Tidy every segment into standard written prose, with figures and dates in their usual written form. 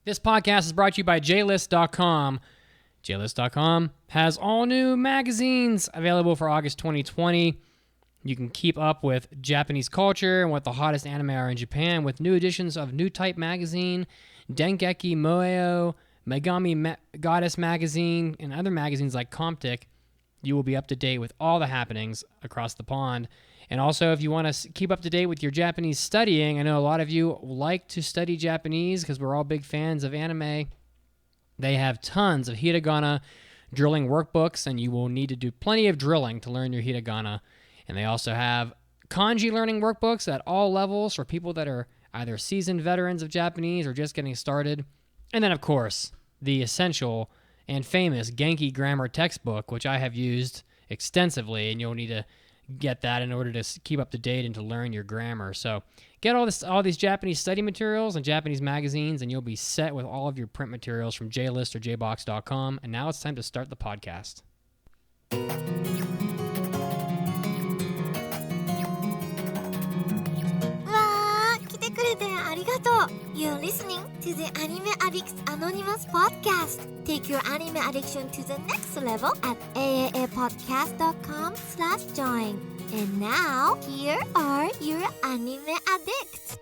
This podcast is brought to you by JList.com. JList.com has all new magazines available for August 2020. You can keep up with Japanese culture and what the hottest anime are in Japan with new editions of New Type Magazine, Dengeki Moeo, Megami Goddess Magazine, and other magazines like Comptic. You will be up to date with all the happenings across the pond. And also, if you want to keep up to date with your Japanese studying, I know a lot of you like to study Japanese because we're all big fans of anime. They have tons of hiragana drilling workbooks, and you will need to do plenty of drilling to learn your hiragana. And they also have kanji learning workbooks at all levels for people that are either seasoned veterans of Japanese or just getting started. And then, of course, the essential and famous Genki grammar textbook, which I have used extensively, and you'll need to get that in order to keep up to date and to learn your grammar. So get all these Japanese study materials and Japanese magazines, and you'll be set with all of your print materials from JList or jbox.com. And now it's time to start the podcast. You're listening to the Anime Addicts Anonymous podcast. Take your anime addiction to the next level at aapodcast.com/join. And now, here are your anime addicts.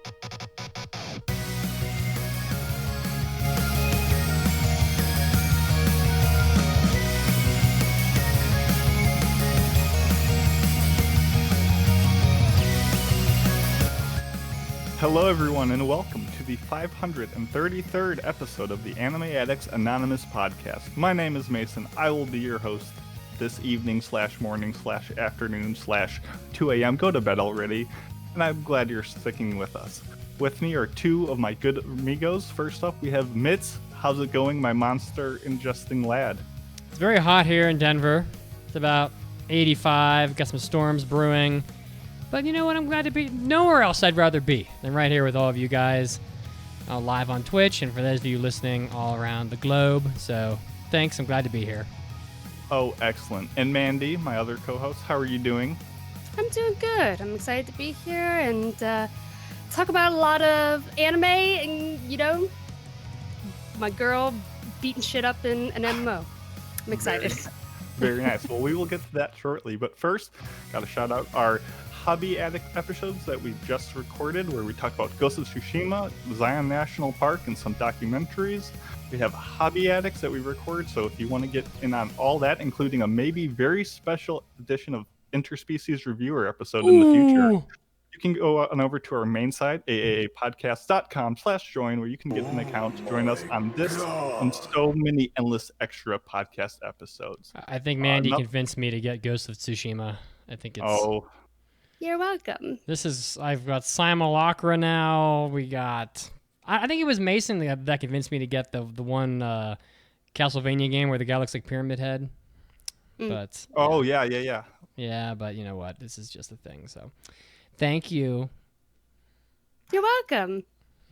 Hello everyone and welcome to the 533rd episode of the Anime Addicts Anonymous podcast. My name is Mason. I will be your host this evening / morning / afternoon / 2 a.m. Go to bed already, and I'm glad you're sticking with us. With me are two of my good amigos. First up, we have Mitz. How's it going, my monster ingesting lad? It's very hot here in Denver. It's about 85. Got some storms brewing. But you know what? I'm glad to be nowhere else I'd rather be than right here with all of you guys live on Twitch, and for those of you listening all around the globe. So thanks. I'm glad to be here. Oh, excellent. And Mandi, my other co-host, how are you doing? I'm doing good. I'm excited to be here and talk about a lot of anime and, you know, my girl beating shit up in an MMO. I'm excited. Very nice. Well, we will get to that shortly. But first, got to shout out our Hobby Addict episodes that we just recorded, where we talk about Ghost of Tsushima, Zion National Park, and some documentaries. We have Hobby Addicts that we record, so if you want to get in on all that, including a maybe very special edition of Interspecies Reviewer episode in the future, you can go on over to our main site, aapodcast.com/join, where you can get an account to join us on this and so many endless extra podcast episodes. I think Mandi convinced me to get Ghost of Tsushima. I think it's... Oh, you're welcome. I've got Simulacra now. We got... I think it was Mason that convinced me to get the one Castlevania game where the guy looks like Pyramid Head. But oh, yeah. Yeah, but you know what? This is just a thing, so... Thank you. You're welcome.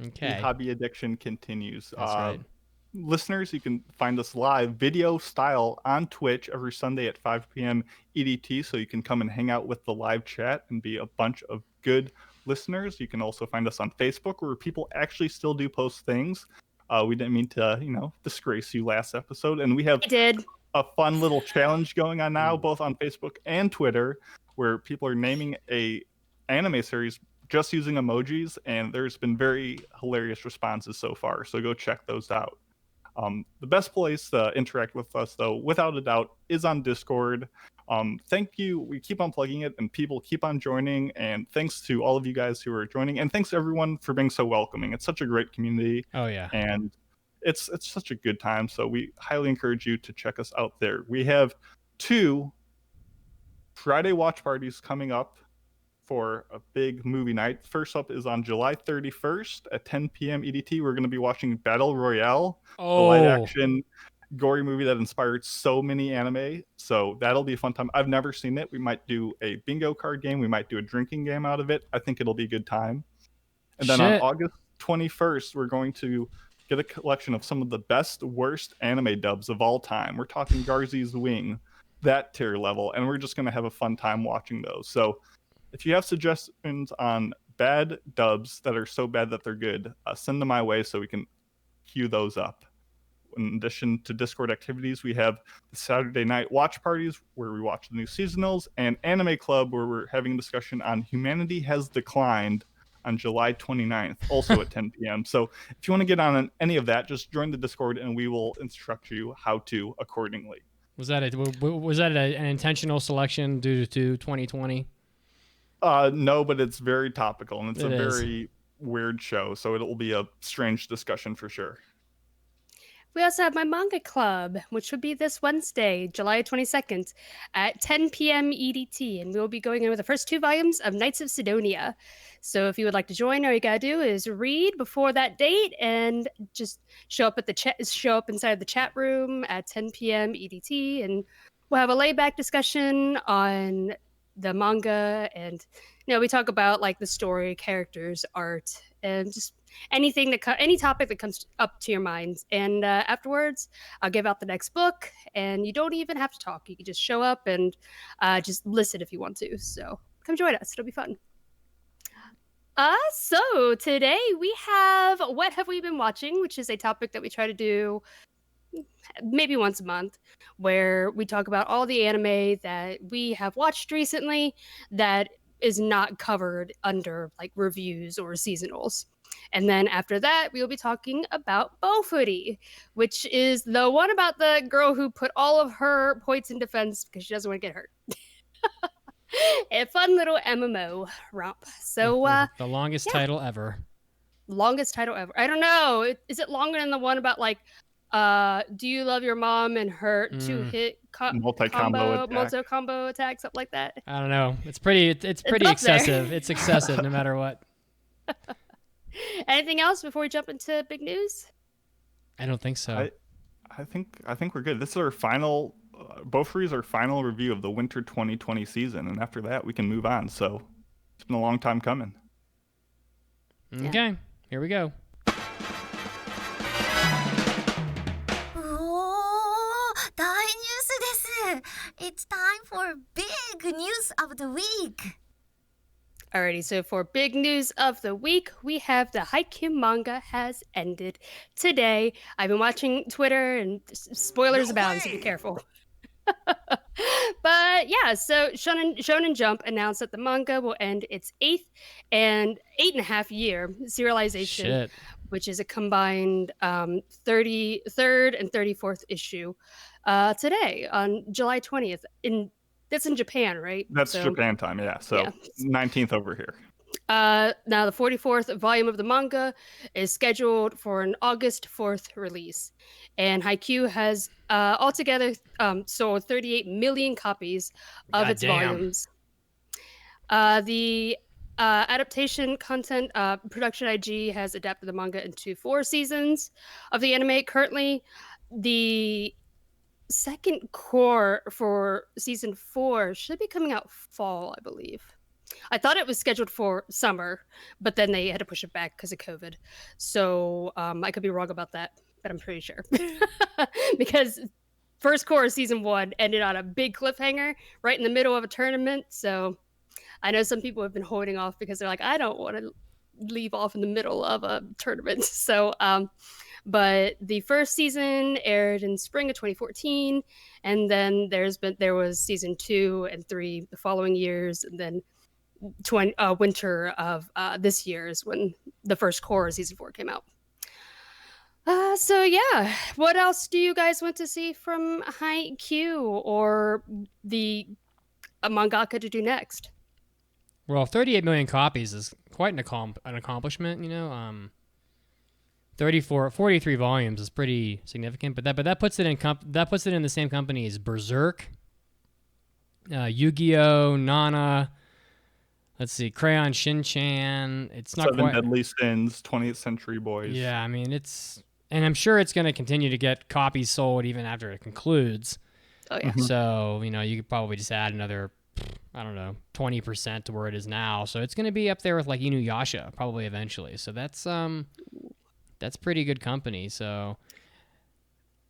Okay. The hobby addiction continues. That's right. Listeners, you can find us live video style on Twitch every Sunday at 5 p.m. EDT, so you can come and hang out with the live chat and be a bunch of good listeners. You can also find us on Facebook, where people actually still do post things. We didn't mean to, disgrace you last episode, and we have a fun little challenge going on now, both on Facebook and Twitter, where people are naming a anime series just using emojis, and there's been very hilarious responses so far, so go check those out. The best place to interact with us, though, without a doubt, is on Discord. Thank you. We keep on plugging it, and people keep on joining, and thanks to all of you guys who are joining, and thanks to everyone for being so welcoming. It's such a great community. Oh, yeah. And it's such a good time, so we highly encourage you to check us out there. We have 2 Friday watch parties coming up for a big movie night. First up is on July 31st at 10 p.m. EDT. We're going to be watching Battle Royale, the live-action gory movie that inspired so many anime. So that'll be a fun time. I've never seen it. We might do a bingo card game. We might do a drinking game out of it. I think it'll be a good time. And then on August 21st, we're going to get a collection of some of the best, worst anime dubs of all time. We're talking Garzy's Wing, that tier level, and we're just going to have a fun time watching those. So if you have suggestions on bad dubs that are so bad that they're good, send them my way so we can queue those up. In addition to Discord activities, we have the Saturday night watch parties where we watch the new seasonals, and Anime Club where we're having a discussion on Humanity Has Declined on July 29th, also at 10 p.m. So if you want to get on any of that, just join the Discord and we will instruct you how to accordingly. Was that an intentional selection due to 2020? No, but it's very topical and it's It is. very weird show, so it'll be a strange discussion for sure. We also have my manga club, which would be this Wednesday, July 22nd at 10 p.m. EDT. And we will be going over the first 2 volumes of Knights of Sidonia. So if you would like to join, all you got to do is read before that date and just show up inside the chat room at 10 p.m. EDT. And we'll have a laid-back discussion on the manga. And, we talk about like the story, characters, art, and just any topic that comes up to your mind. And afterwards, I'll give out the next book, and you don't even have to talk. You can just show up and just listen if you want to. So come join us. It'll be fun. So today we have What Have We Been Watching, which is a topic that we try to do maybe once a month, where we talk about all the anime that we have watched recently that is not covered under like reviews or seasonals. And then after that, we will be talking about Bofuri, which is the one about the girl who put all of her points in defense because she doesn't want to get hurt. A fun little MMO romp. So the longest title ever. Longest title ever. I don't know. Is it longer than the one about like, do you love your mom and her 2-hit multi-combo attack, something like that? I don't know. It's pretty excessive. It's excessive no matter what. Anything else before we jump into big news? I don't think so. I think we're good. This is our final Bofuri is our final review of the winter 2020 season, and after that we can move on. So it's been a long time coming. Okay, here we go. 大ニュースです。It's time for big news of the week. Alrighty, so for big news of the week, we have the Haikyuu manga has ended today. I've been watching Twitter and spoilers abound, so be careful. But yeah, so Shonen Jump announced that the manga will end its 8.5 year serialization, which is a combined 33rd and 34th issue today on July 20th. That's in Japan, right? That's Japan time, yeah. So 19th over here. Now the 44th volume of the manga is scheduled for an August 4th release. And Haikyuu has altogether sold 38 million copies of its volumes. The adaptation content, Production IG has adapted the manga into 4 seasons of the anime. Currently, the second core for season 4 should be coming out fall, I believe. I thought it was scheduled for summer, but then they had to push it back because of COVID. So I could be wrong about that, but I'm pretty sure. Because first core of season 1 ended on a big cliffhanger right in the middle of a tournament. So I know some people have been holding off because they're like, I don't want to leave off in the middle of a tournament. So but the first season aired in spring of 2014, and then there was season 2 and 3 the following years, and then winter of this year is when the first core of season 4 came out. So yeah, what else do you guys want to see from Haikyuu or the mangaka to do next? Well, 38 million copies is quite an accomplishment, 43 volumes is pretty significant, but that puts it in the same company as Berserk, Yu-Gi-Oh, Nana. Let's see, Crayon Shin-chan. It's not 7 Deadly Sins, 20th Century Boys. Yeah, I mean and I'm sure it's going to continue to get copies sold even after it concludes. Oh yeah. So you could probably just add another, I don't know, 20% to where it is now. So it's going to be up there with like Inuyasha probably eventually. So that's pretty good company. So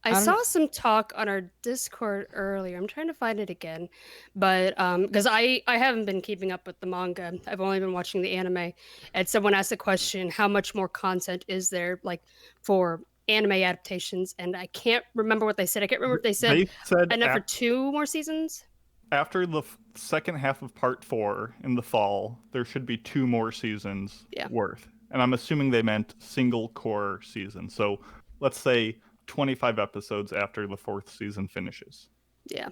I saw some talk on our Discord earlier. I'm trying to find it again, but because I haven't been keeping up with the manga. I've only been watching the anime. And someone asked the question, how much more content is there like for anime adaptations, and I can't remember what they said. I can't remember if they said enough for 2 more seasons. After the second half of part 4 in the fall, there should be 2 more seasons worth. And I'm assuming they meant single core season. So let's say 25 episodes after the 4th season finishes. Yeah.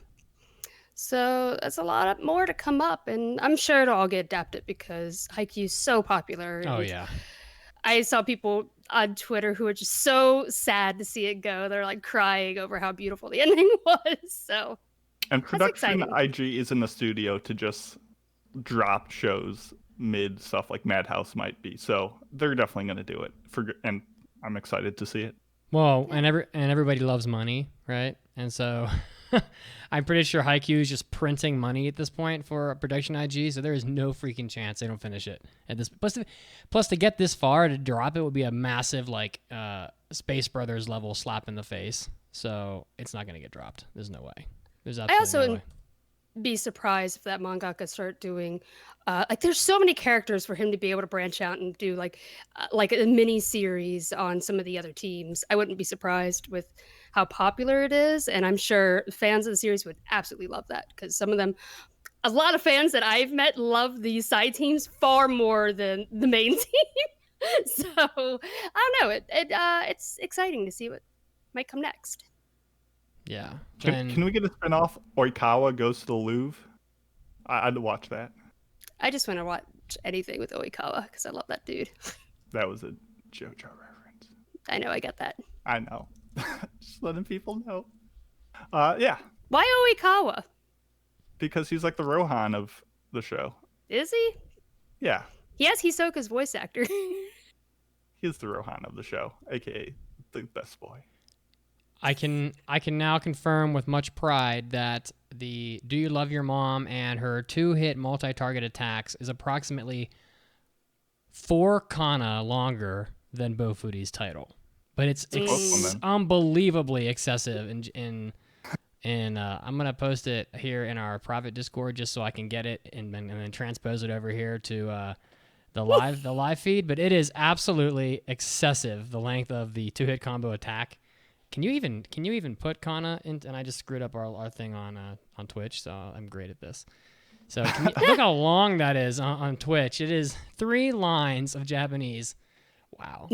So that's a lot more to come up, and I'm sure it'll all get adapted because Haikyuu's so popular. Oh, yeah. I saw people on Twitter who were just so sad to see it go. They're like crying over how beautiful the ending was. So, and production IG is in the studio to just drop shows mid stuff like Madhouse might be. So they're definitely going to do it and I'm excited to see it. Well, and everybody loves money, right? And so I'm pretty sure Haikyuu is just printing money at this point for production IG, so there is no freaking chance they don't finish it at this. Plus, to get this far to drop it would be a massive Space Brothers level slap in the face. So it's not going to get dropped. There's no way. There's absolutely no way. Be surprised if that mangaka start doing there's so many characters for him to be able to branch out and do like a mini series on some of the other teams. I wouldn't be surprised with how popular it is, and I'm sure fans of the series would absolutely love that because a lot of fans that I've met love these side teams far more than the main team. So I don't know, it's exciting to see what might come next. Yeah. Can we get a spinoff? Oikawa goes to the Louvre. I'd watch that. I just want to watch anything with Oikawa because I love that dude. That was a JoJo reference. I know, I get that. I know. Just letting people know. Yeah. Why Oikawa? Because he's like the Rohan of the show. Is he? Yeah. He has Hisoka's voice actor. He's the Rohan of the show, aka the best boy. I can now confirm with much pride that the Do You Love Your Mom and her 2-hit multi-target attacks is approximately 4 kana longer than Bofuri's title. But it's unbelievably excessive and I'm gonna post it here in our private Discord just so I can get it and then transpose it over here to the live feed. But it is absolutely excessive, the length of the 2-hit combo attack. Can you even put kana in? And I just screwed up our thing on Twitch, so I'm great at this. So look how long that is on Twitch. It is 3 lines of Japanese. Wow,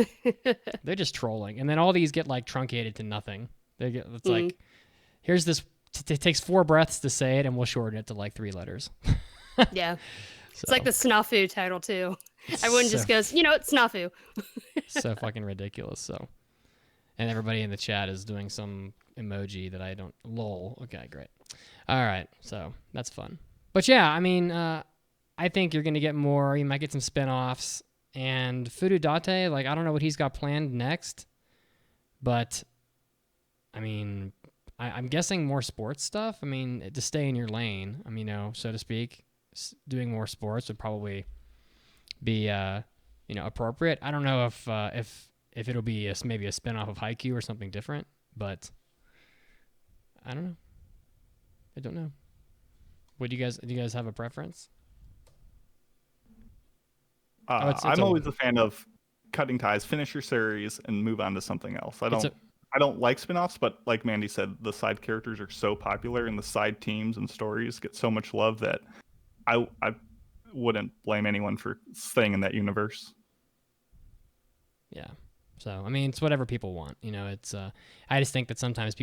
they're just trolling, and then all these get like truncated to nothing. It's like, here's this. It takes 4 breaths to say it, and we'll shorten it to like 3 letters. Yeah, it's like the Snafu title too. Everyone just goes, it's Snafu. So fucking ridiculous. So. And everybody in the chat is doing some emoji that I don't... Lol. Okay, great. All right, so that's fun. But yeah, I mean, I think you're going to get more. You might get some spinoffs. And Furudate, like, I don't know what he's got planned next. But, I mean, I'm guessing more sports stuff. I mean, to stay in your lane, so to speak, doing more sports would probably be, appropriate. I don't know if it'll be maybe a spinoff of Haikyuu or something different, but I don't know. I don't know. Do you guys have a preference? I'm always a fan of cutting ties, finish your series, and move on to something else. I don't like spinoffs, but like Mandi said, the side characters are so popular, and the side teams and stories get so much love that I wouldn't blame anyone for staying in that universe. Yeah. So, I mean, it's whatever people want. It's I just think that sometimes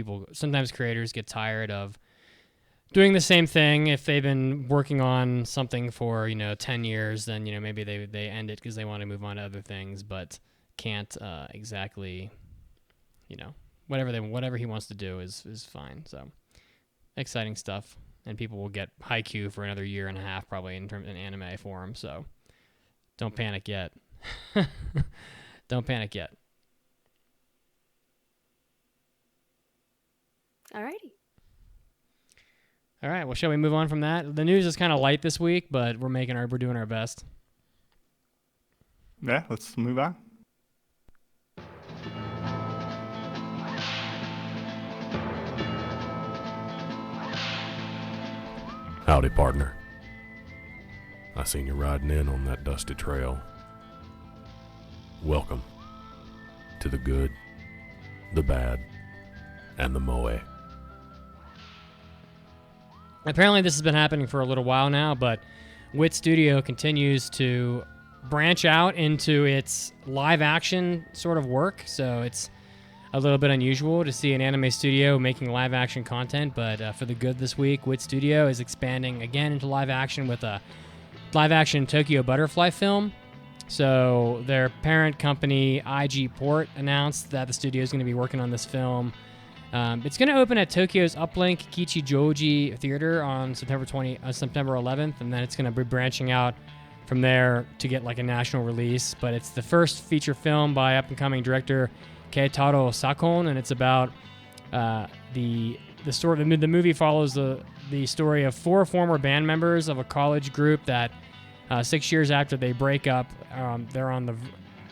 creators get tired of doing the same thing. If they've been working on something for, 10 years, then, maybe they end it because they want to move on to other things, but can't exactly, whatever he wants to do is fine. So, exciting stuff. And people will get Haikyuu for another year and a half probably in anime form. So, don't panic yet. Don't panic yet. Alrighty. All right. Well, shall we move on from that? The news is kind of light this week, but we're doing our best. Yeah, let's move on. Howdy, partner. I seen you riding in on that dusty trail. Welcome to the good, the bad, and the moe. Apparently this has been happening for a little while now, but Wit Studio continues to branch out into its live action sort of work, so it's a little bit unusual to see an anime studio making live action content, but for the good this week, Wit Studio is expanding again into live action with a live action Tokyo Butterfly film. So their parent company, IG Port, announced that the studio is going to be working on this film. It's going to open at Tokyo's Uplink Kichijoji Theater on September 11th, and then it's going to be branching out from there to get like a national release. But it's the first feature film by up-and-coming director Keitaro Sakon, and it's about the story. The movie follows the story of 4 former band members of a college group that 6 years after they break up, they're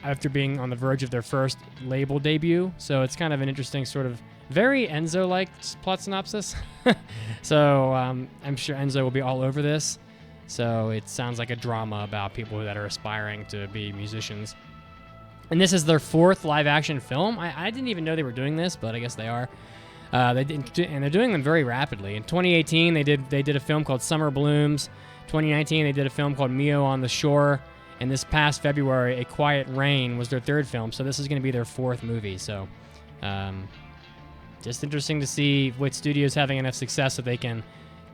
after being on the verge of their first label debut. So it's kind of an interesting sort of very Enzo-like plot synopsis. So I'm sure Enzo will be all over this. So it sounds like a drama about people that are aspiring to be musicians. And this is their 4th live-action film. I didn't even know they were doing this, but I guess they are. And they're doing them very rapidly. In 2018, they did a film called Summer Blooms. 2019, they did a film called Mio on the Shore. And this past February, A Quiet Rain was their 3rd film. So this is going to be their 4th movie. So just interesting to see Wit Studios having enough success that they can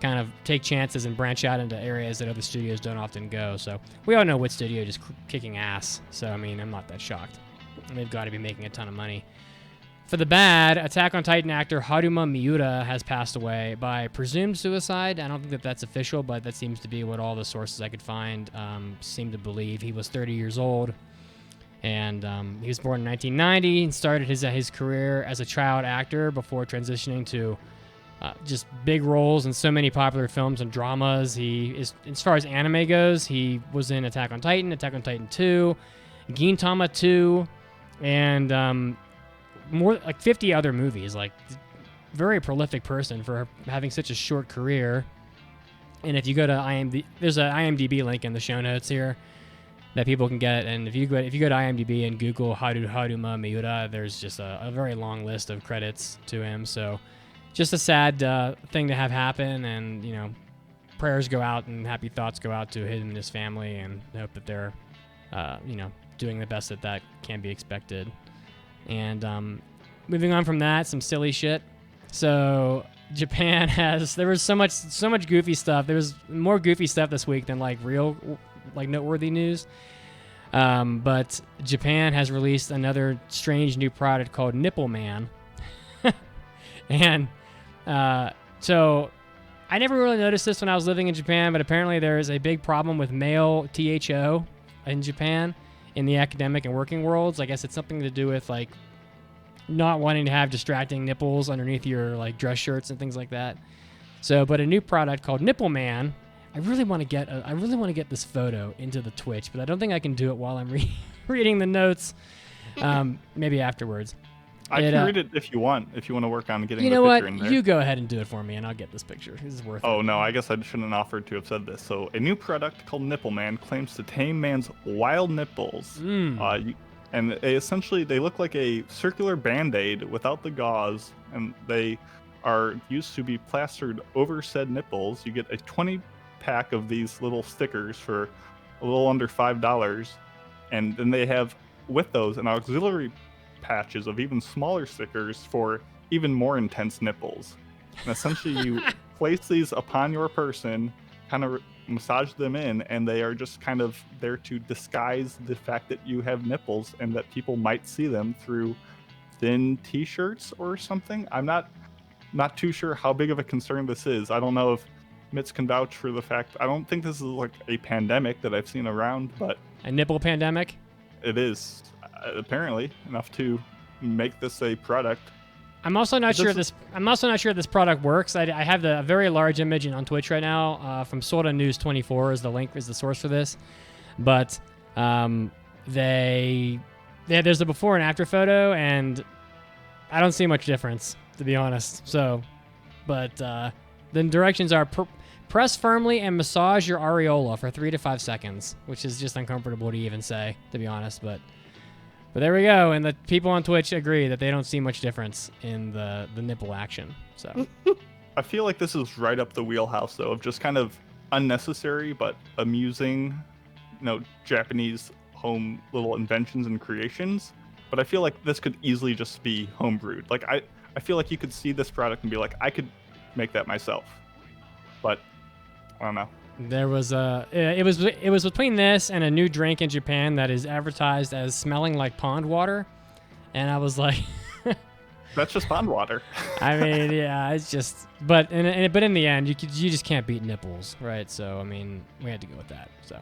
kind of take chances and branch out into areas that other studios don't often go. So we all know Wit Studio just kicking ass. So, I mean, I'm not that shocked. And they've got to be making a ton of money. For the bad, Attack on Titan actor Haruma Miura has passed away by presumed suicide. I don't think that that's official, but that seems to be what all the sources I could find seem to believe. He was 30 years old, and he was born in 1990 and started his career as a child actor before transitioning to just big roles in so many popular films and dramas. He is, as far as anime goes, he was in Attack on Titan 2, Gintama 2, and more like 50 other movies. Like, very prolific person for having such a short career. And if you go to IMDb, there's an IMDb link in the show notes here that people can get. And if you go to IMDb and Google Haruma Miura, there's just a very long list of credits to him. So just a sad thing to have happen, and, you know, prayers go out and happy thoughts go out to him and his family, and hope that they're, doing the best that can be expected. And moving on from that, some silly shit. So Japan there was so much goofy stuff. There was more goofy stuff this week than real noteworthy news. But Japan has released another strange new product called Nipple Man. And so I never really noticed this when I was living in Japan, but apparently there is a big problem with male THO in Japan in the academic and working worlds. I guess it's something to do with not wanting to have distracting nipples underneath your dress shirts and things like that. So, but a new product called Nipple Man. I really want to get this photo into the Twitch, but I don't think I can do it while I'm reading the notes. Maybe afterwards. I can read it if you want to work on getting the picture in there. You know what? You go ahead and do it for me, and I'll get this picture. This is worth it. Oh, no, I guess I shouldn't have offered to have said this. So, a new product called Nipple Man claims to tame man's wild nipples. And they look like a circular Band-Aid without the gauze, and they are used to be plastered over said nipples. You get a 20-pack of these little stickers for a little under $5, and then they have, with those, an auxiliary patches of even smaller stickers for even more intense nipples. And essentially you place these upon your person, kind of massage them in, and they are just kind of there to disguise the fact that you have nipples and that people might see them through thin t-shirts or something. I'm not too sure how big of a concern this is. I don't know if Mitz can vouch for the fact. I don't think this is a pandemic that I've seen around, but a nipple pandemic? It is. Apparently enough to make this a product. I'm also not sure this product works. I have a very large image on Twitch right now from Sorta News 24 is the source for this, but there's a before and after photo, and I don't see much difference, to be honest. So, but the directions are press firmly and massage your areola for 3 to 5 seconds, which is just uncomfortable to even say, to be honest, but. But there we go, and the people on Twitch agree that they don't see much difference in the nipple action. So I feel like this is right up the wheelhouse, though, of just kind of unnecessary but amusing, Japanese home little inventions and creations. But I feel like this could easily just be homebrewed. Like I feel like you could see this product and be like, I could make that myself. But I don't know. there was it was between this and a new drink in Japan that is advertised as smelling like pond water, and I was like, That's just pond water. I mean, yeah, it's just, but in the end, you just can't beat nipples, right? So I mean, we had to go with that. So,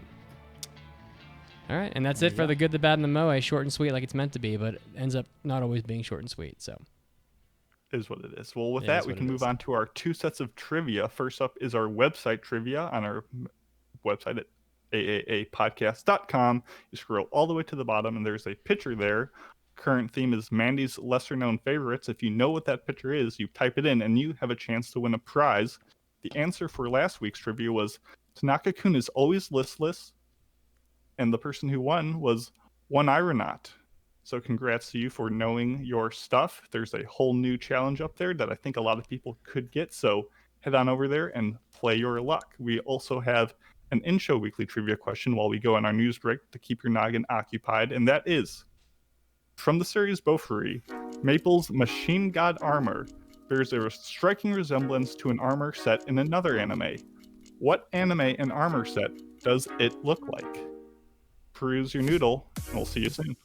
all right, and that's it for the good, the bad, and the moe. Short and sweet, like it's meant to be, but ends up not always being short and sweet. So, Is what it is. Well, with that, we can move on to our 2 sets of trivia. First up is our website trivia on our website at aaapodcast.com. You scroll all the way to the bottom, and there's a picture there. Current theme is Mandy's lesser-known favorites. If you know what that picture is, you type it in, and you have a chance to win a prize. The answer for last week's trivia was Tanaka-kun is always listless, and the person who won was One Ironaut. So congrats to you for knowing your stuff. There's a whole new challenge up there that I think a lot of people could get. So head on over there and play your luck. We also have an in-show weekly trivia question while we go on our news break to keep your noggin occupied. And that is, from the series Bofuri, Maple's machine god armor bears a striking resemblance to an armor set in another anime. What anime and armor set does it look like? Peruse your noodle, and we'll see you soon.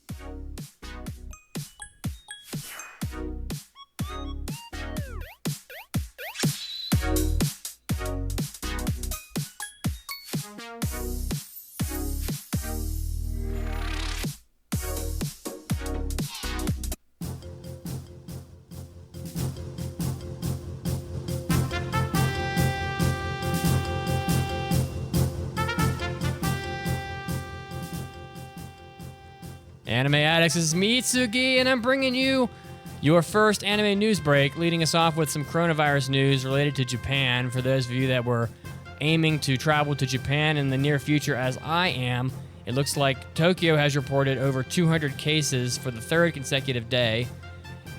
Anime Addicts, this is Mitsugi, and I'm bringing you your first anime news break, leading us off with some coronavirus news related to Japan. For those of you that were aiming to travel to Japan in the near future, as I am, it looks like Tokyo has reported over 200 cases for the 3rd consecutive day,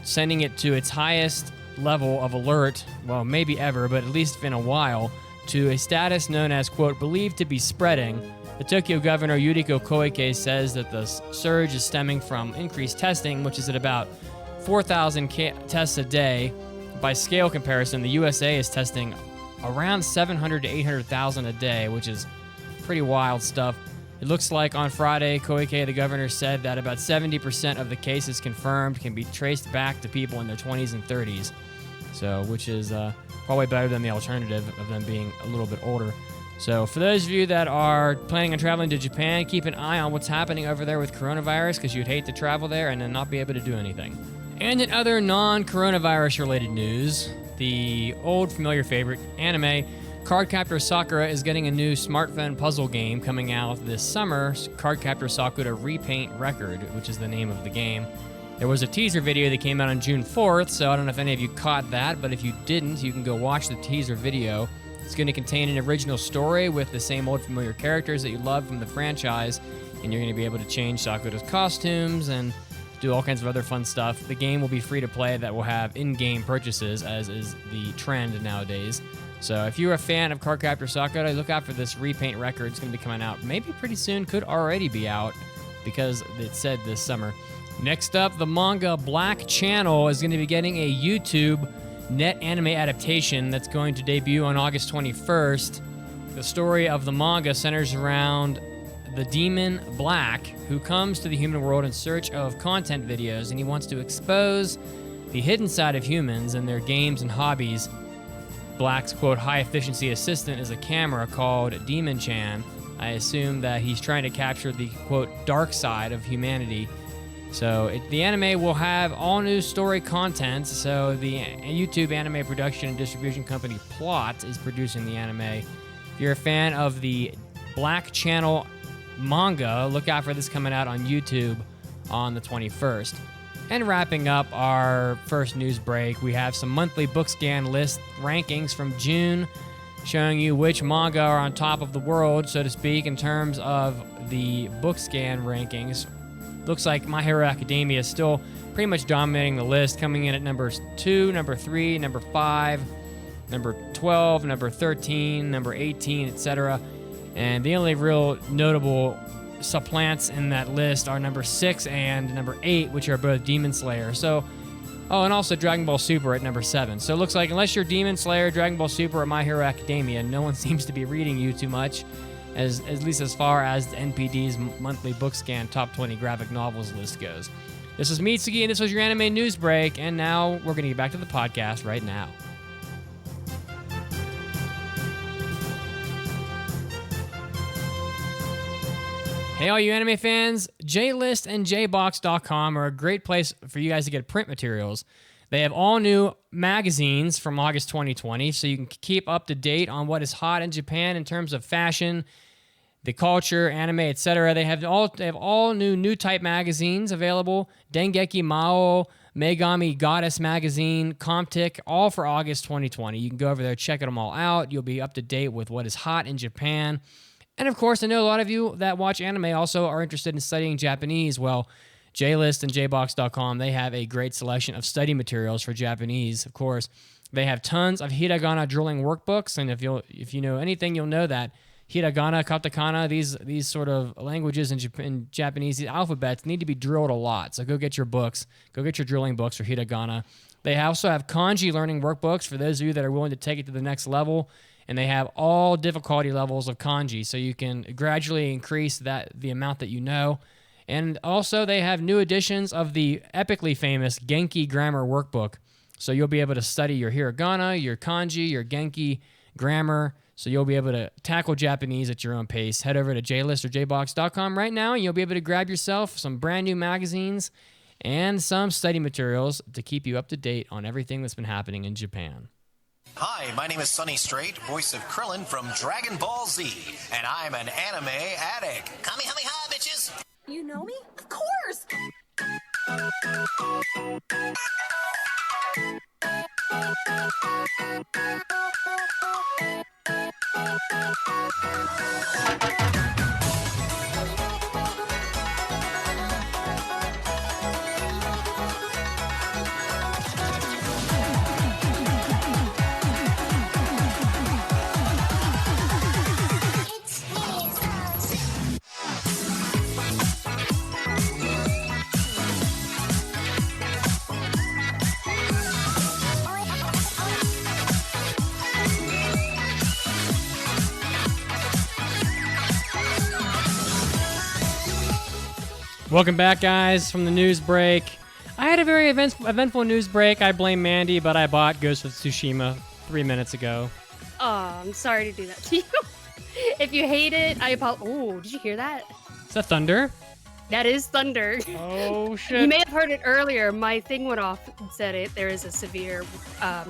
sending it to its highest level of alert, well, maybe ever, but at least in a while, to a status known as, quote, believed to be spreading. The Tokyo governor, Yuriko Koike, says that the surge is stemming from increased testing, which is at about 4,000 tests a day. By scale comparison, the USA is testing around 700 to 800,000 a day, which is pretty wild stuff. It looks like on Friday, Koike, the governor, said that about 70% of the cases confirmed can be traced back to people in their 20s and 30s, so which is probably better than the alternative of them being a little bit older. So for those of you that are planning on traveling to Japan, keep an eye on what's happening over there with coronavirus, because you'd hate to travel there and then not be able to do anything. And in other non-coronavirus related news, the old familiar favorite anime, Cardcaptor Sakura, is getting a new smartphone puzzle game coming out this summer, Cardcaptor Sakura Repaint Record, which is the name of the game. There was a teaser video that came out on June 4th, so I don't know if any of you caught that, but if you didn't, you can go watch the teaser video. It's going to contain an original story with the same old familiar characters that you love from the franchise, and you're going to be able to change Sakura's costumes and do all kinds of other fun stuff. The game will be free to play, that will have in-game purchases, as is the trend nowadays. So if you're a fan of Cardcaptor Sakura, look out for this Repaint Record. It's going to be coming out maybe pretty soon, could already be out, because it said this summer. Next up, the manga Black Channel is going to be getting a YouTube net anime adaptation that's going to debut on August 21st. The story of the manga centers around the demon Black, who comes to the human world in search of content videos, and he wants to expose the hidden side of humans and their games and hobbies. Black's, quote, high-efficiency assistant is a camera called Demon Chan. I assume that he's trying to capture the, quote, dark side of humanity. So the anime will have all new story content. So the YouTube anime production and distribution company Plot is producing the anime. If you're a fan of the Black Channel manga, look out for this coming out on YouTube on the 21st. And wrapping up our first news break, we have some monthly BookScan list rankings from June, showing you which manga are on top of the world, so to speak, in terms of the BookScan rankings looks like My Hero Academia is still pretty much dominating the list, coming in at number 2, number 3, number 5, number 12, number 13, number 18, etc. And the only real notable supplants in that list are number 6 and number 8, which are both Demon Slayer. So, and also Dragon Ball Super at number 7. So it looks like unless you're Demon Slayer, Dragon Ball Super, or My Hero Academia, no one seems to be reading you too much, at least as far as the NPD's monthly book scan top 20 graphic novels list goes. This is Mitsuki, and this was your anime news break, and now we're going to get back to the podcast right now. Hey, all you anime fans, JList and JBox.com are a great place for you guys to get print materials. They have all new magazines from August 2020, so you can keep up to date on what is hot in Japan in terms of fashion, the culture, anime, etc. They have all new type magazines available. Dengeki Mao, Megami Goddess magazine, Comtic, all for August 2020. You can go over there, check them all out. You'll be up to date with what is hot in Japan. And of course, I know a lot of you that watch anime also are interested in studying Japanese. Well, JList and JBox.com, they have a great selection of study materials for Japanese. Of course, they have tons of hiragana drilling workbooks, and if you know anything, you'll know that hiragana, katakana, these sort of languages in Japanese, these alphabets need to be drilled a lot. So go get your books, go get your drilling books for hiragana. They also have kanji learning workbooks for those of you that are willing to take it to the next level. And they have all difficulty levels of kanji, so you can gradually increase the amount that you know. And also, they have new editions of the epically famous Genki Grammar Workbook. So you'll be able to study your hiragana, your kanji, your Genki grammar. So you'll be able to tackle Japanese at your own pace. Head over to JList or JBox.com right now, and you'll be able to grab yourself some brand new magazines and some study materials to keep you up to date on everything that's been happening in Japan. Hi, my name is Sonny Strait, voice of Krillin from Dragon Ball Z, and I'm an anime addict. Kamehameha, bitches! You know me? Of course! Welcome back, guys, from the news break. I had a very eventful news break. I blame Mandi, but I bought Ghost of Tsushima 3 minutes ago. Oh, I'm sorry to do that to you. If you hate it, I apologize. Oh, did you hear that? Is that thunder? That is thunder. Oh, shit. You may have heard it earlier. My thing went off and said it. There is a severe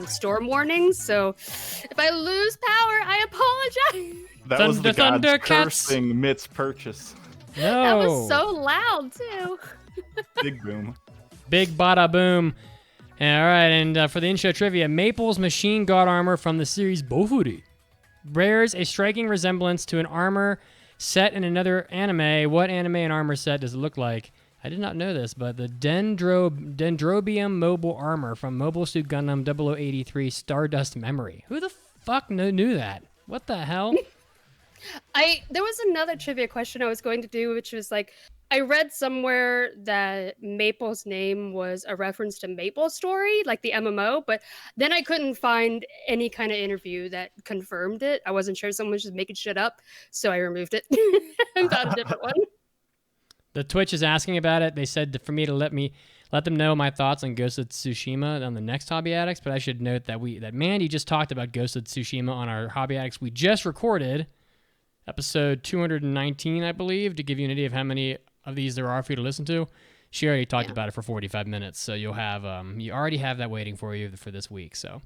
storm warning, so if I lose power, I apologize. That was the gods Thundercats. cursing Mitt's purchase. No. That was so loud, too. Big boom. Big bada boom. All right, and for the intro trivia, Maple's machine god armor from the series Bofuri bears a striking resemblance to an armor set in another anime. What anime and armor set does it look like? I did not know this, but the Dendrobium mobile armor from Mobile Suit Gundam 0083 Stardust Memory. Who the fuck knew that? What the hell? There was another trivia question I was going to do, which was like, I read somewhere that Maple's name was a reference to Maple Story, like the MMO, but then I couldn't find any kind of interview that confirmed it. I wasn't sure, someone was just making shit up, so I removed it and found a different one. The Twitch is asking about it. They said for me to let them know my thoughts on Ghost of Tsushima on the next Hobby Addicts, but I should note that Mandi just talked about Ghost of Tsushima on our Hobby Addicts we just recorded. Episode 219, I believe, to give you an idea of how many of these there are for you to listen to. She already talked about it for 45 minutes, so you already have that waiting for you for this week. So,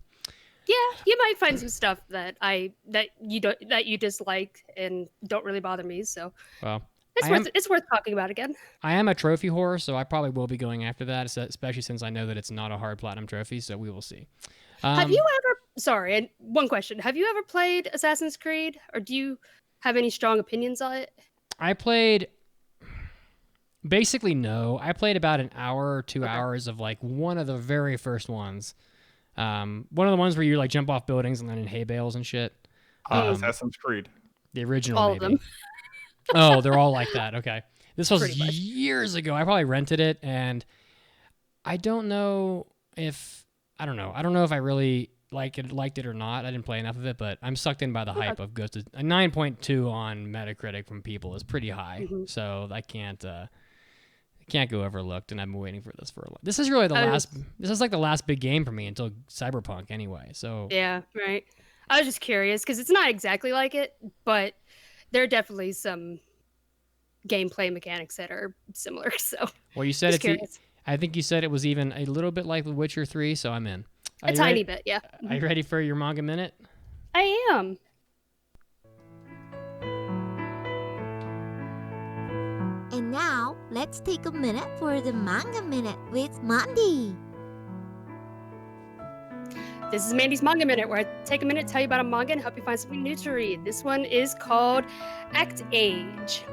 yeah, you might find some stuff that you dislike and don't really bother me. So, well, it's worth talking about again. I am a trophy whore, so I probably will be going after that, especially since I know that it's not a hard platinum trophy. So we will see. Have you ever? Sorry, and one question: have you ever played Assassin's Creed, or do you have any strong opinions on it? I played Basically, no. I played about an hour or 2 hours of like one of the very first ones. One of the ones where you like jump off buildings and then in hay bales and shit. Assassin's Creed. The original, All maybe. of them. Oh, they're all like that. Okay. This was Pretty much. years ago. I probably rented it, and I don't know if I don't know if I really liked it or not. I didn't play enough of it, but I'm sucked in by the hype of Ghost. A 9.2 on Metacritic from people is pretty high, so I can't go overlooked. And I've been waiting for this for a while. This is really This is like the last big game for me until Cyberpunk, anyway. So Yeah, right. I was just curious because it's not exactly like it, but there are definitely some gameplay mechanics that are similar. So, well, you said just curious. I think you said it was even a little bit like The Witcher 3, so I'm in. A tiny bit, yeah. Are you ready for your manga minute? I am. And now, let's take a minute for the Manga Minute with Mandi. This is Mandy's Manga Minute, where I take a minute to tell you about a manga and help you find something new to read. This one is called Act Age.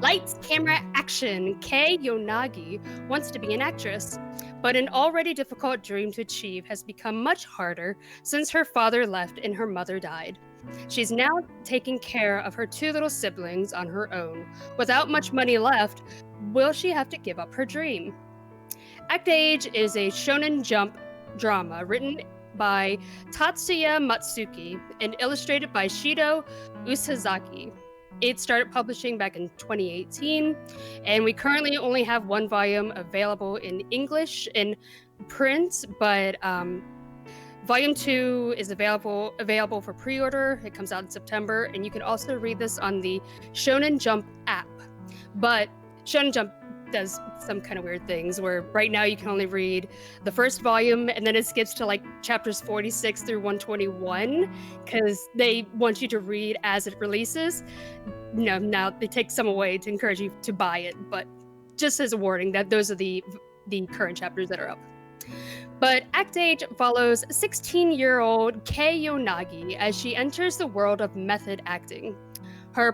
Lights, camera, action. Kei Yonagi wants to be an actress, but an already difficult dream to achieve has become much harder since her father left and her mother died. She's now taking care of her two little siblings on her own. Without much money left, will she have to give up her dream? Act Age is a Shonen Jump drama written by Tatsuya Matsuki and illustrated by Shido Usazaki. It started publishing back in 2018, and we currently only have one volume available in English in print, but volume 2 is available for pre-order. It comes out in September, and you can also read this on the Shonen Jump app. But Shonen Jump does some kind of weird things where right now you can only read the first volume and then it skips to like chapters 46 through 121 because they want you to read as it releases. Now they take some away to encourage you to buy it, but just as a warning that those are the current chapters that are up. But Act Age follows 16-year-old Kei Yonagi as she enters the world of method acting. Her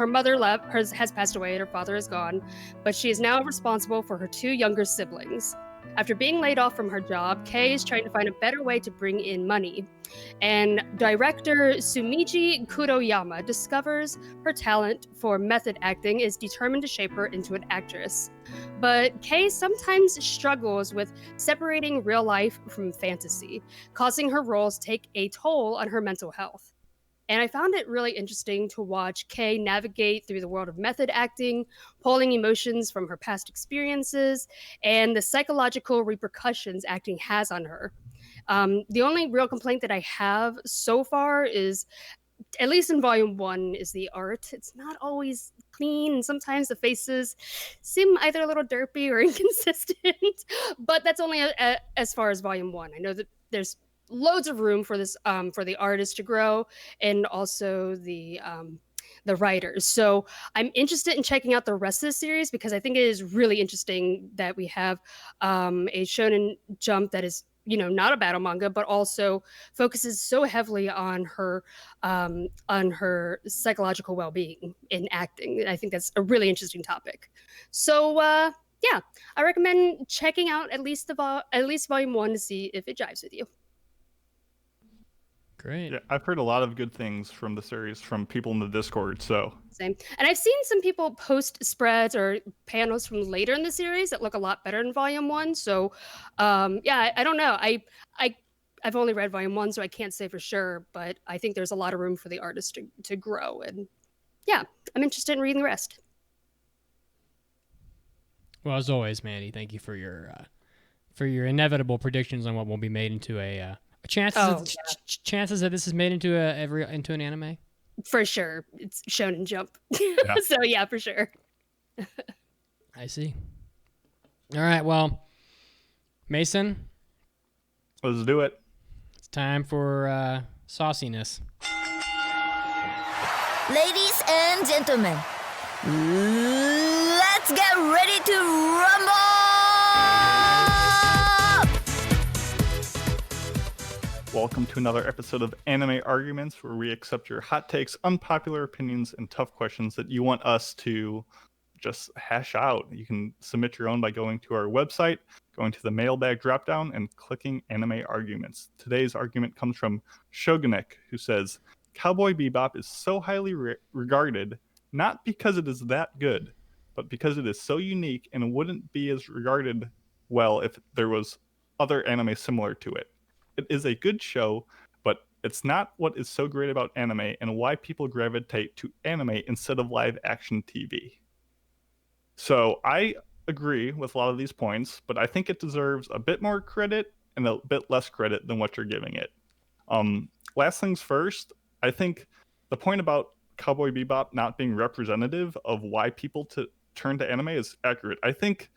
mother has passed away and her father is gone, but she is now responsible for her two younger siblings. After being laid off from her job, Kei is trying to find a better way to bring in money. And director Sumiji Kuroyama discovers her talent for method acting is determined to shape her into an actress. But Kei sometimes struggles with separating real life from fantasy, causing her roles to take a toll on her mental health. And I found it really interesting to watch Kei navigate through the world of method acting, pulling emotions from her past experiences, and the psychological repercussions acting has on her. The only real complaint that I have so far is, at least in volume 1, is the art. It's not always clean, and sometimes the faces seem either a little derpy or inconsistent, but that's only as far as volume 1. I know that there's loads of room for this for the artist to grow and also the writers. So I'm interested in checking out the rest of the series because I think it is really interesting that we have a Shonen Jump that is not a battle manga, but also focuses so heavily on her psychological well-being in acting. I think that's a really interesting topic. So yeah, I recommend checking out at least volume 1 to see if it jives with you. Great. Yeah, I've heard a lot of good things from the series from people in the Discord. So same, and I've seen some people post spreads or panels from later in the series that look a lot better in volume 1. So, yeah, I don't know. I've only read volume 1, so I can't say for sure. But I think there's a lot of room for the artist to grow, and yeah, I'm interested in reading the rest. Well, as always, Mandy, thank you for your inevitable predictions on what will be made into a. Chances that this is made into an anime? For sure. It's Shonen Jump. Yeah. So yeah, for sure. I see. All right, well, Mason. Let's do it. It's time for sauciness. Ladies and gentlemen, let's get ready to rumble! Welcome to another episode of Anime Arguments, where we accept your hot takes, unpopular opinions, and tough questions that you want us to just hash out. You can submit your own by going to our website, going to the mailbag dropdown, and clicking anime arguments. Today's argument comes from Shogunek, who says, Cowboy Bebop is so highly regarded, not because it is that good, but because it is so unique and wouldn't be as regarded well if there was other anime similar to it. It is a good show, but it's not what is so great about anime and why people gravitate to anime instead of live action TV. So I agree with a lot of these points, but I think it deserves a bit more credit and a bit less credit than what you're giving it. Last things first, I think the point about Cowboy Bebop not being representative of why people turn to anime is accurate. I think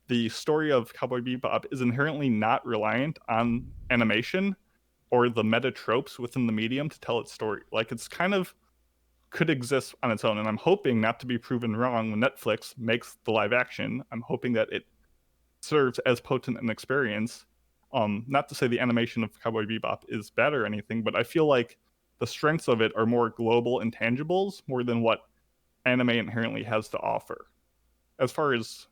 the story of Cowboy Bebop is inherently not reliant on animation or the meta tropes within the medium to tell its story. Like, it's kind of could exist on its own, and I'm hoping not to be proven wrong when Netflix makes the live action. I'm hoping that it serves as potent an experience. Not to say the animation of Cowboy Bebop is bad or anything, but I feel like the strengths of it are more global intangibles more than what anime inherently has to offer. As far as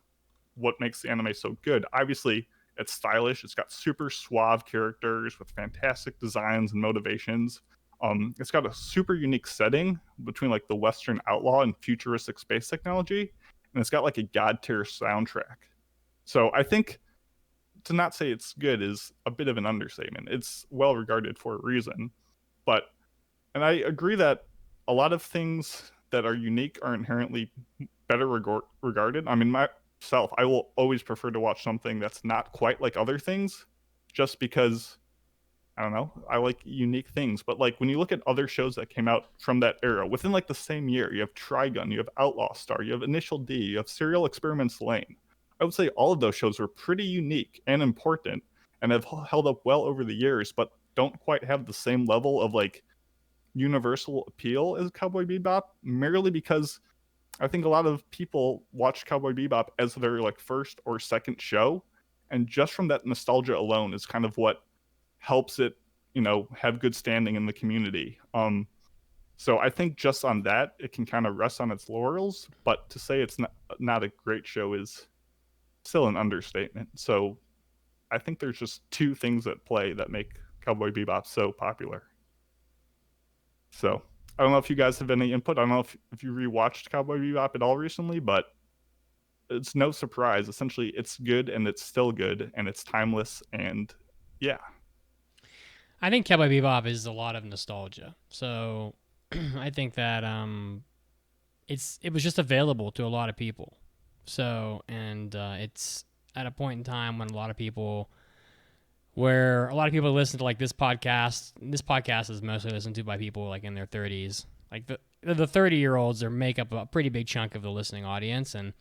what makes the anime so good, obviously it's stylish. It's got super suave characters with fantastic designs and motivations. It's got a super unique setting between like the Western outlaw and futuristic space technology, and it's got like a god tier soundtrack. So I think to not say it's good is a bit of an understatement. It's well regarded for a reason, and I agree that a lot of things that are unique are inherently better regarded. I mean, myself, I will always prefer to watch something that's not quite like other things, just because, I don't know, I like unique things. But like when you look at other shows that came out from that era, within like the same year, you have Trigun, you have Outlaw Star, you have Initial D, you have Serial Experiments Lane. I would say all of those shows were pretty unique and important and have held up well over the years, but don't quite have the same level of like universal appeal as Cowboy Bebop, merely because I think a lot of people watch Cowboy Bebop as their like first or second show, and just from that nostalgia alone is kind of what helps it, have good standing in the community. So I think just on that, it can kind of rest on its laurels, but to say it's not a great show is still an understatement. So I think there's just two things at play that make Cowboy Bebop so popular. So I don't know if you guys have any input. I don't know if you rewatched Cowboy Bebop at all recently, but it's no surprise. Essentially, it's good and it's still good and it's timeless, and yeah. I think Cowboy Bebop is a lot of nostalgia. So I think that it was just available to a lot of people. So, and it's at a point in time when a lot of people listen to like this podcast. This podcast is mostly listened to by people like in their 30s. Like the 30-year-olds make up a pretty big chunk of the listening audience. And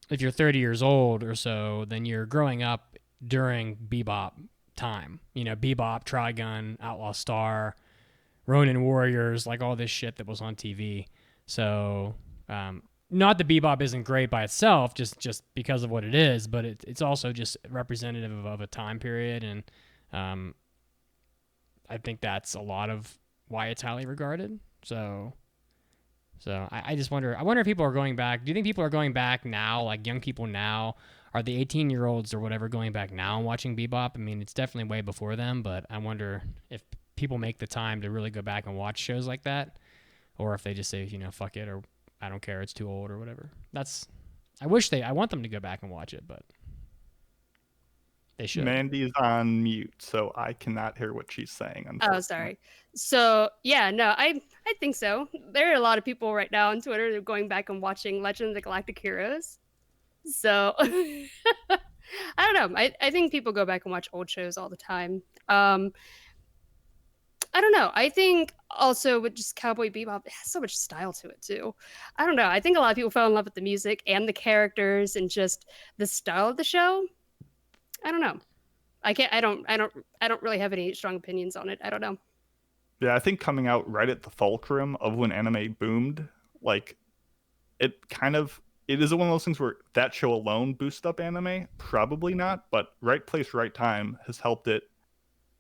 if you're 30 years old or so, then you're growing up during Bebop time. Bebop, Trigun, Outlaw Star, Ronin Warriors, like all this shit that was on TV. So, not that Bebop isn't great by itself, just because of what it is, but it's also just representative of a time period, and I think that's a lot of why it's highly regarded. So I just wonder. I wonder if people are going back. Do you think people are going back now, like young people now? Are the 18-year-olds or whatever going back now and watching Bebop? I mean, it's definitely way before them, but I wonder if people make the time to really go back and watch shows like that, or if they just say, fuck it, or I don't care, it's too old or whatever. I want them to go back and watch it, but they should. Mandy's on mute, so I cannot hear what she's saying. Oh, sorry. So, yeah, no, I think so. There are a lot of people right now on Twitter that are going back and watching Legend of the Galactic Heroes. So, I don't know. I think people go back and watch old shows all the time. I don't know. I think also with just Cowboy Bebop, it has so much style to it too. I don't know. I think a lot of people fell in love with the music and the characters and just the style of the show. I don't know. I don't really have any strong opinions on it. I don't know. Yeah, I think coming out right at the fulcrum of when anime boomed, like it is one of those things where that show alone boosted up anime. Probably not, but right place, right time has helped it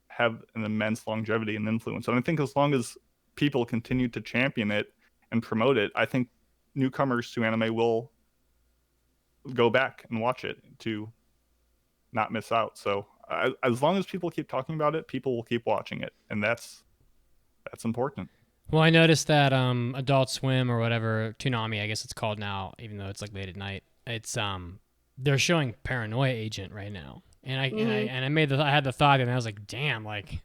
have an immense longevity and influence. And I think as long as people continue to champion it and promote it, I think newcomers to anime will go back and watch it to not miss out. So as long as people keep talking about it, people will keep watching it, and that's important. Well, I noticed that Adult Swim or whatever, Toonami, I guess it's called now, even though it's like late at night. It's they're showing Paranoia Agent right now, and I had the thought, and I was like, damn, like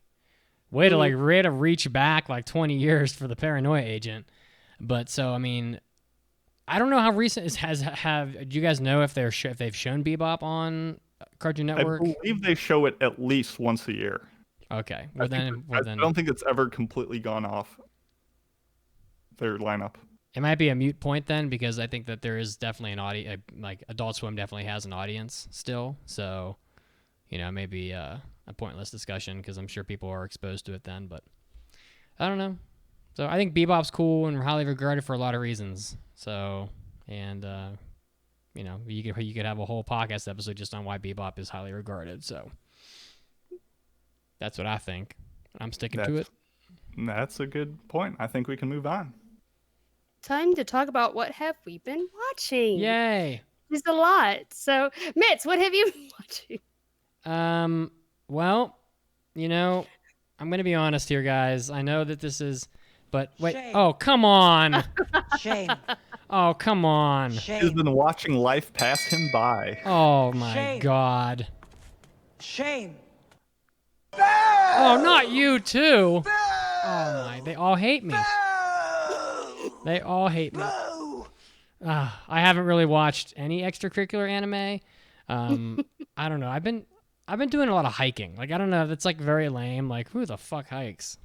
way to reach back like 20 years for the Paranoia Agent. But so I mean, I don't know how recent do you guys know if if they've shown Bebop on Cartoon Network? I believe they show it at least once a year. Okay, I don't think it's ever completely gone off their lineup. It might be a mute point then, because I think that there is definitely an audience, like Adult Swim definitely has an audience still. So, maybe a pointless discussion, because I'm sure people are exposed to it then. But I don't know. So I think Bebop's cool and highly regarded for a lot of reasons. So, and you could have a whole podcast episode just on why Bebop is highly regarded. So that's what I think. I'm sticking to it. That's a good point. I think we can move on. Time to talk about what have we been watching. Yay! There's a lot. So, Mitz, what have you been watching? Well, I'm going to be honest here, guys. I know that this is, but wait. Shame. Oh, come on. Shame. Oh, come on. He's Shame. been watching life pass him by. Oh, my Shame. God. Shame. Oh, not you, too. Oh, my. They all hate me. They all hate me. I haven't really watched any extracurricular anime. I don't know. I've been doing a lot of hiking. Like, I don't know. That's like very lame. Like, who the fuck hikes?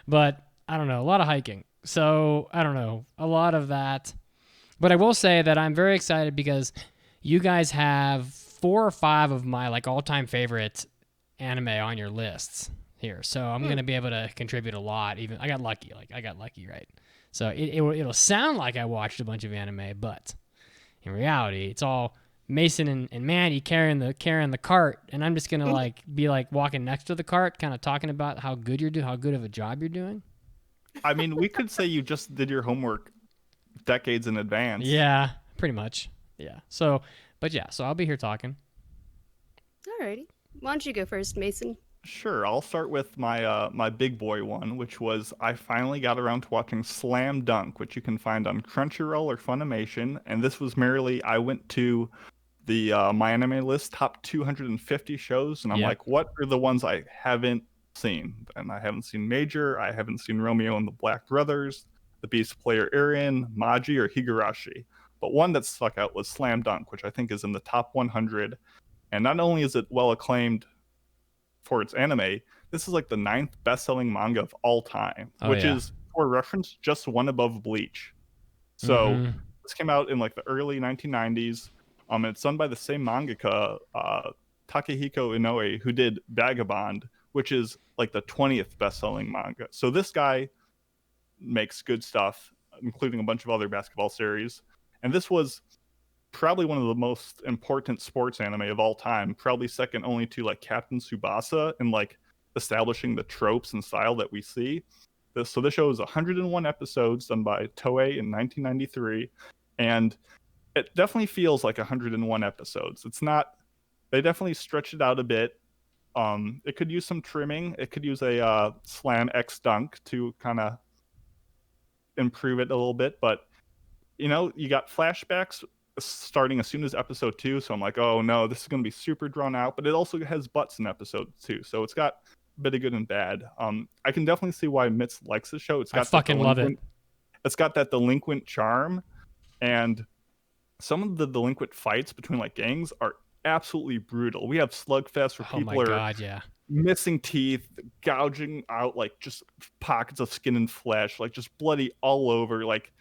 But I don't know. A lot of hiking. So I don't know. A lot of that. But I will say that I'm very excited because you guys have 4 or 5 of my like all-time favorite anime on your lists here. So I'm going to be able to contribute a lot. Even I got lucky. Right? So it'll sound like I watched a bunch of anime, but in reality, it's all Mason and Mandi carrying the cart, and I'm just gonna be walking next to the cart, kind of talking about how good how good of a job you're doing. I mean, we could say you just did your homework decades in advance. Yeah, pretty much. Yeah. So I'll be here talking. Alrighty. Why don't you go first, Mason? Sure, I'll start with my my big boy one, which was I finally got around to watching Slam Dunk, which you can find on Crunchyroll or Funimation. And this was merely I went to the My Anime List top 250 shows, and I'm like, what are the ones I haven't seen? And I haven't seen Major, I haven't seen Romeo and the Black Brothers, The Beast Player Eren, Maji, or Higurashi. But one that stuck out was Slam Dunk, which I think is in the top 100. And not only is it well acclaimed for its anime, this is like the 9th best-selling manga of all time, which is, for reference, just one above Bleach. So this came out in like the early 1990s. It's done by the same mangaka, Takehiko Inoue, who did Vagabond, which is like the 20th best-selling manga. So this guy makes good stuff, including a bunch of other basketball series. And this was probably one of the most important sports anime of all time, probably second only to like Captain Tsubasa in like establishing the tropes and style that we see. So this show is 101 episodes done by Toei in 1993, and it definitely feels like 101 episodes. It's not, they definitely stretched it out a bit. It could use some trimming. It could use a Slam X Dunk to kind of improve it a little bit, but you got flashbacks starting as soon as episode 2, so I'm like, oh no, this is going to be super drawn out, but it also has butts in episode 2, so it's got a bit of good and bad. I can definitely see why Mitz likes the show. I fucking love it. It's got that delinquent charm, and some of the delinquent fights between like gangs are absolutely brutal. We have slugfests where people are missing teeth, gouging out like just pockets of skin and flesh, like just bloody all over. Like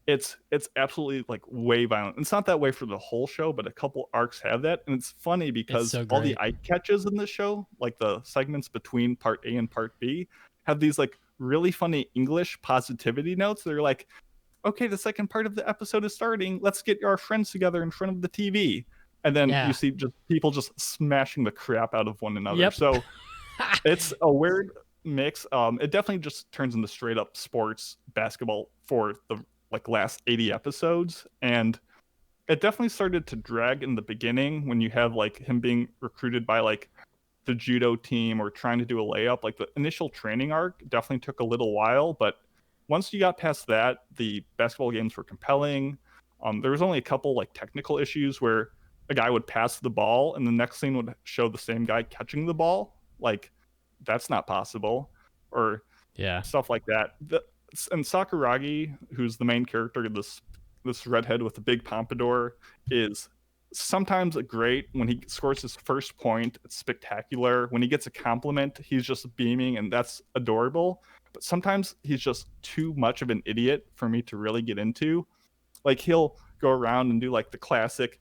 it's absolutely like way violent. It's not that way for the whole show, but a couple arcs have that, and it's funny because all the eye catches in the show, like the segments between part A and part B, have these like really funny English positivity notes. They're like, okay, the second part of the episode is starting, let's get our friends together in front of the TV, and then you see just people just smashing the crap out of one another. So it's a weird mix. It definitely just turns into straight up sports basketball for the like last 80 episodes, and it definitely started to drag in the beginning when you have like him being recruited by like the judo team or trying to do a layup. Like the initial training arc definitely took a little while, but once you got past that, the basketball games were compelling. There was only a couple like technical issues where a guy would pass the ball and the next scene would show the same guy catching the ball. Like that's not possible, or Yeah. stuff like that. And Sakuragi, who's the main character, this redhead with the big pompadour, is sometimes great. When he scores his first point, it's spectacular. When he gets a compliment, he's just beaming, and that's adorable. But sometimes he's just too much of an idiot for me to really get into. Like he'll go around and do like the classic,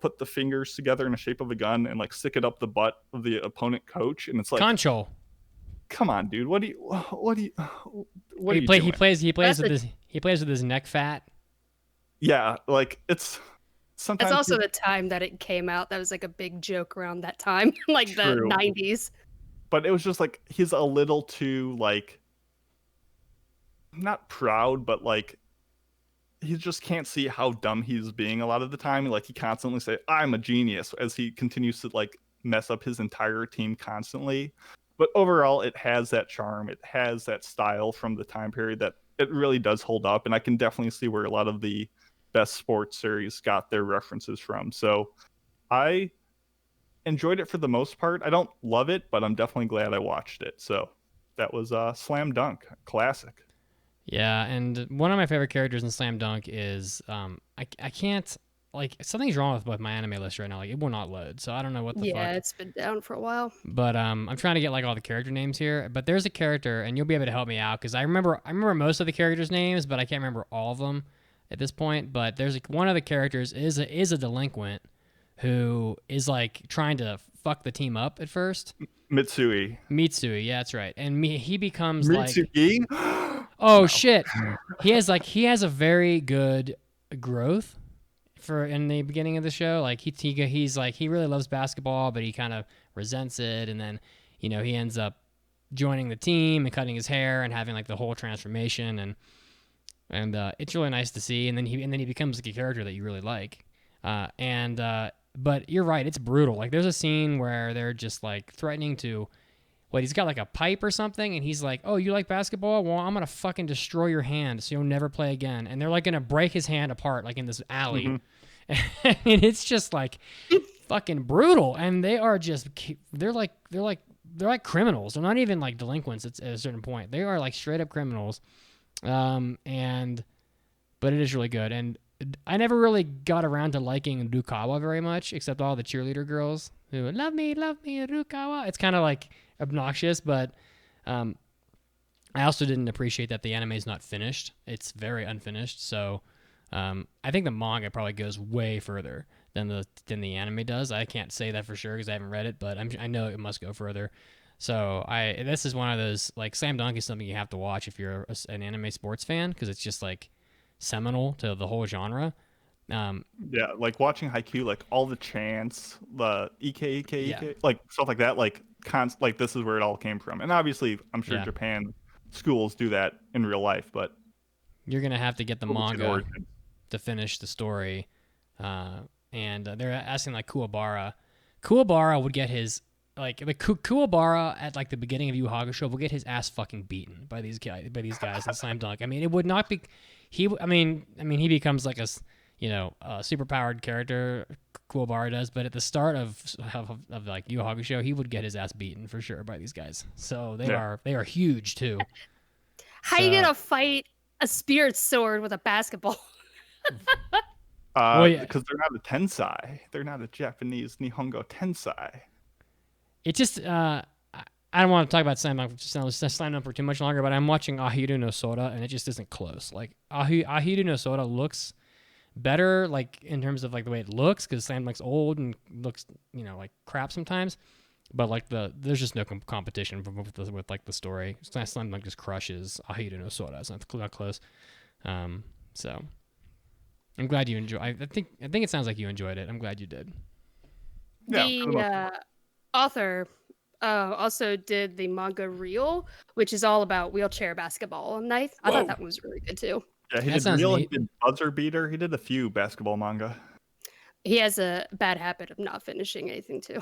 put the fingers together in the shape of a gun and like stick it up the butt of the opponent coach, and it's like, Concho. come on, dude. What are you He doing? plays with his neck fat. Yeah, like it's sometimes It's also the time that it came out. That was like a big joke around that time, like the True. 90s. But it was just like he's a little too like not proud, but like he just can't see how dumb he's being a lot of the time. Like he constantly say, "I'm a genius," as he continues to like mess up his entire team constantly. But overall, it has that charm. It has that style from the time period that it really does hold up. And I can definitely see where a lot of the best sports series got their references from. So I enjoyed it for the most part. I don't love it, but I'm definitely glad I watched it. So that was Slam Dunk, classic. Yeah, and one of my favorite characters in Slam Dunk is I can't, like, something's wrong with my anime list right now. Like, it will not load, so I don't know what the fuck. Yeah, it's been down for a while. But I'm trying to get like all the character names here. But there's a character, and you'll be able to help me out because I remember most of the characters' names, but I can't remember all of them at this point. But there's like, one of the characters is a delinquent who is like trying to fuck the team up at first. Mitsui, yeah, that's right. And he becomes Mitsugi? oh shit, he has a very good growth for in the beginning of the show. Like he's like, he really loves basketball, but he kind of resents it, and then he ends up joining the team and cutting his hair and having like the whole transformation, and it's really nice to see. And then he becomes like a character that you really like. But you're right, it's brutal. Like there's a scene where they're just like threatening to, he's got like a pipe or something, and he's like, "Oh, you like basketball? Well, I'm gonna fucking destroy your hand so you'll never play again." And they're like gonna break his hand apart like in this alley. Mm-hmm. And it's just like fucking brutal. And they're like criminals. They're not even like delinquents at a certain point. They are like straight up criminals. But it is really good. And I never really got around to liking Rukawa very much, except all the cheerleader girls who love me, Rukawa. It's kind of like obnoxious, but I also didn't appreciate that the anime is not finished. It's very unfinished, so I think the manga probably goes way further than the anime does. I can't say that for sure because I haven't read it, but I know it must go further. So this is one of those, like, Slam Dunk is something you have to watch if you're an anime sports fan, because it's just like seminal to the whole genre. Yeah, like watching Haikyuu, like all the chants, the EK, like stuff like that, like this is where it all came from. And obviously, I'm sure Japan schools do that in real life, but you're gonna have to get the manga to finish the story. And they're asking like Kuwabara. Kuwabara would get his Kuwabara at like the beginning of Yu Hakusho will get his ass fucking beaten by these guys in Slam Dunk. I mean, it would not be. He becomes like a super powered character. Kuwabara does, but at the start of like Yu Hakusho, he would get his ass beaten for sure by these guys. So they are huge too. How you gonna fight a spirit sword with a basketball? Because they're not a tensai. They're not a Japanese Nihongo tensai. It just I don't want to talk about Slam Dunk for too much longer, but I'm watching Ahiru no Sora, and it just isn't close. Like Ahiru no Sora looks better, like in terms of like the way it looks, because Slam Dunk's old and looks like crap sometimes. But like there's just no competition with like the story. Slam Dunk just crushes Ahiru no Sora. It's not close. So I'm glad you enjoy. I think it sounds like you enjoyed it. I'm glad you did. The author also did the manga Reel, which is all about wheelchair basketball, and I thought that was really good too. Yeah, he did Reel, he did Buzzer Beater, he did a few basketball manga. He has a bad habit of not finishing anything too.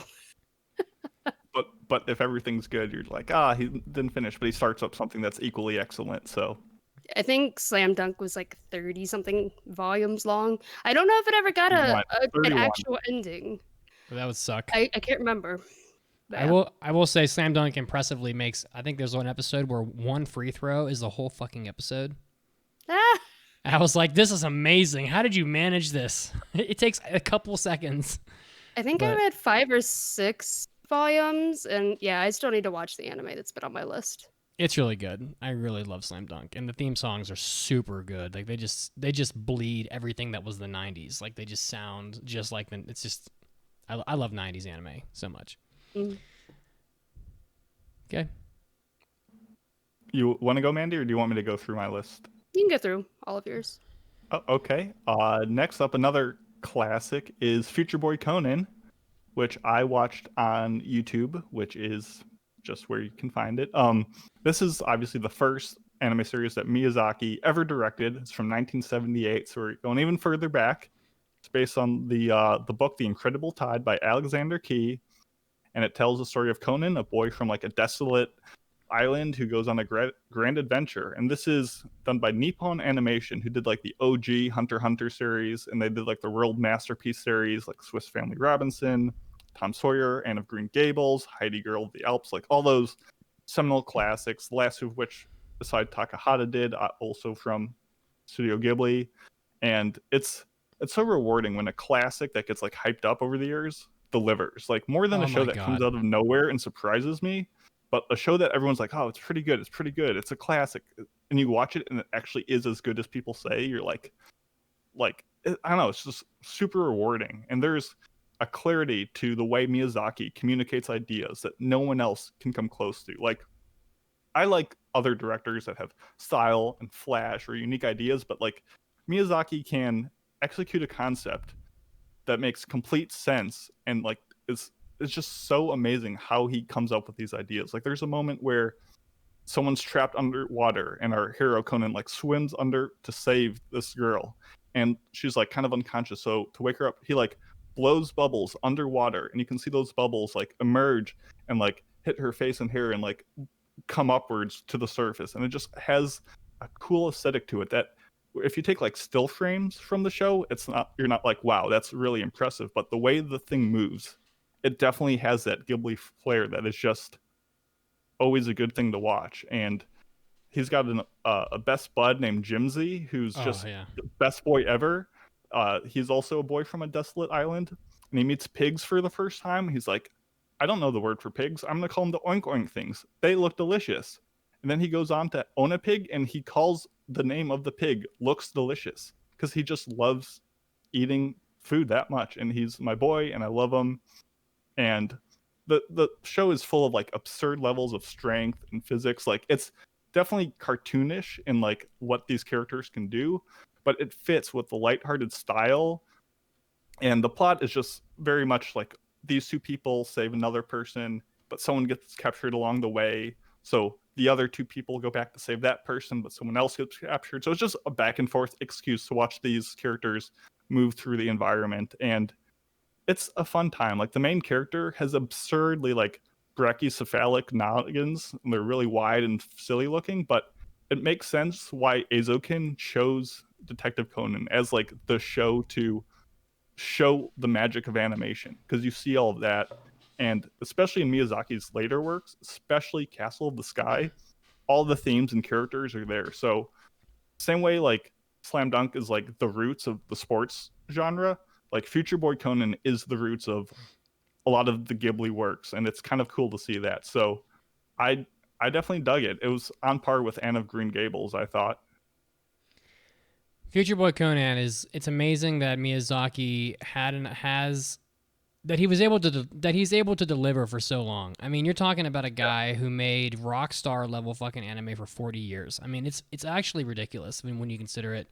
But if everything's good, you're like, he didn't finish, but he starts up something that's equally excellent. So I think Slam Dunk was like 30 something volumes long. I don't know if it ever got an 31. actual ending. Well, that would suck. I can't remember. But I will say Slam Dunk impressively makes, I think there's one episode where one free throw is the whole fucking episode. Ah, I was like, this is amazing. How did you manage this? It takes a couple seconds. I think I But- read 5 or 6 volumes, and yeah, I still need to watch the anime that's been on my list. It's really good. I really love Slam Dunk, and the theme songs are super good. Like they just bleed everything that was the '90s. Like they just sound just like the. It's just, I love '90s anime so much. Mm. Okay, you want to go, Mandy, or do you want me to go through my list? You can go through all of yours. Oh, okay. Next up, another classic is Future Boy Conan, which I watched on YouTube, which is just where you can find it. This is obviously the first anime series that Miyazaki ever directed. It's from 1978, so we're going even further back. It's based on the book The Incredible Tide by Alexander Key, and it tells the story of Conan, a boy from like a desolate island who goes on a grand adventure. And this is done by Nippon Animation, who did like the OG Hunter x Hunter series, and they did like the World Masterpiece series, like Swiss Family Robinson, Tom Sawyer, Anne of Green Gables, Heidi Girl of the Alps, like all those seminal classics, the last of which beside Takahata did, also from Studio Ghibli. And it's so rewarding when a classic that gets like hyped up over the years delivers, like more than Oh a show my that comes God. out of nowhere and surprises me, but a show that everyone's like, oh, it's pretty good, it's a classic, and you watch it and it actually is as good as people say. You're like I don't know, it's just super rewarding. And there's a clarity to the way Miyazaki communicates ideas that no one else can come close to. Like, I like other directors that have style and flash or unique ideas, but like Miyazaki can execute a concept that makes complete sense, and like it's just so amazing how he comes up with these ideas. Like there's a moment where someone's trapped underwater and our hero Conan like swims under to save this girl, and she's like kind of unconscious. So to wake her up, he like blows bubbles underwater, and you can see those bubbles like emerge and like hit her face and hair and like come upwards to the surface. And it just has a cool aesthetic to it that if you take like still frames from the show, you're not like, wow, that's really impressive. But the way the thing moves, it definitely has that Ghibli flair that is just always a good thing to watch. And he's got a best bud named Jimsy, who's just the best boy ever. He's also a boy from a desolate island, and he meets pigs for the first time. He's like, I don't know the word for pigs. I'm going to call them the oink oink things. They look delicious. And then he goes on to own a pig, and he calls the name of the pig Looks Delicious, because he just loves eating food that much. And he's my boy, and I love him. And the show is full of like absurd levels of strength and physics. Like it's definitely cartoonish in like what these characters can do, but it fits with the lighthearted style. And the plot is just very much like these two people save another person, but someone gets captured along the way. So the other two people go back to save that person, but someone else gets captured. So it's just a back and forth excuse to watch these characters move through the environment. And it's a fun time. Like the main character has absurdly like brachycephalic noggins, and they're really wide and silly looking, but it makes sense why Eizouken chose Detective Conan as like the show to show the magic of animation, because you see all of that. And especially in Miyazaki's later works, especially Castle of the Sky, all the themes and characters are there. So same way like Slam Dunk is like the roots of the sports genre, like Future Boy Conan is the roots of a lot of the Ghibli works, and it's kind of cool to see that. So I definitely dug it. It was on par with Anne of Green Gables, I thought. Future Boy Conan it's amazing that Miyazaki he's able to deliver for so long. I mean, you're talking about a guy who made rock star level fucking anime for 40 years. I mean, it's actually ridiculous when you consider it.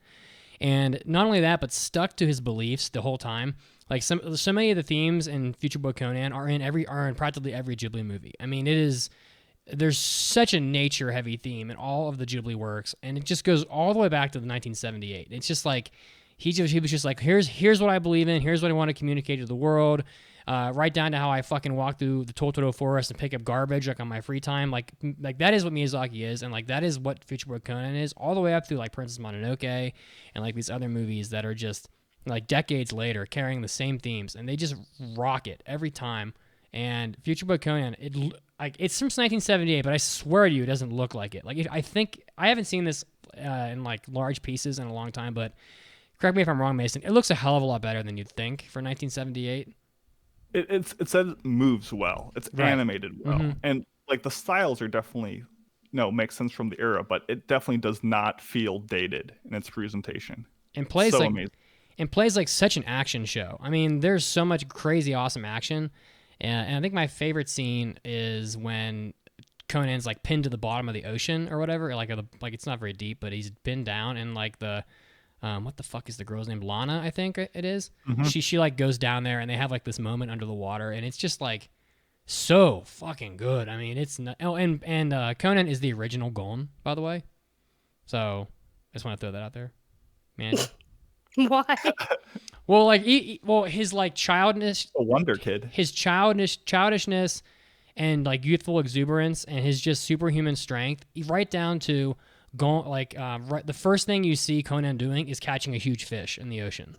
And not only that, but stuck to his beliefs the whole time. Like so many of the themes in Future Boy Conan are in practically every Ghibli movie. I mean, there's such a nature heavy theme in all of the Ghibli works, and it just goes all the way back to the 1978. It's just like he was just like, here's what I believe in. Here's what I want to communicate to the world. Right down to how I fucking walk through the Totoro forest and pick up garbage like on my free time. Like that is what Miyazaki is, and like that is what Future Boy Conan is, all the way up through like Princess Mononoke and like these other movies that are just like decades later carrying the same themes, and they just rock it every time. And Future Boy Conan, it's from 1978, but I swear to you, it doesn't look like it. Like I think I haven't seen this in like large pieces in a long time, but correct me if I'm wrong, Mason. It looks a hell of a lot better than you'd think for 1978. It says it moves well. It's Right. animated well, Mm-hmm. and like the styles are definitely makes sense from the era, but it definitely does not feel dated in its presentation. And plays So like amazing. and plays like such an action show. I mean, there's so much crazy awesome action, and I think my favorite scene is when Conan's like pinned to the bottom of the ocean or whatever. Like it's not very deep, but he's pinned down, and like the what the fuck is the girl's name? Lana, I think it is. Mm-hmm. She like goes down there, and they have like this moment under the water, and it's just like so fucking good. I mean, it's not. Oh, and Conan is the original Gon, by the way. So I just want to throw that out there, man. Why? Well, like his like childness, A Wonder Kid. his childishness, and like youthful exuberance, and his just superhuman strength, right down to going like right, the first thing you see Conan doing is catching a huge fish in the ocean.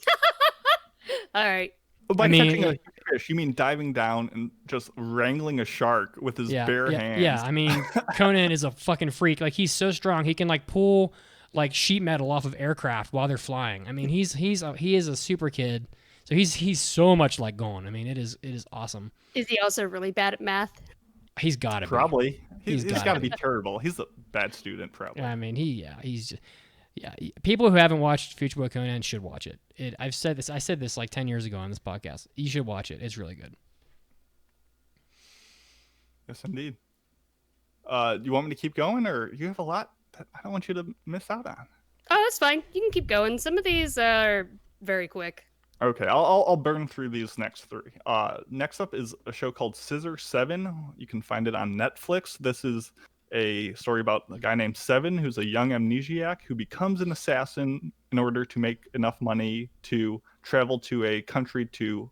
All right. But by I mean, catching a fish, you mean diving down and just wrangling a shark with his bare hands. Yeah, I mean, Conan is a fucking freak. Like he's so strong, he can like pull like sheet metal off of aircraft while they're flying. I mean, he is a super kid. So he's so much like Gon. I mean, it is awesome. Is he also really bad at math? He's got to be. Probably. He's gotta got to be. be terrible. He's a bad student, probably. I mean, he's just, people who haven't watched Future Boy Conan should watch it. I said this like 10 years ago on this podcast. You should watch it. It's really good. Yes, indeed. You want me to keep going, or you have a lot that I don't want you to miss out on? Oh, that's fine. You can keep going. Some of these are very quick. Okay, I'll burn through these next three. Next up is a show called Scissor 7. You can find it on Netflix. This is a story about a guy named Seven, who's a young amnesiac who becomes an assassin in order to make enough money to travel to a country to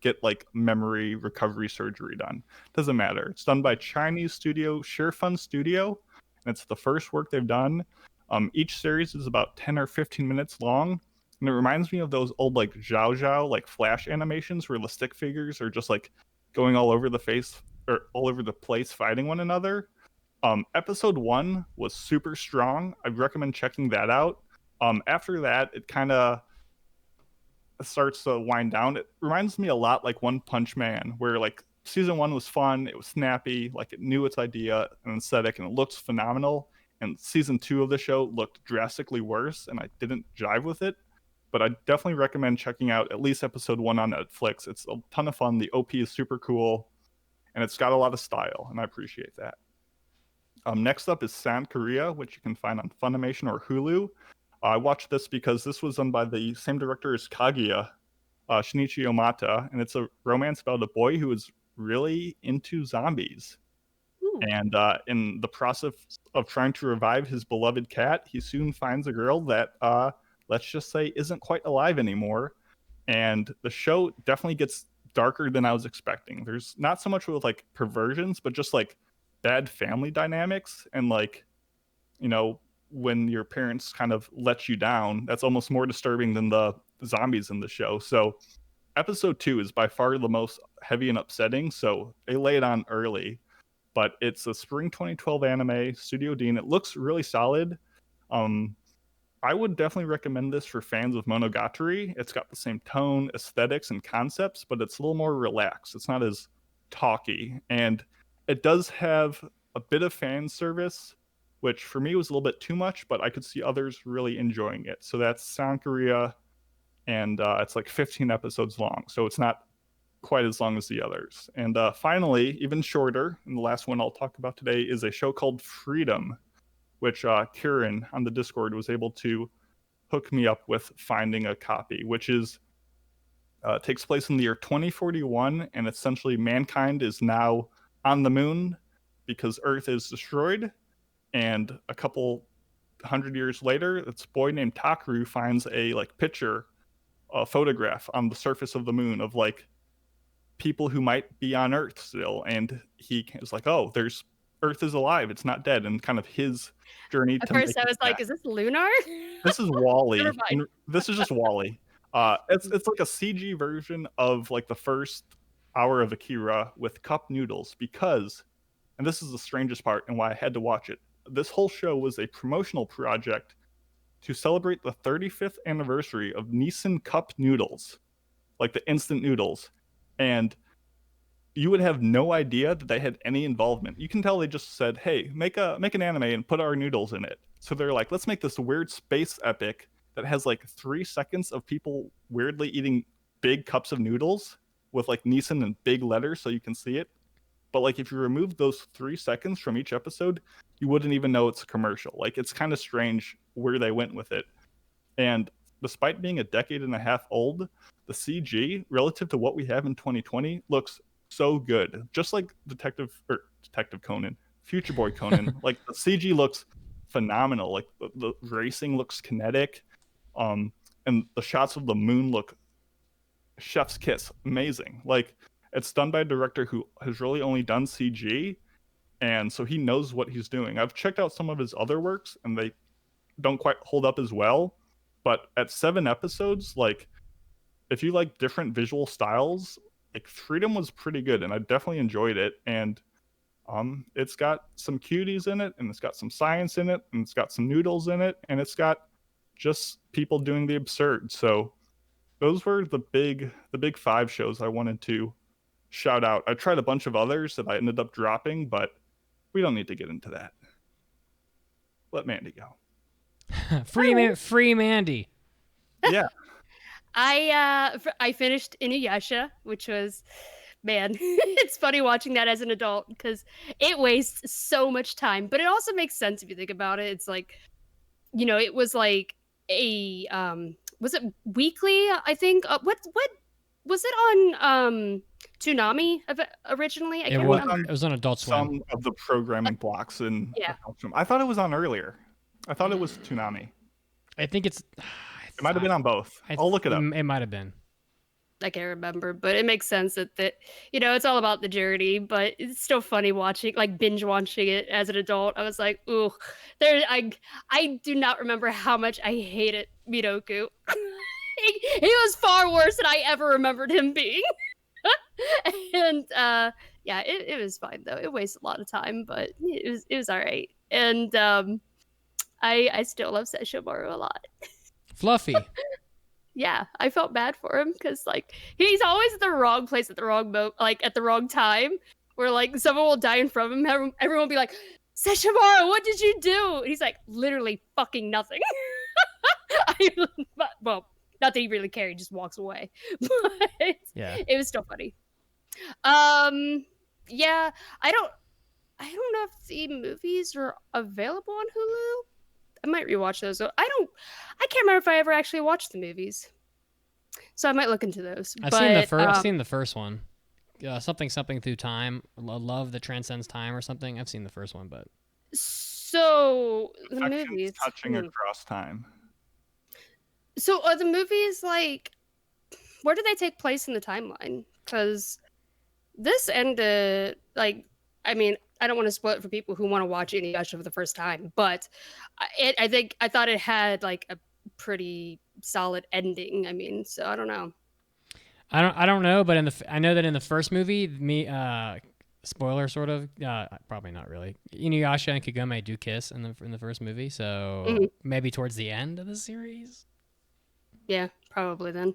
get like memory recovery surgery done. Doesn't matter. It's done by Chinese studio SureFun Studio, and it's the first work they've done. Each series is about 10 or 15 minutes long. And it reminds me of those old like Zhao Zhao like flash animations where the stick figures are just like going all over the face or all over the place fighting one another. Episode 1 was super strong. I'd recommend checking that out. After that, it kind of starts to wind down. It reminds me a lot like One Punch Man, where like season 1 was fun, it was snappy, like it knew its idea and aesthetic, and it looked phenomenal. And season 2 of the show looked drastically worse, and I didn't jive with it. But I definitely recommend checking out at least episode 1 on Netflix. It's a ton of fun. The OP is super cool, and it's got a lot of style, and I appreciate that. Next up is Sound Korea, which you can find on Funimation or Hulu. I watched this because this was done by the same director as Kaguya, Shinichi Omata, and it's a romance about a boy who is really into zombies. Ooh. And in the process of trying to revive his beloved cat, he soon finds a girl that, let's just say, isn't quite alive anymore. And the show definitely gets darker than I was expecting. There's not so much with like perversions, but just like bad family dynamics, and like, you know, when your parents kind of let you down, that's almost more disturbing than the zombies in the show. So episode 2 is by far the most heavy and upsetting, so they lay it on early. But it's a spring 2012 anime, Studio Dean. It looks really solid. I would definitely recommend this for fans of Monogatari. It's got the same tone, aesthetics, and concepts, but it's a little more relaxed. It's not as talky, and it does have a bit of fan service, which for me was a little bit too much, but I could see others really enjoying it. So that's Sound Korea, and it's like 15 episodes long, so it's not quite as long as the others. And finally, even shorter, and the last one I'll talk about today is a show called Freedom, which Kieran on the Discord was able to hook me up with finding a copy, which is takes place in the year 2041, and essentially mankind is now on the moon because Earth is destroyed, and a couple 100 years later, this boy named Takaru finds a picture, a photograph on the surface of the moon of people who might be on Earth still, and he is like, oh, there's Earth is alive, it's not dead, and kind of his journey At to first, make I was it like, back. "Is this Lunar?" This is Wally. Never mind. This is just Wally. It's like a CG version of the first hour of Akira with cup noodles because, and this is the strangest part and why I had to watch it. This whole show was a promotional project to celebrate the 35th anniversary of Nissan cup noodles, like the instant noodles, and you would have no idea that they had any involvement. You can tell they just said, "Hey, make an anime and put our noodles in it." So they're like, "Let's make this weird space epic that has 3 seconds of people weirdly eating big cups of noodles with Nissan in big letters so you can see it." But if you remove those 3 seconds from each episode, you wouldn't even know it's a commercial. It's kind of strange where they went with it. And despite being a decade and a half old, the CG relative to what we have in 2020 looks so good. Just like Detective Conan, Future Boy Conan, the CG looks phenomenal. The racing looks kinetic, and the shots of the moon look chef's kiss, amazing. It's done by a director who has really only done CG, and so he knows what he's doing. I've checked out some of his other works, and they don't quite hold up as well. But at 7 episodes, if you like different visual styles, Freedom was pretty good, and I definitely enjoyed it. And it's got some cuties in it, and it's got some science in it, and it's got some noodles in it, and it's got just people doing the absurd. So those were the big 5 shows I wanted to shout out. I tried a bunch of others that I ended up dropping, but we don't need to get into that. Let Mandy go. Free Mandy. Yeah. I finished Inuyasha, which was, man, it's funny watching that as an adult because it wastes so much time, but it also makes sense if you think about it. It's it was a was it weekly? I think what was it on Toonami originally? I can't remember. It was on Adult Swim. Some of the programming blocks in Yeah. Adult Swim. I thought it was on earlier. I thought it was Toonami. I think it's. It might have been on both. I'll look it up. It might have been. I can't remember, but it makes sense that it's all about the journey, but it's still funny watching, binge watching it as an adult. I was like, ooh, I do not remember how much I hated Minoku. he was far worse than I ever remembered him being. And yeah, it was fine though. It wasted a lot of time, but it was all right. And I still love Sesshomaru a lot. Fluffy. Yeah, I felt bad for him because he's always at the wrong place at the wrong at the wrong time. Where someone will die in front of him, everyone will be like, "Sesshomaru, what did you do?" And he's like, "Literally fucking nothing." Well, not that he really cared, he just walks away. But Yeah, it was still funny. Yeah, I don't know if the movies are available on Hulu. I might rewatch those. I can't remember if I ever actually watched the movies. So I might look into those. I've seen the first one. Something through time. Love that transcends time or something. I've seen the first one, but so the Affections movies touching across time. So are the movies where do they take place in the timeline? Because this ended I mean, I don't want to spoil it for people who want to watch Inuyasha for the first time, but I thought it had a pretty solid ending. I mean, so I don't know. I don't know, but I know that in the first movie, spoiler sort of, probably not really. Inuyasha and Kagome do kiss in the first movie, so maybe towards the end of the series. Yeah, probably then.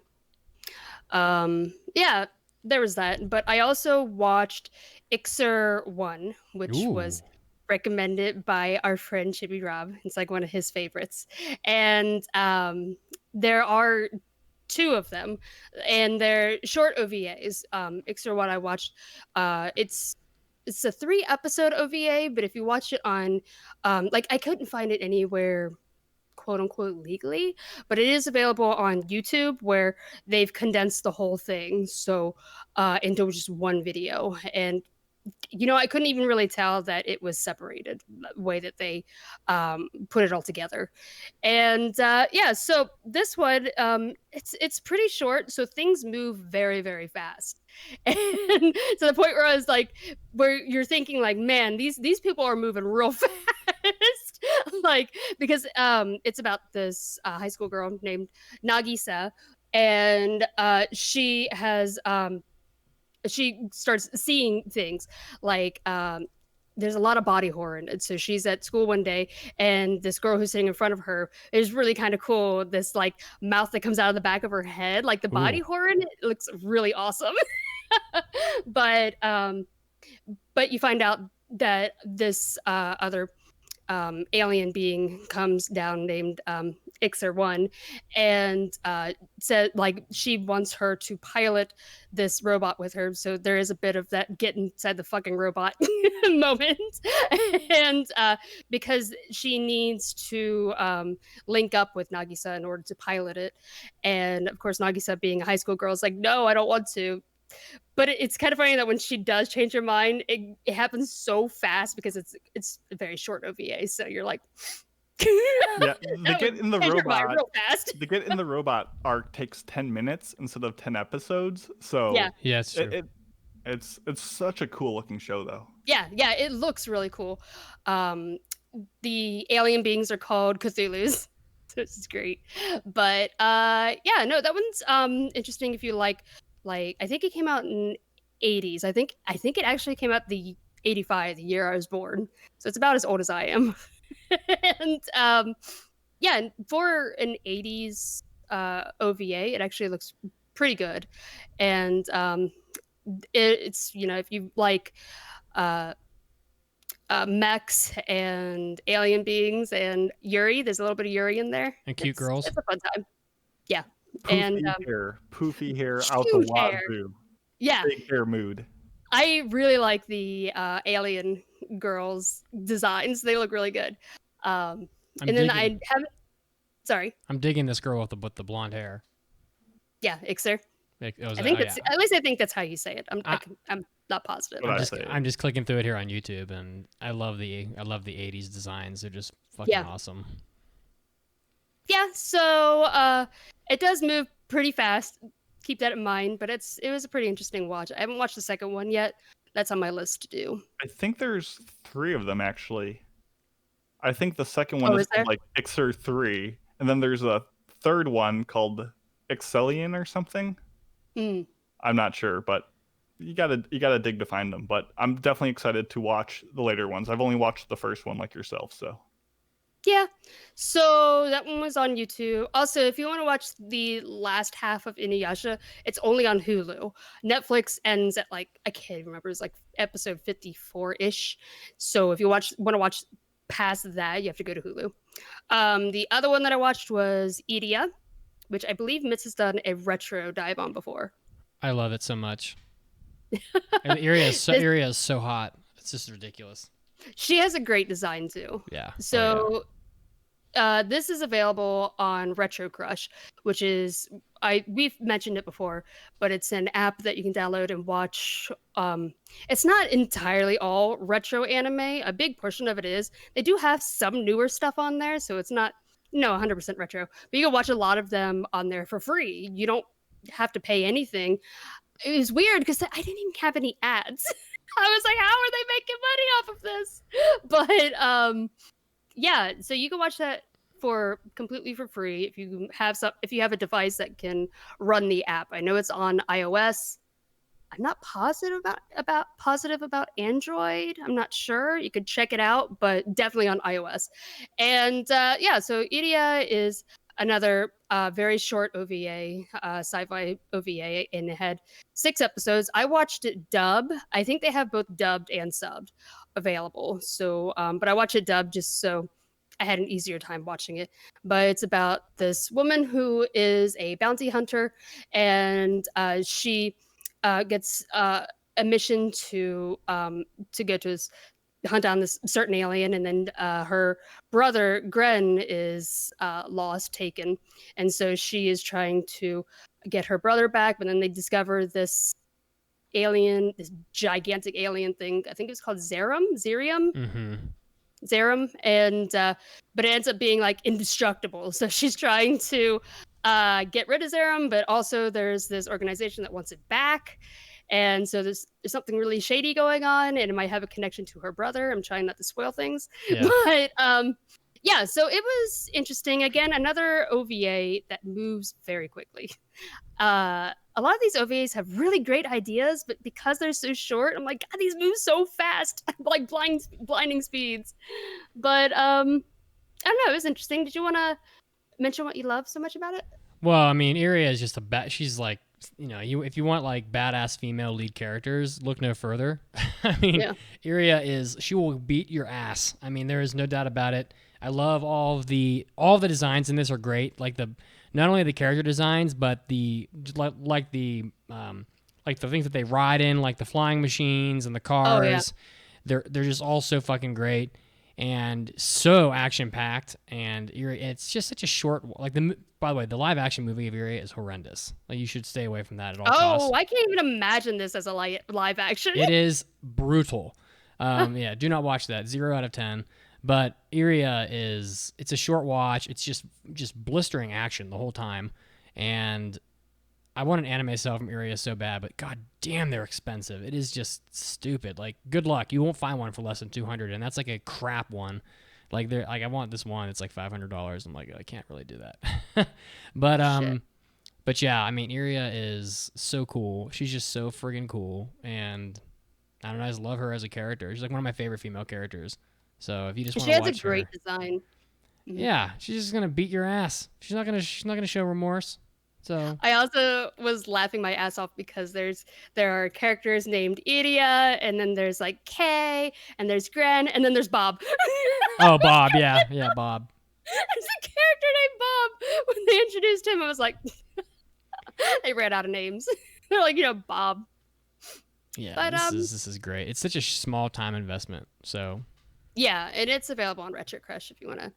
Yeah, there was that, but I also watched Ixer 1, which was recommended by our friend Chibi Rob. It's one of his favorites. And there are 2 of them, and they're short OVAs. Ixer 1 I watched, it's a 3-episode OVA, but if you watch it on, I couldn't find it anywhere quote unquote legally, but it is available on YouTube where they've condensed the whole thing into just one video, and I couldn't even really tell that it was separated the way that they put it all together. And so this one, it's pretty short, so things move very, very fast. And to the point where I was like, where you're thinking like, man, these people are moving real fast. Like, because it's about this high school girl named Nagisa, and she starts seeing things like there's a lot of body horror in it. So she's at school one day, and this girl who's sitting in front of her is really kind of cool. This like mouth that comes out of the back of her head, like the body horror in it looks really awesome. But you find out that this other alien being comes down named Ixer One, and said like she wants her to pilot this robot with her. So there is a bit of that get inside the fucking robot moment, and because she needs to link up with Nagisa in order to pilot it, and of course Nagisa, being a high school girl, is like, no, I don't want to. But it's kind of funny that when she does change her mind, it happens so fast because it's a very short OVA. So you're like, yeah, the get in the robot real fast. The get in the robot arc takes 10 minutes instead of 10 episodes. So yeah, it's true. It's such a cool looking show though. Yeah, it looks really cool. The alien beings are called Cthulhu's. This is great. But that one's interesting if you like I think it came out in 80s. I think it actually came out the 85, the year I was born. So it's about as old as I am. And and for an 80s OVA, it actually looks pretty good. And it's if you like mechs and alien beings and Yuri, there's a little bit of Yuri in there. And cute girls. It's a fun time. Yeah. Poofy hair out the wazoo. Yeah, big hair mood. I really like the alien girls' designs. They look really good. Sorry, I'm digging this girl with the blonde hair. Yeah, Ixer. At least I think that's how you say it. I'm not positive. I'm just clicking through it here on YouTube, and I love the 80s designs. They're just fucking awesome. Yeah, so it does move pretty fast. Keep that in mind, but it was a pretty interesting watch. I haven't watched the second one yet. That's on my list to do. I think there's 3 of them actually. I think the second one is called, like Ixer 3, and then there's a third one called Excellion or something. I'm not sure, but you gotta dig to find them. But I'm definitely excited to watch the later ones. I've only watched the first one like yourself, so. Yeah, so that one was on YouTube. Also, if you want to watch the last half of Inuyasha, it's only on Hulu. Netflix ends at I can't remember, it's like episode 54-ish. So if you want to watch past that, you have to go to Hulu. The other one that I watched was Iria, which I believe Mitz has done a retro dive on before. I love it so much. And Iria is so hot. It's just ridiculous. She has a great design too. Yeah. So this is available on Retro Crush, which is we've mentioned it before, but it's an app that you can download and watch. It's not entirely all retro anime. A big portion of it is. They do have some newer stuff on there, so it's not 100% retro. But you can watch a lot of them on there for free. You don't have to pay anything. It was weird because I didn't even have any ads. I was like, how are they making money off of this? But so you can watch that completely for free if you have a device that can run the app. I know it's on iOS. I'm not positive about Android. I'm not sure. You could check it out, but definitely on iOS. And so Iria is another very short OVA, sci-fi OVA, and it had 6 episodes. I watched it dub. I think they have both dubbed and subbed available. So, but I watched it dubbed just so I had an easier time watching it. But it's about this woman who is a bounty hunter, and she gets a mission to go to hunt down this certain alien, and then her brother Gren is taken, and so she is trying to get her brother back. But then they discover this alien, this gigantic alien thing. I think it was called Zerium. Mm-hmm. Zerum, and but it ends up being like indestructible. So she's trying to get rid of Zerum, but also there's this organization that wants it back. And so there's something really shady going on, and it might have a connection to her brother. I'm trying not to spoil things, Yeah. but yeah. So it was interesting. Again, another OVA that moves very quickly. A lot of these OVAs have really great ideas, but because they're so short, I'm like, God, these move so fast, like blinding speeds. But I don't know. It was interesting. Did you want to mention what you love so much about it? Well, I mean, Iria is just she's like, if you want like badass female lead characters, look no further. I mean, Iria she will beat your ass. I mean, there is no doubt about it. I love all the designs in this are great. Like not only the character designs, but the things that they ride in, like the flying machines and the cars. Oh, yeah. They're just all so fucking great and so action packed. And it's just such a short. By the way, the live action movie of Iria is horrendous. Like, you should stay away from that at all costs. Oh, I can't even imagine this as a live action. It is brutal. Yeah, do not watch that. 0 out of 10. But Iria it's a short watch. It's just blistering action the whole time. And I want an anime cell from Iria so bad, but god damn, they're expensive. It is just stupid. Like, good luck. You won't find one for less than $200, and that's like a crap one. Like, I want this one. It's like $500. I'm like, I can't really do that. But yeah, I mean, Iria is so cool. She's just so friggin' cool, and I don't know. I just love her as a character. She's like one of my favorite female characters. So if you just want to watch her, she has a great design. Yeah, she's just gonna beat your ass. She's not gonna show remorse. So I also was laughing my ass off because there are characters named Iria, and then there's like Kay, and there's Gren, and then there's Bob. Oh, Bob, yeah, Bob. There's a character named Bob. When they introduced him, I was like, they ran out of names. They're like, Bob. Yeah, but, this is great. It's such a small time investment. So yeah, and it's available on Retro Crush if you want to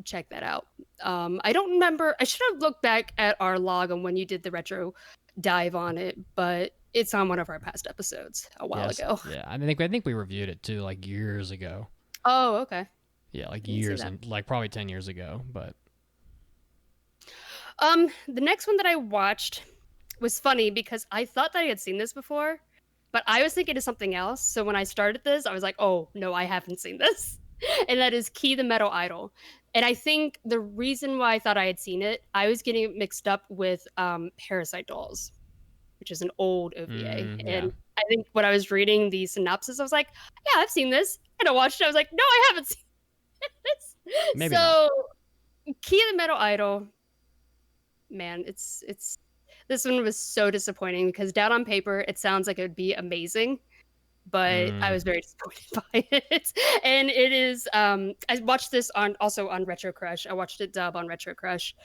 check that out. I don't remember. I should have looked back at our log on when you did the retro dive on it, but it's on one of our past episodes a while ago. Yeah, I think we reviewed it too, like years ago. Oh, okay. Yeah, like years and like probably 10 years ago, but the next one that I watched was funny because I thought that I had seen this before, but I was thinking of something else. So when I started this, I was like, oh no, I haven't seen this. And that is Key the Metal Idol. And I think the reason why I thought I had seen it, I was getting it mixed up with Parasite Dolls, which is an old OVA. And I think when I was reading the synopsis, I was like, yeah, I've seen this. And I watched it. I was like, no, I haven't seen this. Maybe so not. Key the Metal Idol, man, it's this one was so disappointing because down on paper, it sounds like it would be amazing. But I was very disappointed by it. And it is, I watched this also on Retro Crush. I watched it dub on Retro Crush.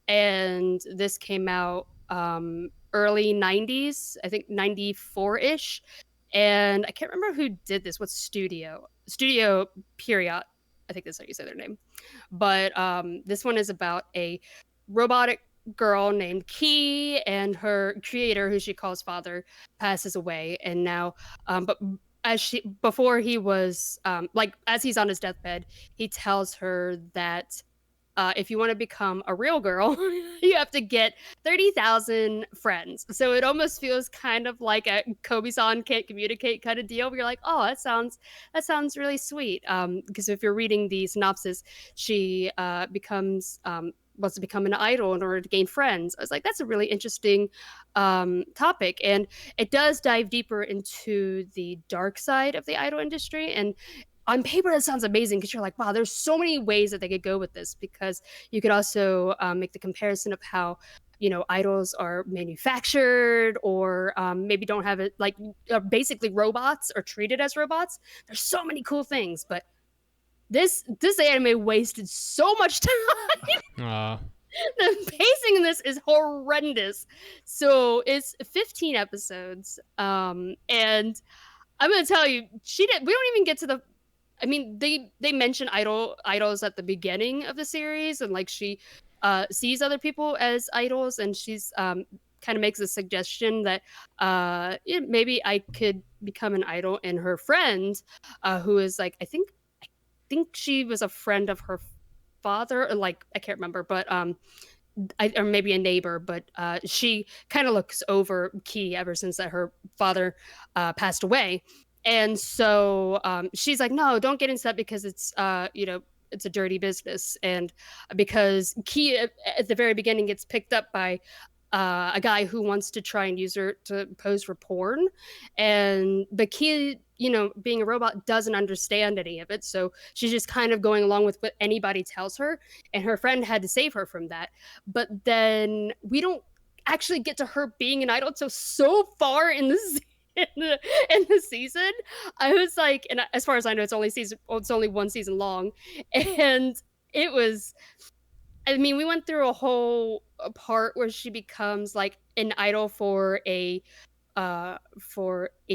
And this came out early 90s, I think 94-ish. And I can't remember who did this. What studio? Studio Period. I think that's how you say their name. But this one is about a robotic girl named Key, and her creator, who she calls father, passes away. And now but before he was as he's on his deathbed, he tells her that if you want to become a real girl, you have to get 30,000 friends. So it almost feels kind of like a Kobe-san can't communicate kind of deal, where you're like, oh, that sounds really sweet. Because if you're reading the synopsis, she wants to become an idol in order to gain friends. I was like, that's a really interesting topic. And it does dive deeper into the dark side of the idol industry. And on paper, that sounds amazing because you're like, wow, there's so many ways that they could go with this, because you could also make the comparison of how, idols are manufactured or maybe don't have it, like basically robots or treated as robots. There's so many cool things, but this anime wasted so much time. The pacing in this is horrendous. So it's 15 episodes. And I'm gonna tell you, we don't even get to the. I mean, they mention idols at the beginning of the series, and like she sees other people as idols, and she's kind of makes a suggestion that maybe I could become an idol. And her friend, who is like, I think she was a friend of her father, or like I can't remember, but or maybe a neighbor, but she kind of looks over Key ever since that her father passed away. And so she's like, no, don't get into that because it's it's a dirty business. And because Key at the very beginning gets picked up by a guy who wants to try and use her to pose for porn, but Key, being a robot, doesn't understand any of it, so she's just kind of going along with what anybody tells her, and her friend had to save her from that. But then we don't actually get to her being an idol until so far in the season. I was like, and as far as I know, it's only one season long, and it was. I mean, we went through a whole part where she becomes like an idol for a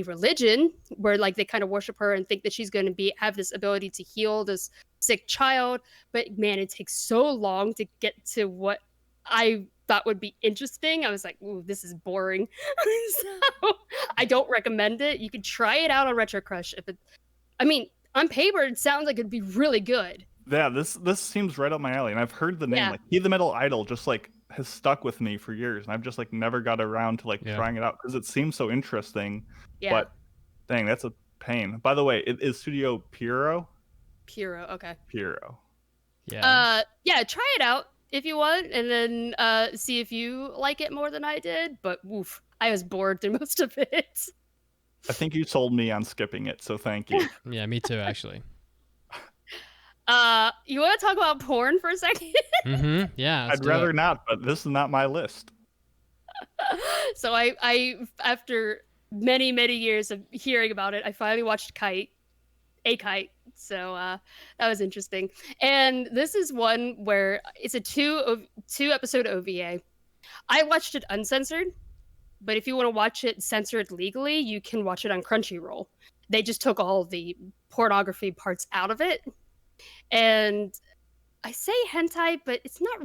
religion, where like they kind of worship her and think that she's going to have this ability to heal this sick child. But man, it takes so long to get to what I thought would be interesting. I was like, ooh, this is boring. So I don't recommend it. You could try it out on Retro Crush on paper it sounds like it'd be really good. Yeah, this seems right up my alley, and I've heard the name. Yeah. Like, He the Metal Idol just like has stuck with me for years, and I've just like never got around to trying it out because it seems so interesting. Yeah. But dang, that's a pain. By the way, it is Studio Pierrot. Pierrot, okay. Pierrot. Yeah. Try it out if you want, and then see if you like it more than I did. But woof, I was bored through most of it. I think you sold me on skipping it, so thank you. Yeah, me too, actually. You want to talk about porn for a second? Mm-hmm. Yeah. I'd rather not, but this is not my list. So I after many years of hearing about it, I finally watched Kite. So that was interesting. And this is one where it's a two episode OVA. I watched it uncensored, but if you want to watch it censored legally, you can watch it on Crunchyroll. They just took all the pornography parts out of it. And I say hentai, but it's not.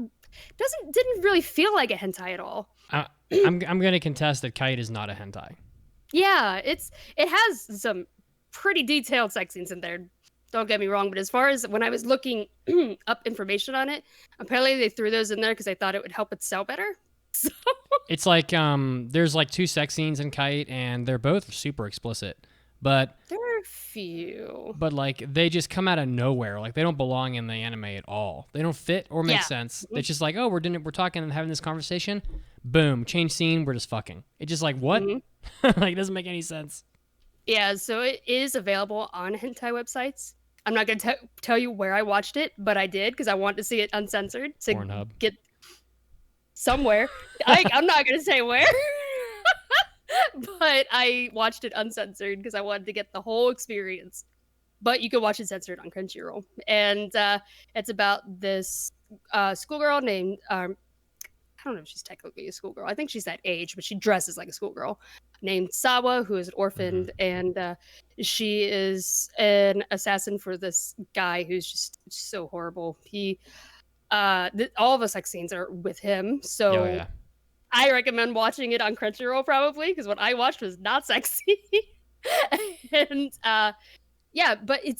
Didn't really feel like a hentai at all. I'm gonna contest that Kite is not a hentai. Yeah, it has some pretty detailed sex scenes in there. Don't get me wrong, but as far as when I was looking up information on it, apparently they threw those in there because they thought it would help it sell better. So it's like there's like 2 sex scenes in Kite, and they're both super explicit. But there are a few. But like they just come out of nowhere. Like they don't belong in the anime at all. They don't fit or make sense. It's just like, oh, we're talking and having this conversation. Boom, change scene. We're just fucking. It's just like what? Mm-hmm. Like it doesn't make any sense. Yeah, so it is available on hentai websites. I'm not gonna tell you where I watched it, but I did because I wanted to see it uncensored to Pornhub. Get somewhere. I'm not gonna say where. But I watched it uncensored because I wanted to get the whole experience. But you can watch it censored on Crunchyroll. And it's about this schoolgirl named, I don't know if she's technically a schoolgirl. I think she's that age, but she dresses like a schoolgirl, named Sawa, who is an orphan. And she is an assassin for this guy who's just so horrible. All of the sex scenes are with him. So... Oh, yeah. I recommend watching it on Crunchyroll probably because what I watched was not sexy. And but it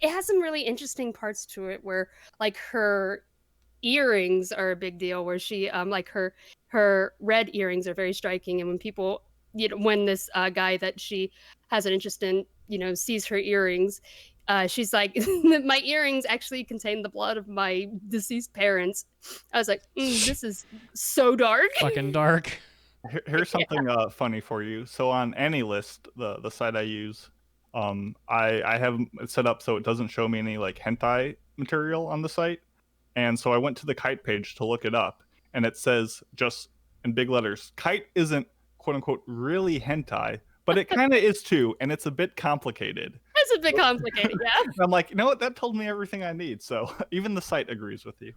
has some really interesting parts to it where like her earrings are a big deal, where she like her red earrings are very striking, and when people when this guy that she has an interest in sees her earrings, she's like, my earrings actually contain the blood of my deceased parents. I was like, this is so dark. Fucking dark. Here's something funny for you. So on AnyList, the site I use, I have it set up so it doesn't show me any like hentai material on the site. And so I went to the Kite page to look it up, and it says just in big letters, Kite isn't quote unquote really hentai, but it kind of is too, and it's a bit complicated. It's a bit complicated, yeah. I'm like, you know what? That told me everything I need. So even the site agrees with you.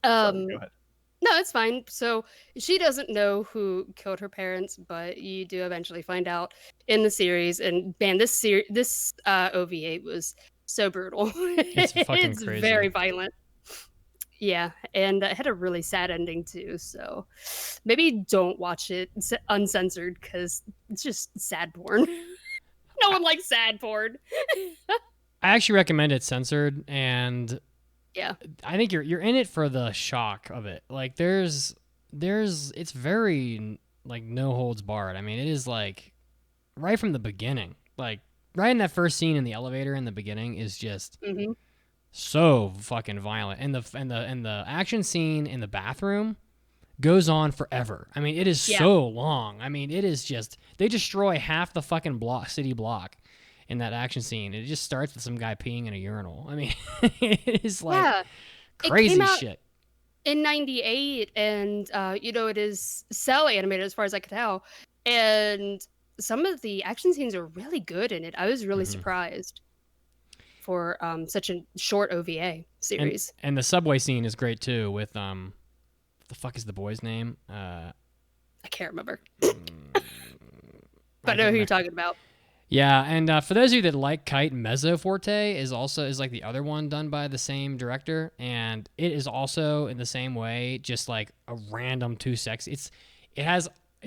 Go ahead. No, it's fine. So she doesn't know who killed her parents, but you do eventually find out in the series. And man, this OVA was so brutal. It's fucking crazy. Very violent. Yeah, and it had a really sad ending too. So maybe don't watch it uncensored because it's just sad porn. No one likes sad porn. I actually recommend it censored, and Yeah. I think you're in it for the shock of it. Like there's it's very like no holds barred. I mean, it is like right from the beginning. Like right in that first scene in the elevator in the beginning is just Mm-hmm. so fucking violent. And the action scene in the bathroom goes on forever. I mean, it is so long. I mean, it is just they destroy half the fucking city block in that action scene. It just starts with some guy peeing in a urinal. I mean, it is like crazy shit. In '98, and it is cell animated as far as I could tell, and some of the action scenes are really good in it. I was really surprised for such a short OVA series. And the subway scene is great too. With what the fuck is the boy's name? I can't remember, but I know who you're talking about. Yeah, and for those of you that like Kite, Mezzo Forte is like the other one done by the same director, and it is also in the same way, just like a random two sex. It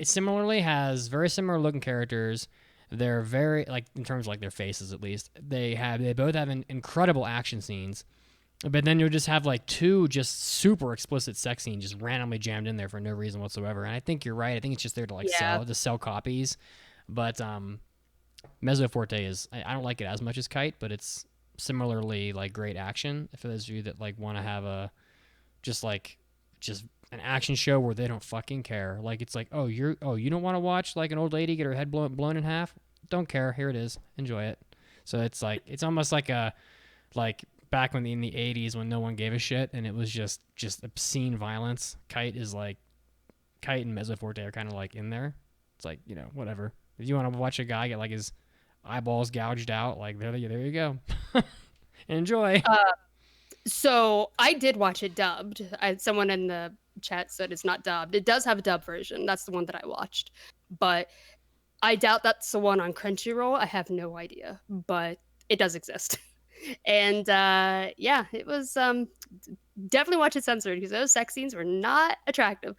similarly has very similar looking characters. They're very like in terms of like their faces at least. They both have incredible action scenes, but then you'll just have like two just super explicit sex scenes just randomly jammed in there for no reason whatsoever. And I think you're right. I think it's just there to like sell copies, but Mezzo Forte is I don't like it as much as Kite, but it's similarly like great action. For those of you that like want to have a just an action show where they don't fucking care. Like it's like, you don't want to watch like an old lady get her head blown in half? Don't care. Here it is. Enjoy it. So it's like it's almost like back in the 80s when no one gave a shit and it was just obscene violence. Kite and Mezzo Forte are kind of like in there. It's like, whatever. If you want to watch a guy get like his eyeballs gouged out, like there you go. Enjoy. So I did watch it dubbed. Someone in the chat said it's not dubbed. It does have a dub version. That's the one that I watched. But I doubt that's the one on Crunchyroll. I have no idea. But it does exist. And it was definitely watch it censored because those sex scenes were not attractive.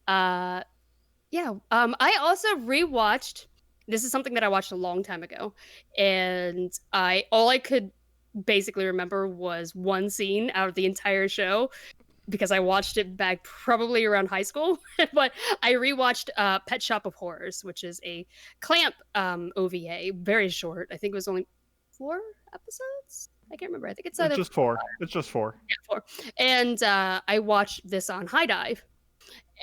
I also rewatched. This is something that I watched a long time ago, and all I could basically remember was one scene out of the entire show because I watched it back probably around high school. But I rewatched Pet Shop of Horrors, which is a Clamp OVA, very short. I think it was only 4 episodes. I can't remember. I think it's just 4. It's just 4. Yeah, 4. And I watched this on High Dive.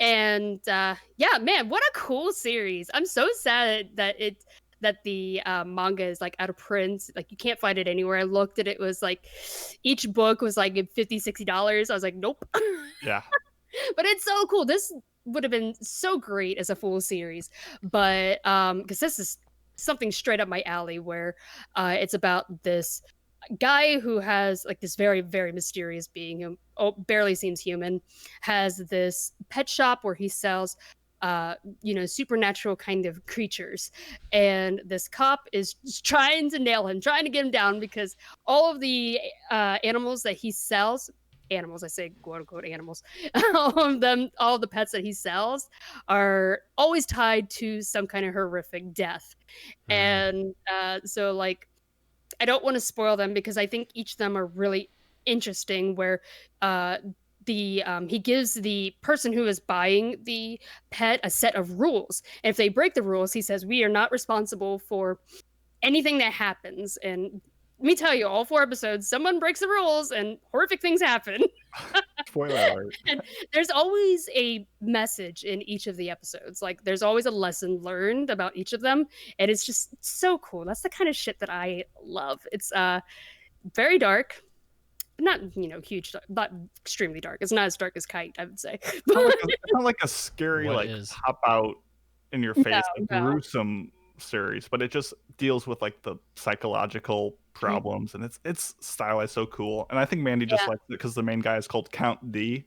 And man, what a cool series. I'm so sad that the manga is like out of print. Like you can't find it anywhere. I looked at it, was like each book was like $50-$60. I was like, nope. Yeah. But it's so cool. This would have been so great as a full series. But because this is something straight up my alley where it's about this guy who has like this very, very mysterious being who barely seems human, has this pet shop where he sells supernatural kind of creatures, and this cop is trying to nail him, trying to get him down because all of the animals that he sells, animals, I say quote unquote animals, all of the pets that he sells are always tied to some kind of horrific death. And so like I don't want to spoil them because I think each of them are really interesting where he gives the person who is buying the pet a set of rules. And if they break the rules, he says, we are not responsible for anything that happens. And let me tell you, all 4 episodes, someone breaks the rules and horrific things happen. Spoiler alert. And there's always a message in each of the episodes. Like there's always a lesson learned about each of them. And it's just so cool. That's the kind of shit that I love. It's very dark. Not, huge, not extremely dark. It's not as dark as Kite, I would say. It's not like a scary, pop out in your face, gruesome series, but it just deals with like the psychological problems, and it's stylized so cool. And I think Mandy just likes it because the main guy is called Count D.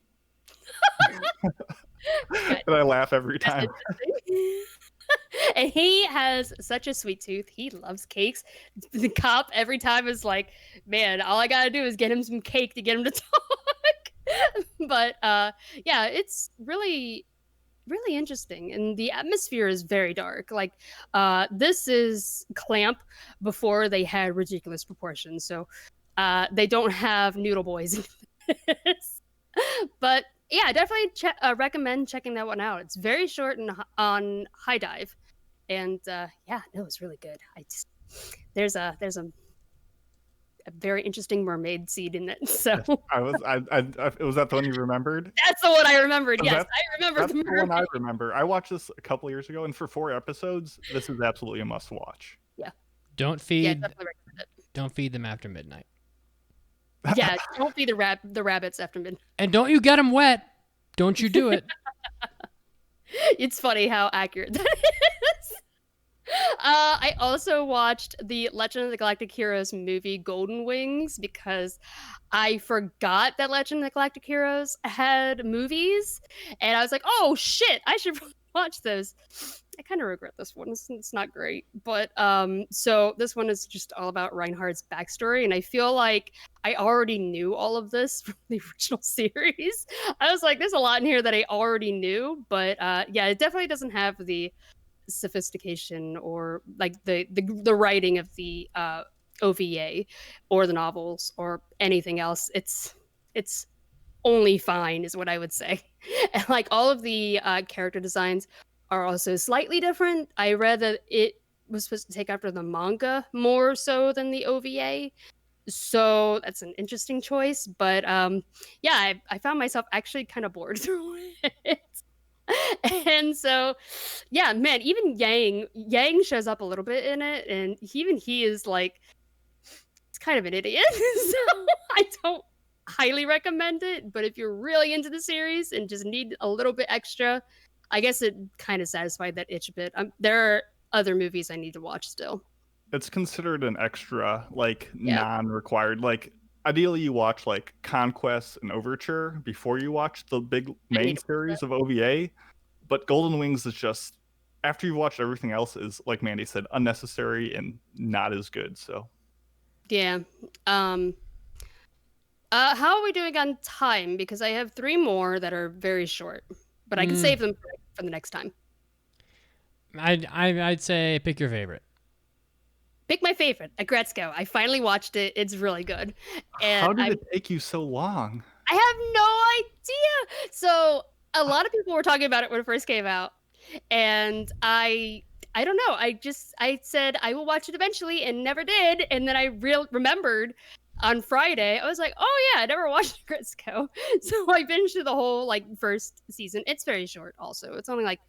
And I laugh every time. And he has such a sweet tooth. He loves cakes. The cop every time is like, man, all I gotta do is get him some cake to get him to talk. But yeah, it's really interesting, and the atmosphere is very dark. Like this is Clamp before they had ridiculous proportions, so they don't have noodle boys in this. But yeah, I definitely recommend checking that one out. It's very short and on High Dive, and yeah, no, it's really good. There's a very interesting mermaid scene in it. So was that the one you remembered? That's the one I remembered. Yes, I remember that's the the one I mermaid. remember. I watched this a couple years ago, and for 4 episodes, this is absolutely a must-watch. Yeah. Don't Yeah, feed definitely recommend it. don't feed them after midnight. Yeah, don't feed the rabbits after midnight. And don't you get them wet. Don't you do it. It's funny how accurate that is. I also watched the Legend of the Galactic Heroes movie Golden Wings because I forgot that Legend of the Galactic Heroes had movies, and I was like, oh shit, I should watch those. I kind of regret this one. It's not great, but so this one is just all about Reinhardt's backstory, and I feel like I already knew all of this from the original series. I was like, there's a lot in here that I already knew, but yeah, it definitely doesn't have the sophistication or like the writing of the OVA or the novels or anything else. It's only fine, is what I would say. And like all of the character designs are also slightly different. I read that it was supposed to take after the manga more so than the OVA. So that's an interesting choice. But yeah, I found myself actually kind of bored through it. And so, yeah, man, even Yang shows up a little bit in it, and even he is like, he's kind of an idiot. So I don't highly recommend it, but if you're really into the series and just need a little bit extra, I guess it kind of satisfied that itch a bit. There are other movies I need to watch still. It's considered an extra, like non-required. Like ideally, you watch like Conquest and Overture before you watch the big main series of OVA. But Golden Wings is just, after you've watched everything else, is like Mandy said, unnecessary and not as good. So yeah. How are we doing on time? Because I have 3 more that are very short, but I can save them for the next time. I'd say pick your favorite. Pick my favorite, Agretzko. I finally watched it. It's really good. And how did it take you so long? I have no idea. So a lot of people were talking about it when it first came out, and I don't know. I said I will watch it eventually, and never did. And then I remembered on Friday. I was like, oh yeah, I never watched Agretzko. So I binged the whole like first season. It's very short. Also, it's only like,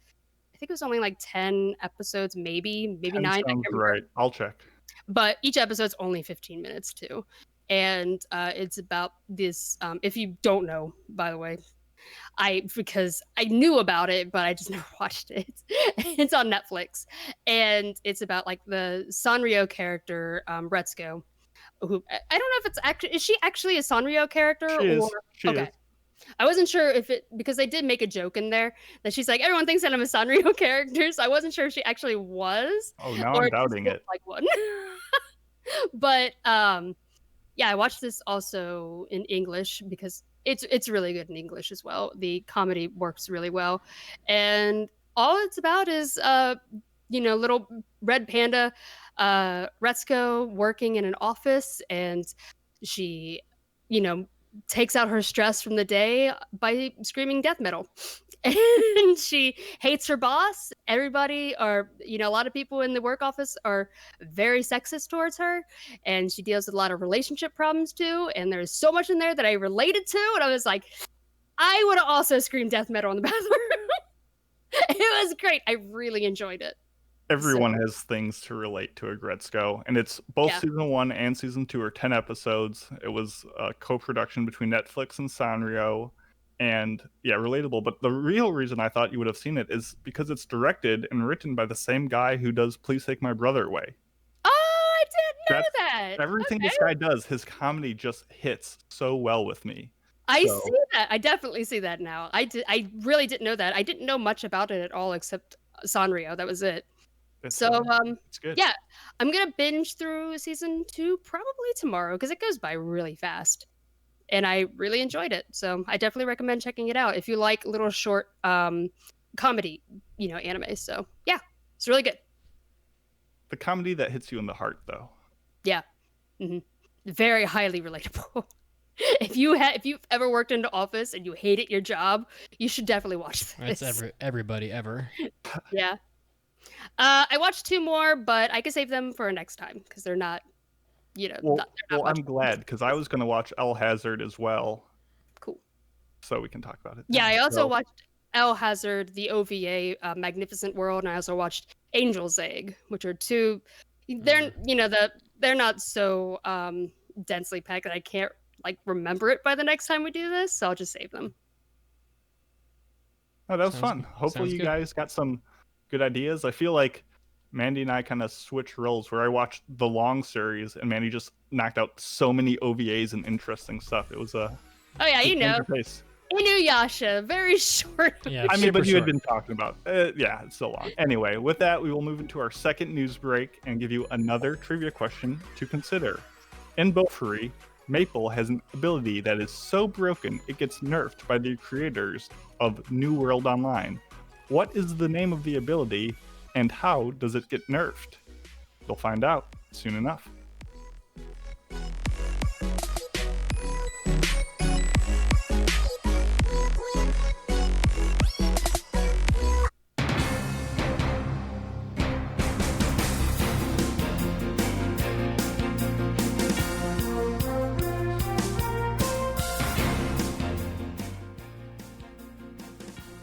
I think it was only like 10 episodes, maybe 9. Sounds right. I'll check. But each episode's only 15 minutes too. And it's about this, if you don't know, by the way, because I knew about it, but I just never watched it. It's on Netflix. And it's about like the Sanrio character, Retsuko, who I don't know if it's actually, is she actually a Sanrio character? She is. I wasn't sure if it, because they did make a joke in there that she's like, everyone thinks that I'm a Sanrio character, so I wasn't sure if she actually was. Oh, now I'm doubting it. Like one. But yeah, I watched this also in English because it's really good in English as well. The comedy works really well, and all it's about is little red panda Retsuko working in an office, and she takes out her stress from the day by screaming death metal. And she hates her boss. Everybody, or a lot of people in the work office are very sexist towards her, and she deals with a lot of relationship problems too. And there's so much in there that I related to, and I was like, I would have also screamed death metal in the bathroom. It was great. I really enjoyed it. Everyone has things to relate to Agretzko, and it's both season 1 and season 2 are 10 episodes. It was a co-production between Netflix and Sanrio, and yeah, relatable. But the real reason I thought you would have seen it is because it's directed and written by the same guy who does Please Take My Brother Away. Oh, I didn't know that. Everything this guy does, his comedy just hits so well with me. I see that. I definitely see that now. I really didn't know that. I didn't know much about it at all except Sanrio. That was it. It's good. yeah, I'm gonna binge through season 2 probably tomorrow because it goes by really fast, and I really enjoyed it. So I definitely recommend checking it out if you like little short comedy, anime. So yeah, it's really good. The comedy that hits you in the heart, though. Yeah, very highly relatable. If you've ever worked in the office and you hated your job, you should definitely watch this. That's everybody ever. Yeah. I watched 2 more, but I could save them for next time because they're not, Well, they're not much. I'm glad because I was going to watch El Hazard as well. Cool. So we can talk about it. Yeah, then. I also So- watched El Hazard, the OVA, Magnificent World, and I also watched Angel's Egg, which are 2. They're they're not so densely packed that I can't remember it by the next time we do this, so I'll just save them. Oh, that was Sounds fun. good. Hopefully Sounds you good. guys got some good ideas. I feel like Mandy and I kind of switched roles where I watched the long series and Mandy just knocked out so many OVAs and interesting stuff. It was a Oh yeah, good change of pace. Inuyasha, very short. Yeah, I mean, but super you had short. been talking about yeah, it's so long. Anyway, with that, we will move into our second news break and give you another trivia question to consider. In Bofuri, Maple has an ability that is so broken it gets nerfed by the creators of New World Online. What is the name of the ability, and how does it get nerfed? You'll find out soon enough.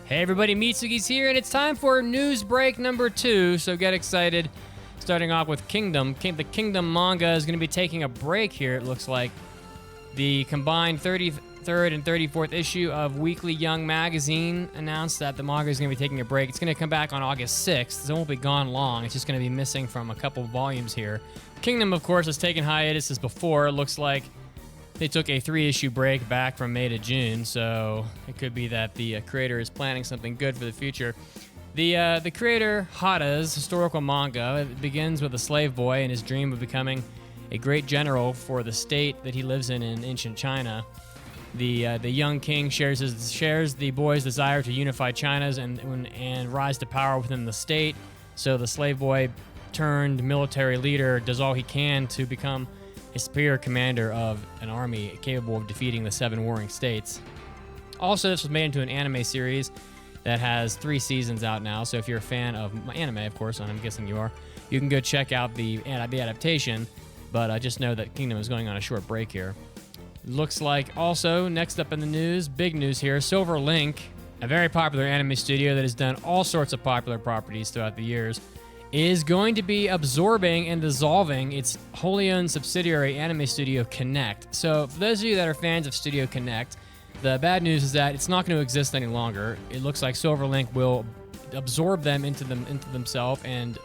Hey everybody, Mitsugi's here, and it's time for news break number 2, so get excited. Starting off with Kingdom. The Kingdom manga is going to be taking a break here, it looks like. The combined 33rd and 34th issue of Weekly Young Magazine announced that the manga is going to be taking a break. It's going to come back on August 6th, so it won't be gone long. It's just going to be missing from a couple volumes here. Kingdom, of course, has taken hiatuses before. It looks like they took a 3-issue break back from May to June, so it could be that the creator is planning something good for the future. The creator, Hada's historical manga, begins with a slave boy and his dream of becoming a great general for the state that he lives in ancient China. The young king shares the boy's desire to unify China's and rise to power within the state. So the slave boy turned military leader does all he can to become a superior commander of an army capable of defeating the 7 warring states. Also, this was made into an anime series that has 3 seasons out now, so if you're a fan of anime, of course, and I'm guessing you are, you can go check out the adaptation, but just know that Kingdom is going on a short break here. Looks like also, next up in the news, big news here, Silver Link, a very popular anime studio that has done all sorts of popular properties throughout the years, is going to be absorbing and dissolving its wholly owned subsidiary anime studio Connect. So for those of you that are fans of Studio Connect, the bad news is that it's not going to exist any longer. It looks like Silverlink will absorb them into themselves and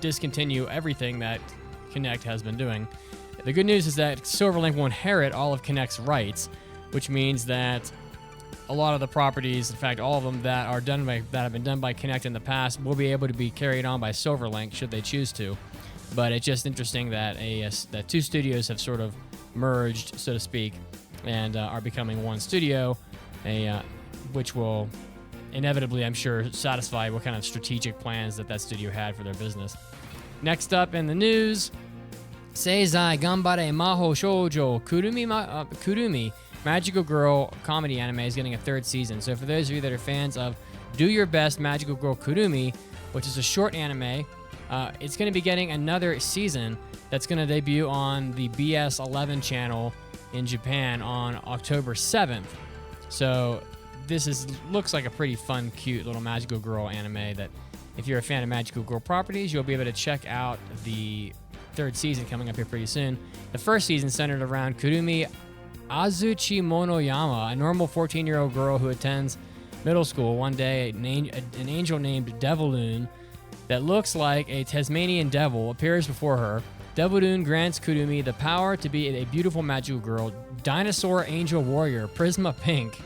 discontinue everything that Connect has been doing. The good news is that Silverlink will inherit all of Connect's rights, which means that a lot of the properties, in fact, all of them that have been done by Connect in the past, will be able to be carried on by Silverlink should they choose to. But it's just interesting that that 2 studios have sort of merged, so to speak, and are becoming one studio, which will inevitably, I'm sure, satisfy what kind of strategic plans that studio had for their business. Next up in the news, Seizai Gambare Maho Shoujo Kurumi Magical Girl comedy anime is getting a 3rd season. So for those of you that are fans of Do Your Best Magical Girl Kurumi, which is a short anime, it's going to be getting another season that's going to debut on the BS11 channel in Japan on October 7th. So this looks like a pretty fun, cute little Magical Girl anime that if you're a fan of Magical Girl properties, you'll be able to check out the 3rd season coming up here pretty soon. The 1st season centered around Kurumi Azuchi Monoyama, a normal 14-year-old girl who attends middle school. One day, an angel named Deviloon that looks like a Tasmanian devil appears before her. Deviloon grants Kurumi the power to be a beautiful magical girl, dinosaur angel warrior, Prisma Pink,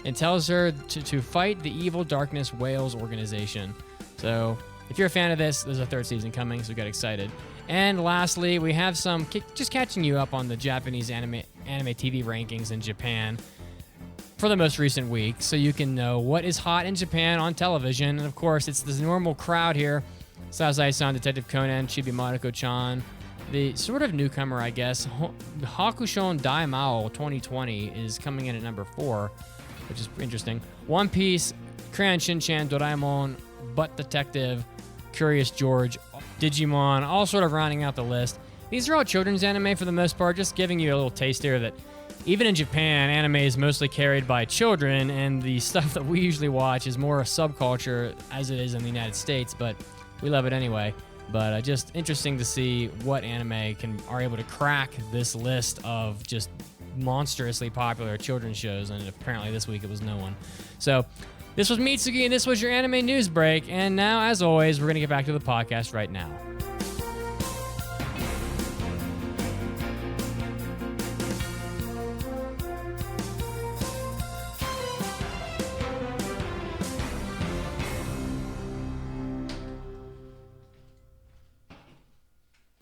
and tells her to fight the evil Darkness Whales organization. So if you're a fan of this, there's a third season coming, so get excited. And lastly, we have some just catching you up on the Japanese anime TV rankings in Japan for the most recent week, so you can know what is hot in Japan on television. And of course, it's this normal crowd here: Sasai-san, Detective Conan, Chibi Maruko-chan. The sort of newcomer, I guess, Hakushon Daimao 2020 is coming in at number 4, which is interesting. One Piece, Crayon Shin-chan, Doraemon, Butt Detective, Curious George, Digimon, all sort of rounding out the list. These are all children's anime for the most part, just giving you a little taste here that even in Japan, anime is mostly carried by children, and the stuff that we usually watch is more a subculture as it is in the United States, but we love it anyway. But just interesting to see what anime are able to crack this list of just monstrously popular children's shows, and apparently this week it was no one. So this was Mitsuki, and this was your anime news break. And now, as always, we're going to get back to the podcast right now.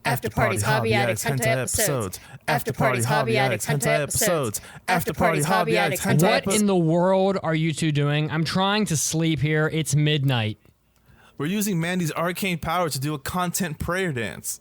After Parties Hobby Addicts Hentai Episodes. After Parties Hobby Addicts Hentai Episodes. After Parties Hobby Addicts Hentai Episodes. What in the world are you two doing? I'm trying to sleep here. It's midnight. We're using Mandi's arcane power to do a content prayer dance.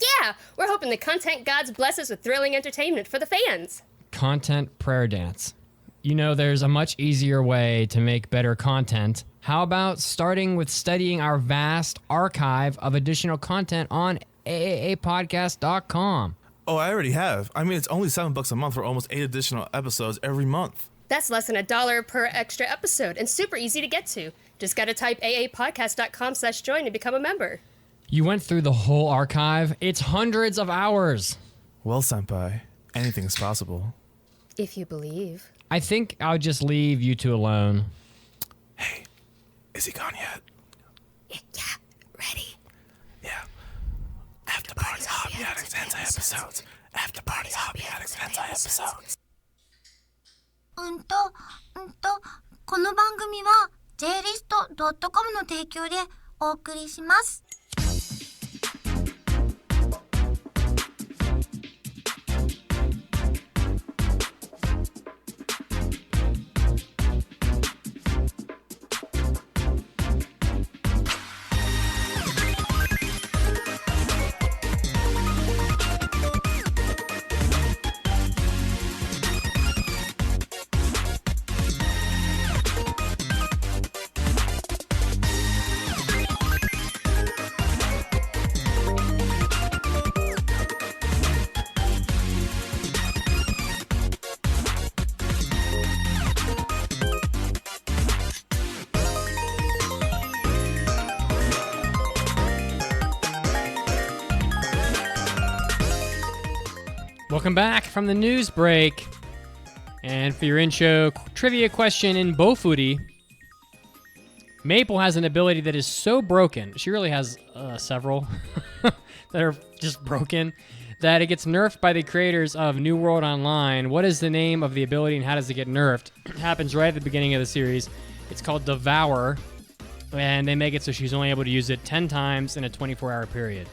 Yeah, we're hoping the content gods bless us with thrilling entertainment for the fans. Content prayer dance. You know, there's a much easier way to make better content. How about starting with studying our vast archive of additional content on AAApodcast.com? Oh, I already have. I mean, it's only $7 a month for almost 8 additional episodes every month. That's less than $1 per extra episode and super easy to get to. Just gotta type aapodcast.com/join to become a member. You went through the whole archive? It's hundreds of hours. Well, senpai, anything's possible. If you believe. I think I'll just leave you two alone. Hey, is he gone yet? Yeah, ready. Yeah. After Parties Hobby Addicts Hentai Episodes. After Parties Hobby Addicts Hentai Episodes. この番組は JList.com の提供でお送りします。Welcome back from the news break. And for your intro trivia question in Bofuri, Maple has an ability that is so broken, she really has several that are just broken, that it gets nerfed by the creators of New World Online. What is the name of the ability and how does it get nerfed? It happens right at the beginning of the series. It's called Devour, and they make it so she's only able to use it 10 times in a 24-hour period.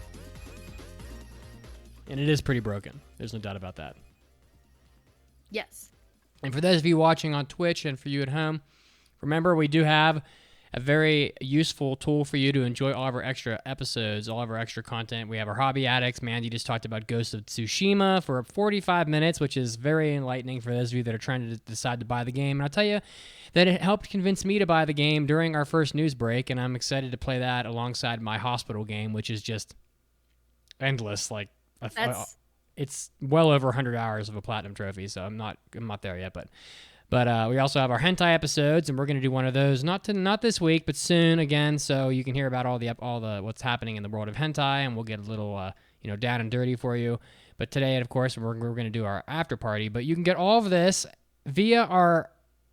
And it is pretty broken. There's no doubt about that. Yes. And for those of you watching on Twitch and for you at home, remember we do have a very useful tool for you to enjoy all of our extra episodes, all of our extra content. We have our Hobby Addicts. Mandi just talked about Ghost of Tsushima for 45 minutes, which is very enlightening for those of you that are trying to decide to buy the game. And I'll tell you that it helped convince me to buy the game during our first news break, and I'm excited to play that alongside my hospital game, which is just endless. Like, it's well over 100 hours of a platinum trophy, so I'm not there yet, but we also have our hentai episodes, and we're going to do one of those not this week, but soon again, so you can hear about all the what's happening in the world of hentai, and we'll get a little down and dirty for you. But today, of course, we're going to do our after party, but you can get all of this via our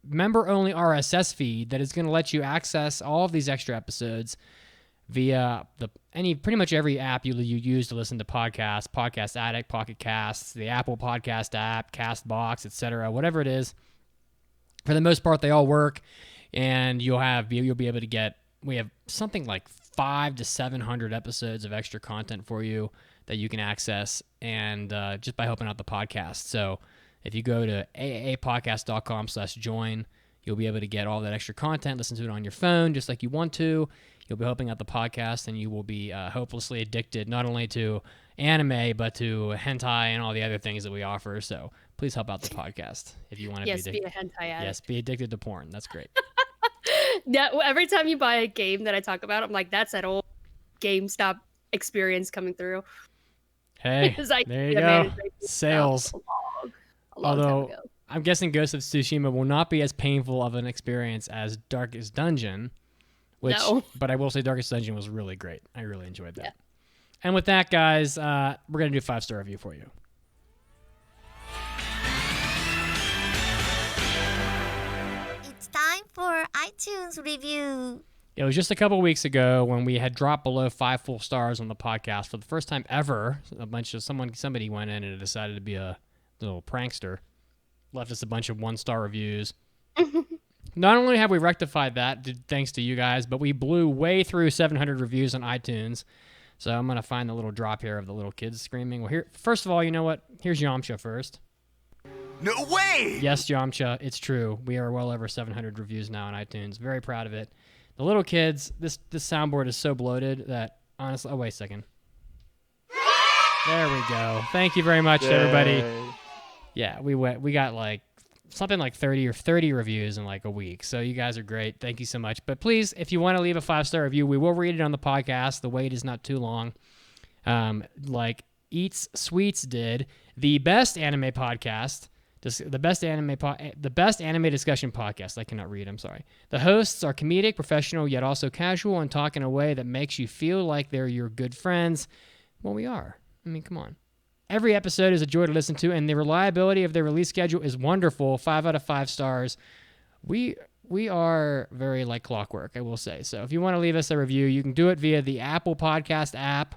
member-only RSS feed that is going to let you access all of these extra episodes via pretty much every app you use to listen to podcasts, Podcast Addict, Pocket Casts, the Apple Podcast app, Castbox, etc., whatever it is. For the most part, they all work, and you'll be able to get we have something like 500 to 700 episodes of extra content for you that you can access, and just by helping out the podcast. So if you go to aapodcast.com/join, you'll be able to get all that extra content, listen to it on your phone just like you want to. You'll be helping out the podcast, and you will be hopelessly addicted not only to anime, but to hentai and all the other things that we offer. So please help out the podcast if you want to be addicted. Yes, be a hentai addict. Yes, be addicted to porn. That's great. Yeah, every time you buy a game that I talk about, I'm like, that's that old GameStop experience coming through. Hey, there you go. Sales. A long Although, time ago. I'm guessing Ghost of Tsushima will not be as painful of an experience as Darkest Dungeon. No. But I will say Darkest Dungeon was really great. I really enjoyed that. Yeah. And with that, guys, we're going to do a 5-star review for you. It's time for iTunes review. It was just a couple weeks ago when we had dropped below 5 full stars on the podcast for the first time ever. Somebody went in and decided to be a little prankster, left us a bunch of 1-star reviews. Not only have we rectified that, thanks to you guys, but we blew way through 700 reviews on iTunes. So I'm gonna find the little drop here of the little kids screaming. Well, here, first of all, you know what? Here's Yamcha first. No way! Yes, Yamcha, it's true. We are well over 700 reviews now on iTunes. Very proud of it. The little kids, this soundboard is so bloated that honestly, oh wait a second. There we go. Thank you very much, everybody. Yeah, we got like something like 30 reviews in like a week. So you guys are great. Thank you so much. But please, if you want to leave a 5-star review, we will read it on the podcast. The wait is not too long. Like Eats Sweets did, the best anime podcast. The best anime discussion podcast. I cannot read, I'm sorry. The hosts are comedic, professional, yet also casual, and talk in a way that makes you feel like they're your good friends. Well, we are. I mean, come on. Every episode is a joy to listen to, and the reliability of their release schedule is wonderful. 5 out of 5 stars. We are very like clockwork, I will say. So if you want to leave us a review, you can do it via the Apple Podcast app,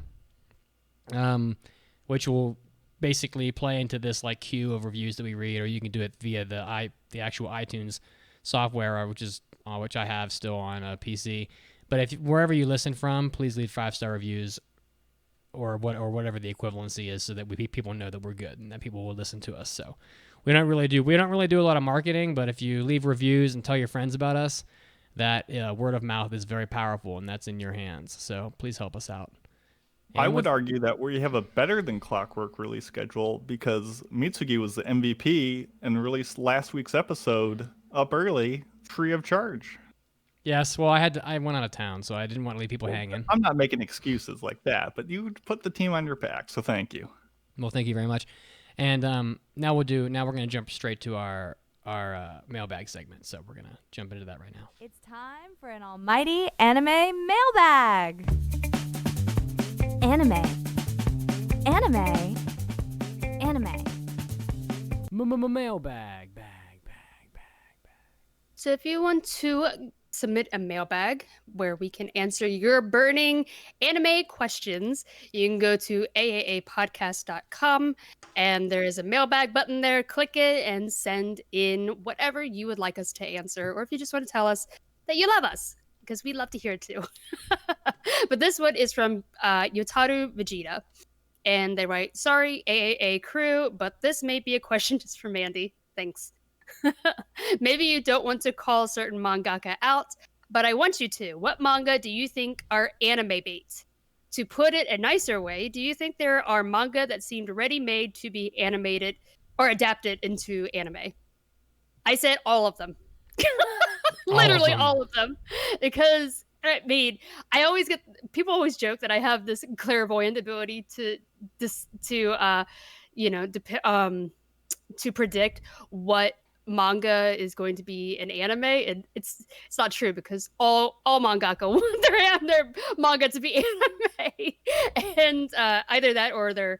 which will basically play into this like queue of reviews that we read, or you can do it via the actual iTunes software, which I have still on a PC. But wherever you listen from, please leave 5-star reviews or whatever the equivalency is, so that people know that we're good and that people will listen to us. So we don't really do a lot of marketing, but if you leave reviews and tell your friends about us, that word of mouth is very powerful, and that's in your hands. So please help us out. I would argue that we have a better than clockwork release schedule, because Mitsugi was the MVP and released last week's episode up early, free of charge. Yes, well, I went out of town, so I didn't want to leave people hanging. I'm not making excuses like that, but you put the team on your back, so thank you. Well, thank you very much. And now we're going to jump straight to our mailbag segment. So we're going to jump into that right now. It's time for an almighty anime mailbag. Anime. Mailbag. So if you want to submit a mailbag where we can answer your burning anime questions, you can go to aaapodcast.com, and there is a mailbag button there. Click it and send in whatever you would like us to answer, or if you just want to tell us that you love us, because we love to hear it too. But this one is from Yotaru Vegeta, and they write, "Sorry, AAA crew, but this may be a question just for Mandi. Thanks. Maybe you don't want to call certain mangaka out, but I want you to. What manga do you think are anime bait? To put it a nicer way, do you think there are manga that seemed ready-made to be animated or adapted into anime?" I said all of them. Literally all of them. Because, I mean, people always joke that I have this clairvoyant ability to predict what manga is going to be an anime, and it's not true, because all mangaka want their manga to be anime, and either that or their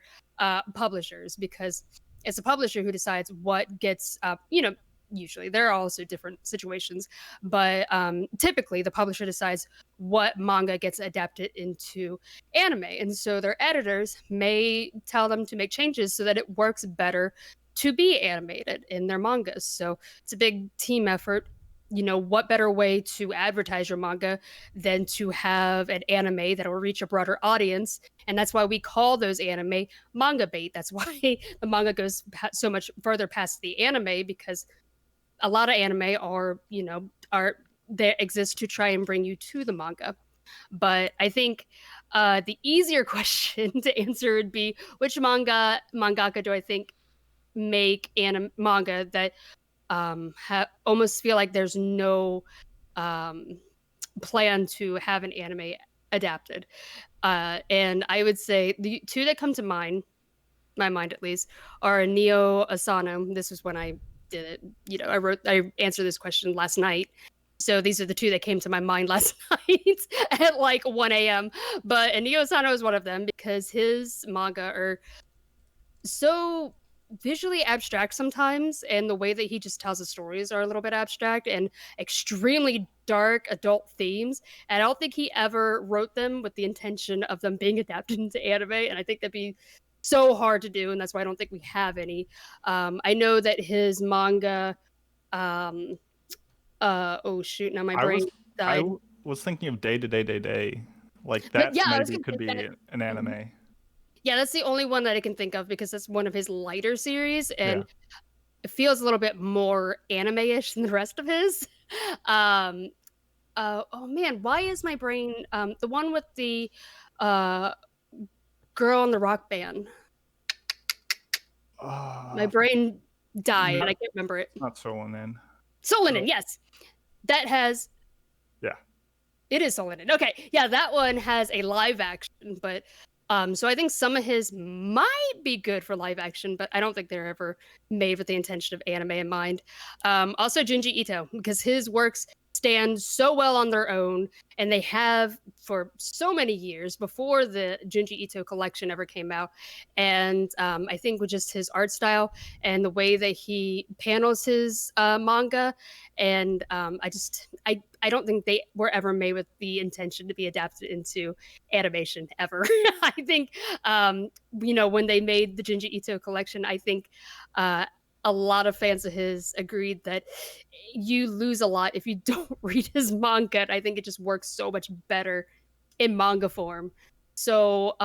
publishers, because it's a publisher who decides what gets usually there are also different situations, but typically the publisher decides what manga gets adapted into anime, and so their editors may tell them to make changes so that it works better to be animated in their mangas. So it's a big team effort, what better way to advertise your manga than to have an anime that will reach a broader audience? And that's why we call those anime manga bait. That's why the manga goes so much further past the anime, because a lot of anime are they exist to try and bring you to the manga. But I think the easier question to answer would be, which mangaka do I think make manga that almost feel like there's no plan to have an anime adapted. And I would say the two that come to mind, my mind at least, are Neo Asano. This is when I did it. I answered this question last night. So these are the two that came to my mind last night at like 1 a.m. But Neo Asano is one of them because his manga are so visually abstract sometimes, and the way that he just tells the stories are a little bit abstract and extremely dark adult themes. And I don't think he ever wrote them with the intention of them being adapted into anime, and I think that'd be so hard to do, and that's why I don't think we have any. I know that his manga oh shoot, now my brain died. I was thinking of Day. Like that maybe could be an anime. Yeah, that's the only one that I can think of because that's one of his lighter series, and it feels a little bit more anime-ish than the rest of his. Oh man, why is my brain the one with the girl in the rock band? My brain died, and I can't remember it. Not Solinen. Solinen, yes. That has... Yeah. It is Solinen. Okay, yeah, that one has a live action, but... so I think some of his might be good for live action, but I don't think they're ever made with the intention of anime in mind. Also Junji Ito, because his works stand so well on their own, and they have for so many years before the Junji Ito collection ever came out. And I think with just his art style and the way that he panels his manga, and I don't think they were ever made with the intention to be adapted into animation ever. I think when they made the Junji Ito collection, I think a lot of fans of his agreed that you lose a lot if you don't read his manga. And I think it just works so much better in manga form. So,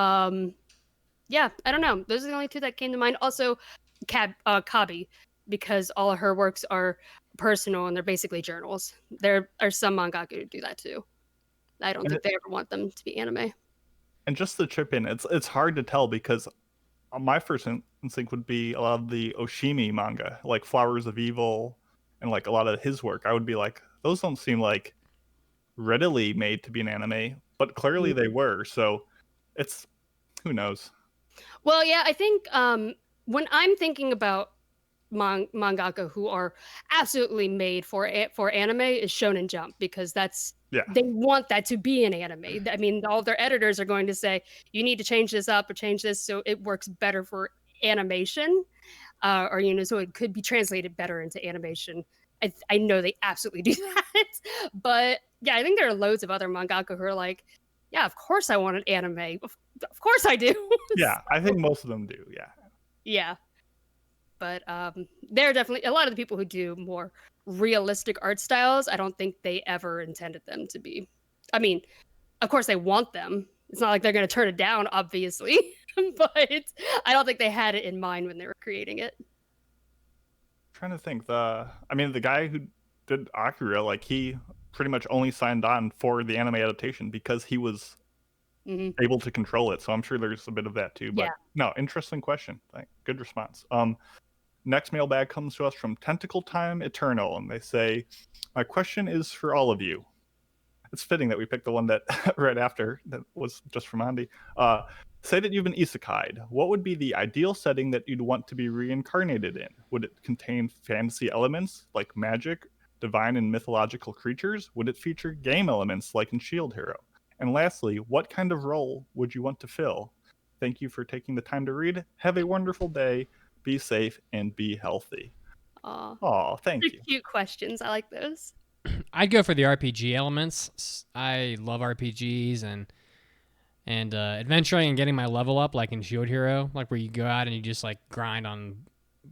yeah, I don't know. Those are the only two that came to mind. Also, Kabi, because all of her works are personal and they're basically journals. There are some mangaka who do that too. I don't think they ever want them to be anime. And just to chip in, it's hard to tell because my first instinct would be a lot of the Oshimi manga, like Flowers of Evil, and like a lot of his work. I would be like, those don't seem like readily made to be an anime, but clearly they were. So it's, who knows? Well, yeah, I think when I'm thinking about mangaka who are absolutely made for anime is Shonen Jump, because they want that to be an anime. I mean, all their editors are going to say, you need to change this up or change this so it works better for animation, or so it could be translated better into animation. I know they absolutely do that. But yeah, I think there are loads of other mangaka who are like, yeah, of course I want an anime. Of course I do. Yeah, I think most of them do. Yeah. Yeah. But there are definitely a lot of the people who do more realistic art styles. I don't think they ever intended them to be. I mean, of course they want them. It's not like they're going to turn it down, obviously. But I don't think they had it in mind when they were creating it. I'm trying to think. The guy who did Akira, like he pretty much only signed on for the anime adaptation because he was able to control it. So I'm sure there's a bit of that too. But no, interesting question. Good response. Next mailbag comes to us from Tentacle Time Eternal, and they say, my question is for all of you. It's fitting that we picked the one that right after that was just for Mandi. Say that you've been isekai'd. What would be the ideal setting that you'd want to be reincarnated in? Would it contain fantasy elements like magic, divine and mythological creatures? Would it feature game elements like in Shield Hero? And lastly, what kind of role would you want to fill? Thank you for taking the time to read. Have a wonderful day. Be safe and be healthy. Aw, thank you. Cute questions. I like those. I'd go for the RPG elements. I love RPGs and adventuring and getting my level up, like in Shield Hero, like where you go out and you just like grind on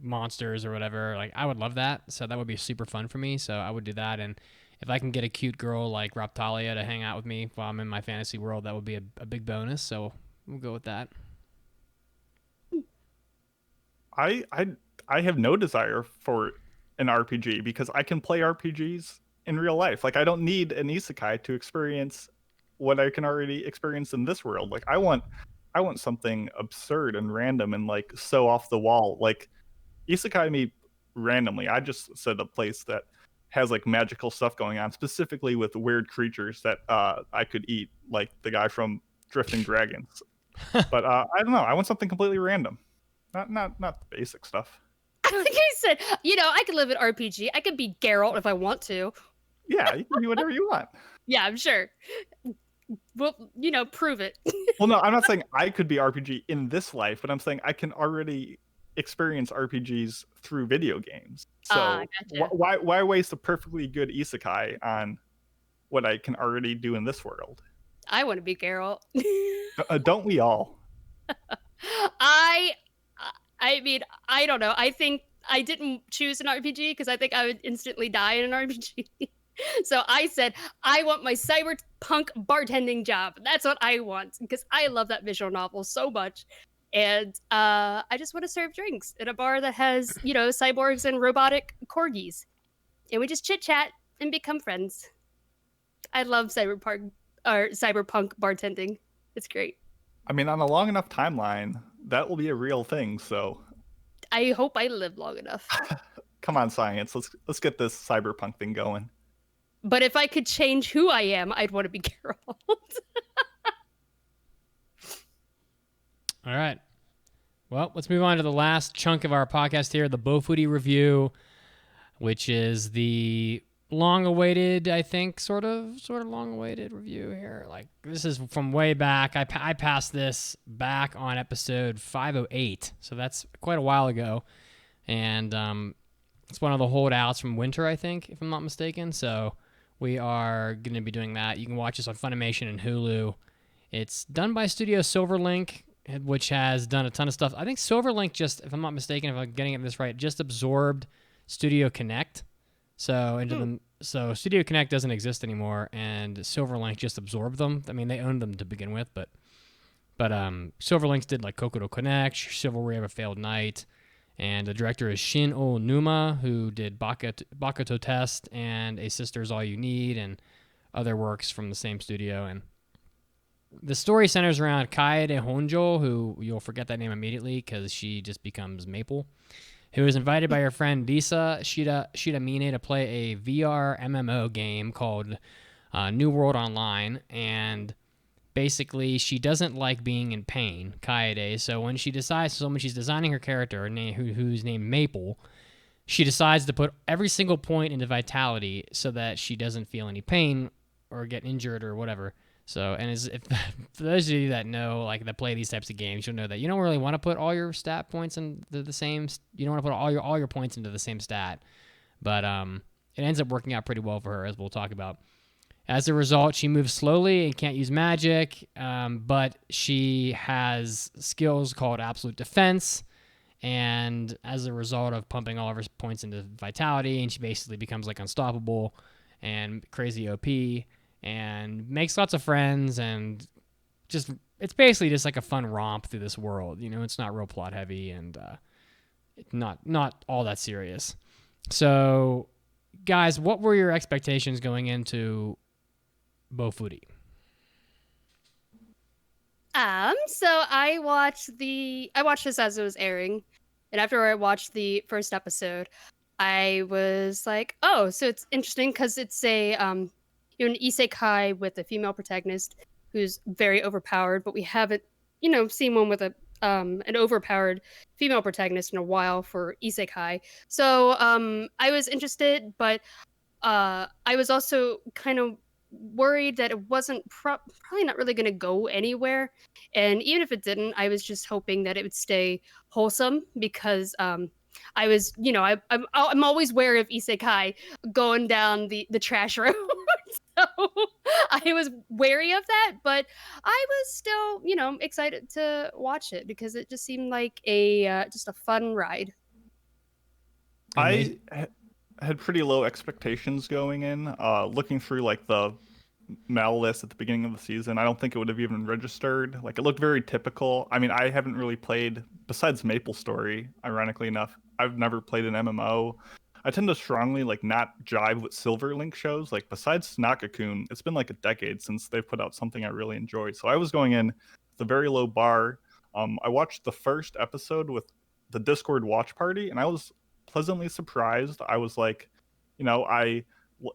monsters or whatever. Like, I would love that. So that would be super fun for me. So I would do that. And if I can get a cute girl like Raptalia to hang out with me while I'm in my fantasy world, that would be a big bonus. So we'll go with that. I have no desire for an RPG because I can play RPGs in real life. Like, I don't need an isekai to experience what I can already experience in this world. Like, I want something absurd and random and like so off the wall. Like, isekai me randomly. I just said a place that has like magical stuff going on, specifically with weird creatures that I could eat, like the guy from Drifting Dragons. But I don't know. I want something completely random, not the basic stuff. Like I said, I could live an RPG. I could be Geralt if I want to. Yeah, you can do whatever you want. Yeah, I'm sure. Well, prove it. Well, no, I'm not saying I could be RPG in this life, but I'm saying I can already experience RPGs through video games. So gotcha. why waste a perfectly good isekai on what I can already do in this world? I want to be Geralt. Don't we all? I mean, I don't know. I think I didn't choose an RPG because I think I would instantly die in an RPG. So I said, I want my cyberpunk bartending job. That's what I want because I love that visual novel so much. And I just want to serve drinks at a bar that has, cyborgs and robotic corgis. And we just chit chat and become friends. I love cyberpunk bartending. It's great. I mean, on a long enough timeline, that will be a real thing. So I hope I live long enough. Come on, science. Let's get this cyberpunk thing going. But if I could change who I am, I'd want to be Geralt. All right. Well, let's move on to the last chunk of our podcast here, the Bofuri review, which is the long-awaited, I think, sort of long-awaited review here. Like, this is from way back. I passed this back on episode 508, so that's quite a while ago. And it's one of the holdouts from winter, I think, if I'm not mistaken. So we are going to be doing that. You can watch this on Funimation and Hulu. It's done by Studio Silverlink, which has done a ton of stuff. I think Silverlink just, if I'm not mistaken, if I'm getting this right, just absorbed Studio Connect. So so Studio Connect doesn't exist anymore, and Silverlink just absorbed them. I mean, they owned them to begin with, but Silverlink's did like Kokoto Connect, Chivalry of a Failed Knight, and the director is Shin Onuma, who did Bakuto Test and A Sister's All You Need, and other works from the same studio. And the story centers around Kaede Honjo, who you'll forget that name immediately because she just becomes Maple, who is invited by her friend Lisa Shidamine to play a VR MMO game called New World Online. And basically, she doesn't like being in pain, Kaede. So when she's designing her character, who's named Maple, she decides to put every single point into vitality so that she doesn't feel any pain or get injured or whatever. So, and for those of you that know, like, that play these types of games, you'll know that you don't really want to put all your stat points into the same. You don't want to put all your points into the same stat, but it ends up working out pretty well for her, as we'll talk about. As a result, she moves slowly and can't use magic, but she has skills called Absolute Defense, and as a result of pumping all of her points into vitality, and she basically becomes like unstoppable and crazy OP. And makes lots of friends, and it's basically just like a fun romp through this world. It's not real plot heavy, and not all that serious. So, guys, what were your expectations going into Bofuri? So I watched this as it was airing, and after I watched the first episode, I was like, oh, so it's interesting because it's an isekai with a female protagonist who's very overpowered, but we haven't, seen one with an overpowered female protagonist in a while for isekai. So I was interested, but I was also kind of worried that it wasn't probably not really going to go anywhere. And even if it didn't, I was just hoping that it would stay wholesome because I was, I'm always wary of isekai going down the trash road. So I was wary of that, but I was still, excited to watch it because it just seemed like just a fun ride. Had pretty low expectations going in. Looking through like the Mal list at the beginning of the season, I don't think it would have even registered. Like, it looked very typical. I mean, I haven't really played, besides Maple Story, ironically enough, I've never played an MMO. I tend to strongly like not jive with Silverlink shows. Like, besides Snakakun, it's been like a decade since they've put out something I really enjoyed. So I was going in with a very low bar. I watched the first episode with the Discord watch party, and I was pleasantly surprised. I was like, I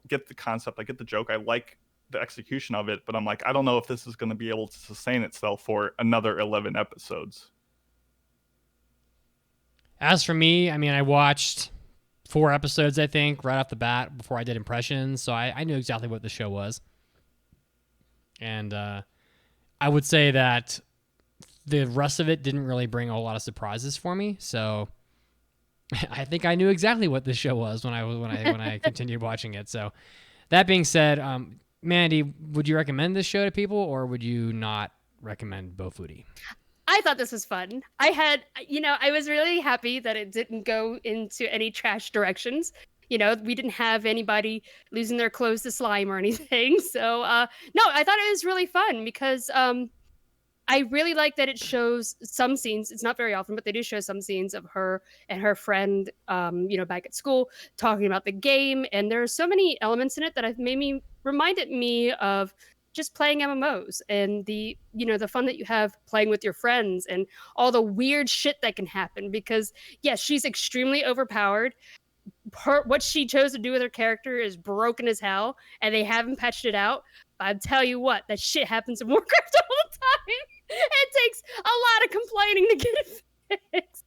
get the concept, I get the joke, I like the execution of it, but I'm like, I don't know if this is going to be able to sustain itself for another 11 episodes. As for me, I mean, I watched 4 episodes, I think, right off the bat before I did impressions, so I knew exactly what the show was. And I would say that the rest of it didn't really bring a whole lot of surprises for me, so I think I knew exactly what this show was when I continued watching it. So that being said, Mandy, would you recommend this show to people, or would you not recommend Bofuri? I thought this was fun. I was really happy that it didn't go into any trash directions. We didn't have anybody losing their clothes to slime or anything. So, no, I thought it was really fun because I really like that it shows some scenes. It's not very often, but they do show some scenes of her and her friend, back at school talking about the game. And there are so many elements in it that have reminded me of just playing MMOs and the fun that you have playing with your friends and all the weird shit that can happen. Because yes, she's extremely overpowered. What she chose to do with her character is broken as hell, and they haven't patched it out. But I tell you what, that shit happens in Warcraft all the time. It takes a lot of complaining to get it fixed.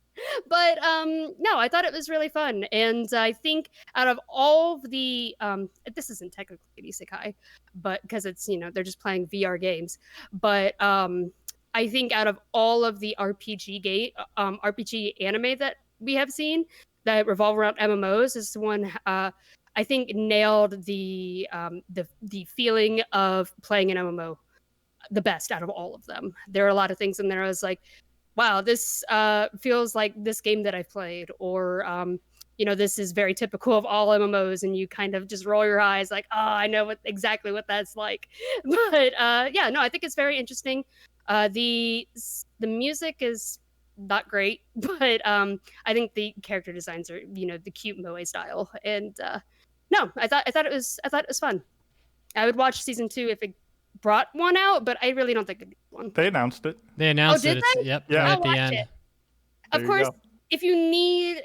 But no, I thought it was really fun, and I think out of all of the this isn't technically an isekai, but because it's they're just playing VR games. But I think out of all of the RPG anime that we have seen that revolve around MMOs, is the one I think nailed the feeling of playing an MMO the best out of all of them. There are a lot of things in there I was like, wow, this feels like this game that I've played, or this is very typical of all MMOs, and you kind of just roll your eyes like, oh, I know exactly what that's like. But yeah, no, I think it's very interesting. The music is not great, but I think the character designs are the cute moe style, and no, I thought it was fun. I would watch season 2 if it brought one out, but I really don't think it did one. They announced it. They announced it. It's, yep, yeah, right at the end. Of course, if you need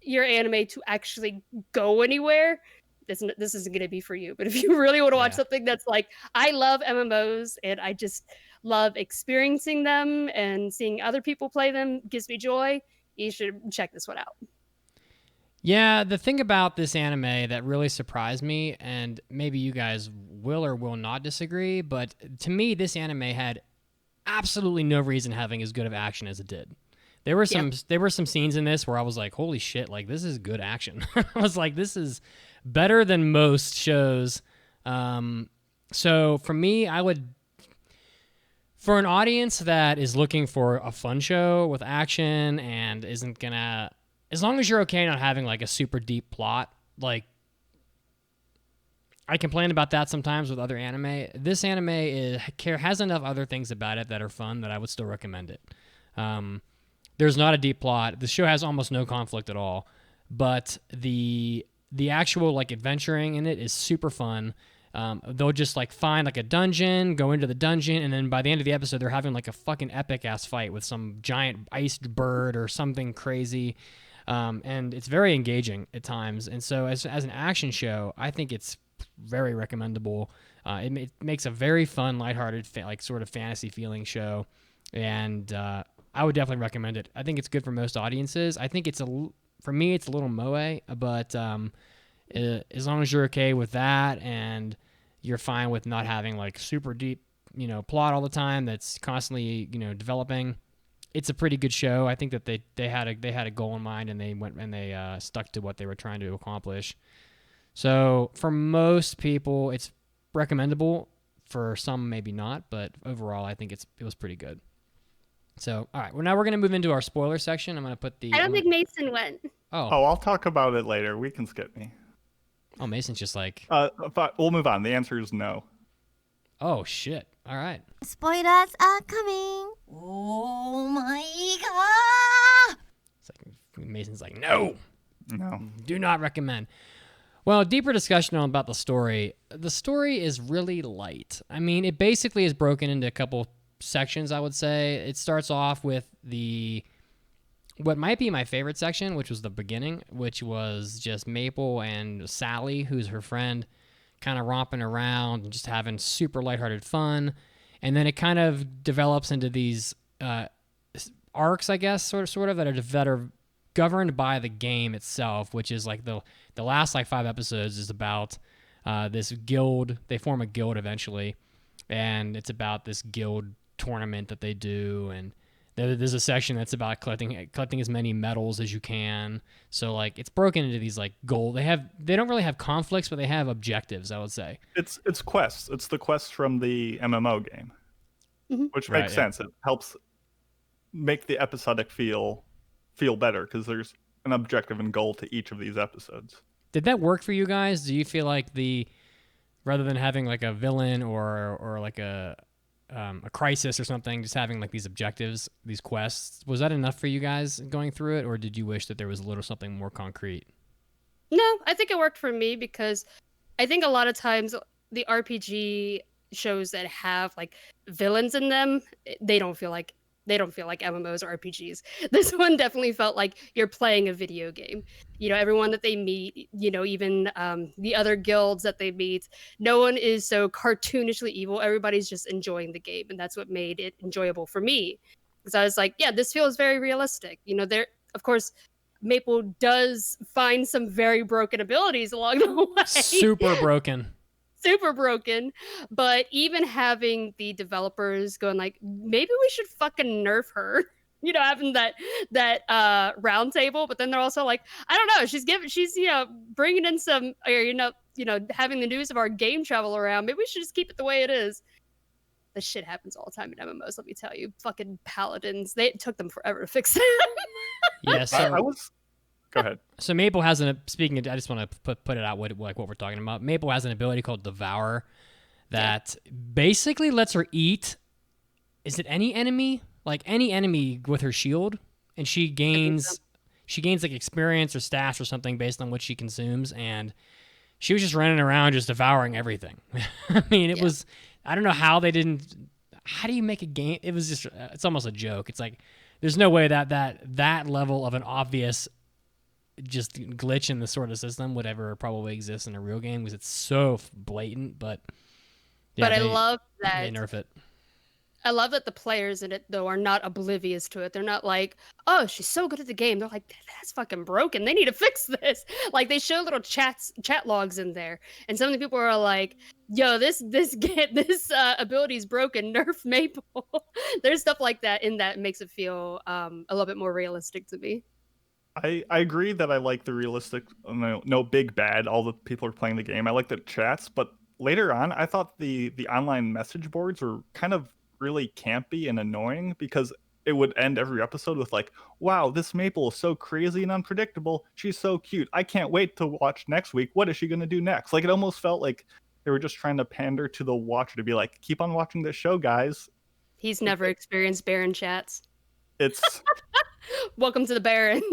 your anime to actually go anywhere, this isn't going to be for you. But if you really want to watch something that's like, I love MMOs and I just love experiencing them and seeing other people play them gives me joy, you should check this one out. Yeah, the thing about this anime that really surprised me, and maybe you guys will or will not disagree, but to me, this anime had absolutely no reason having as good of action as it did. There were some scenes in this where I was like, holy shit, like this is good action. I was like, this is better than most shows. So for me, for an audience that is looking for a fun show with action and isn't gonna, as long as you're okay not having like a super deep plot, like I complain about that sometimes with other anime. This anime has enough other things about it that are fun that I would still recommend it. There's not a deep plot. The show has almost no conflict at all, but the actual like adventuring in it is super fun. They'll just like find like a dungeon, go into the dungeon, and then by the end of the episode, they're having like a fucking epic ass fight with some giant iced bird or something crazy. And it's very engaging at times. And so as an action show, I think it's very recommendable. It makes a very fun, lighthearted, like sort of fantasy feeling show. And I would definitely recommend it. I think it's good for most audiences. I think for me, it's a little moe, but as long as you're okay with that and you're fine with not having like super deep, plot all the time that's constantly, developing, it's a pretty good show. I think that they had a goal in mind and they went and they stuck to what they were trying to accomplish. So for most people, it's recommendable. For some, maybe not, but overall, I think it was pretty good. So, all right. Well, now we're going to move into our spoiler section. I'm going to put the... I don't think Mason went. Oh. Oh, I'll talk about it later. We can skip me. Oh, Mason's just like... But we'll move on. The answer is no. Oh, shit. All right. Spoilers are coming. Oh my god. It's like, Mason's like, no. No. Do not recommend. Well, deeper discussion about the story. The story is really light. I mean, it basically is broken into a couple sections, I would say. It starts off with what might be my favorite section, which was the beginning, which was just Maple and Sally, who's her friend, kind of romping around and just having super lighthearted fun. And then it kind of develops into these arcs, I guess, sort of that are governed by the game itself, which is like the last like 5 episodes is about this guild. They form a guild eventually, and it's about this guild tournament that they do, and there's a section that's about collecting as many medals as you can. So like it's broken into these like goal. They don't really have conflicts, but they have objectives, I would say. It's quests. It's the quests from the MMO game, which makes sense. It helps make the episodic feel better because there's an objective and goal to each of these episodes. Did that work for you guys? Do you feel like rather than having like a villain or like a crisis or something, just having like these objectives, these quests, was that enough for you guys going through it, or did you wish that there was a little something more concrete? No, I think it worked for me because I think a lot of times the RPG shows that have like villains in them, they don't feel like MMOs or RPGs. This one definitely felt like you're playing a video game. You know, everyone that they meet, you know, even the other guilds that they meet, no one is so cartoonishly evil. Everybody's just enjoying the game. And that's what made it enjoyable for me. Because I was like, yeah, this feels very realistic. You know, of course, Maple does find some very broken abilities along the way. Super broken. But even having the developers going like, maybe we should fucking nerf her, you know, having that round table, but then they're also like, I don't know, she's you know, bringing in some, or you know, having the news of our game travel around, maybe we should just keep it the way it is. This shit happens all the time in MMOs, let me tell you. Fucking paladins, it took them forever to fix it. Yeah, so Go ahead. So Maple has I just want to put it out what we're talking about. Maple has an ability called Devour that basically lets her eat. Is it any enemy? Like any enemy with her shield, and she gains like experience or stats or something based on what she consumes. And she was just running around just devouring everything. I mean, it was. I don't know how they didn't. How do you make a game? It was just. It's almost a joke. It's like there's no way that level of an obvious just glitch in the sort of system would ever probably exist in a real game because it's so blatant. But yeah, I love that they nerf it. I love that the players in it though are not oblivious to it. They're not like, oh, she's so good at the game. They're like, that's fucking broken. They need to fix this. Like they show little chat logs in there, and some of the people are like, yo, this ability is broken. Nerf Maple. There's stuff like that in that makes it feel a little bit more realistic to me. I agree that I like the realistic, no big bad, all the people are playing the game. I like the chats, but later on, I thought the online message boards were kind of really campy and annoying because it would end every episode with like, wow, this Maple is so crazy and unpredictable. She's so cute. I can't wait to watch next week. What is she going to do next? Like it almost felt like they were just trying to pander to the watcher to be like, keep on watching this show, guys. He's never experienced Baron chats. It's welcome to the Barons.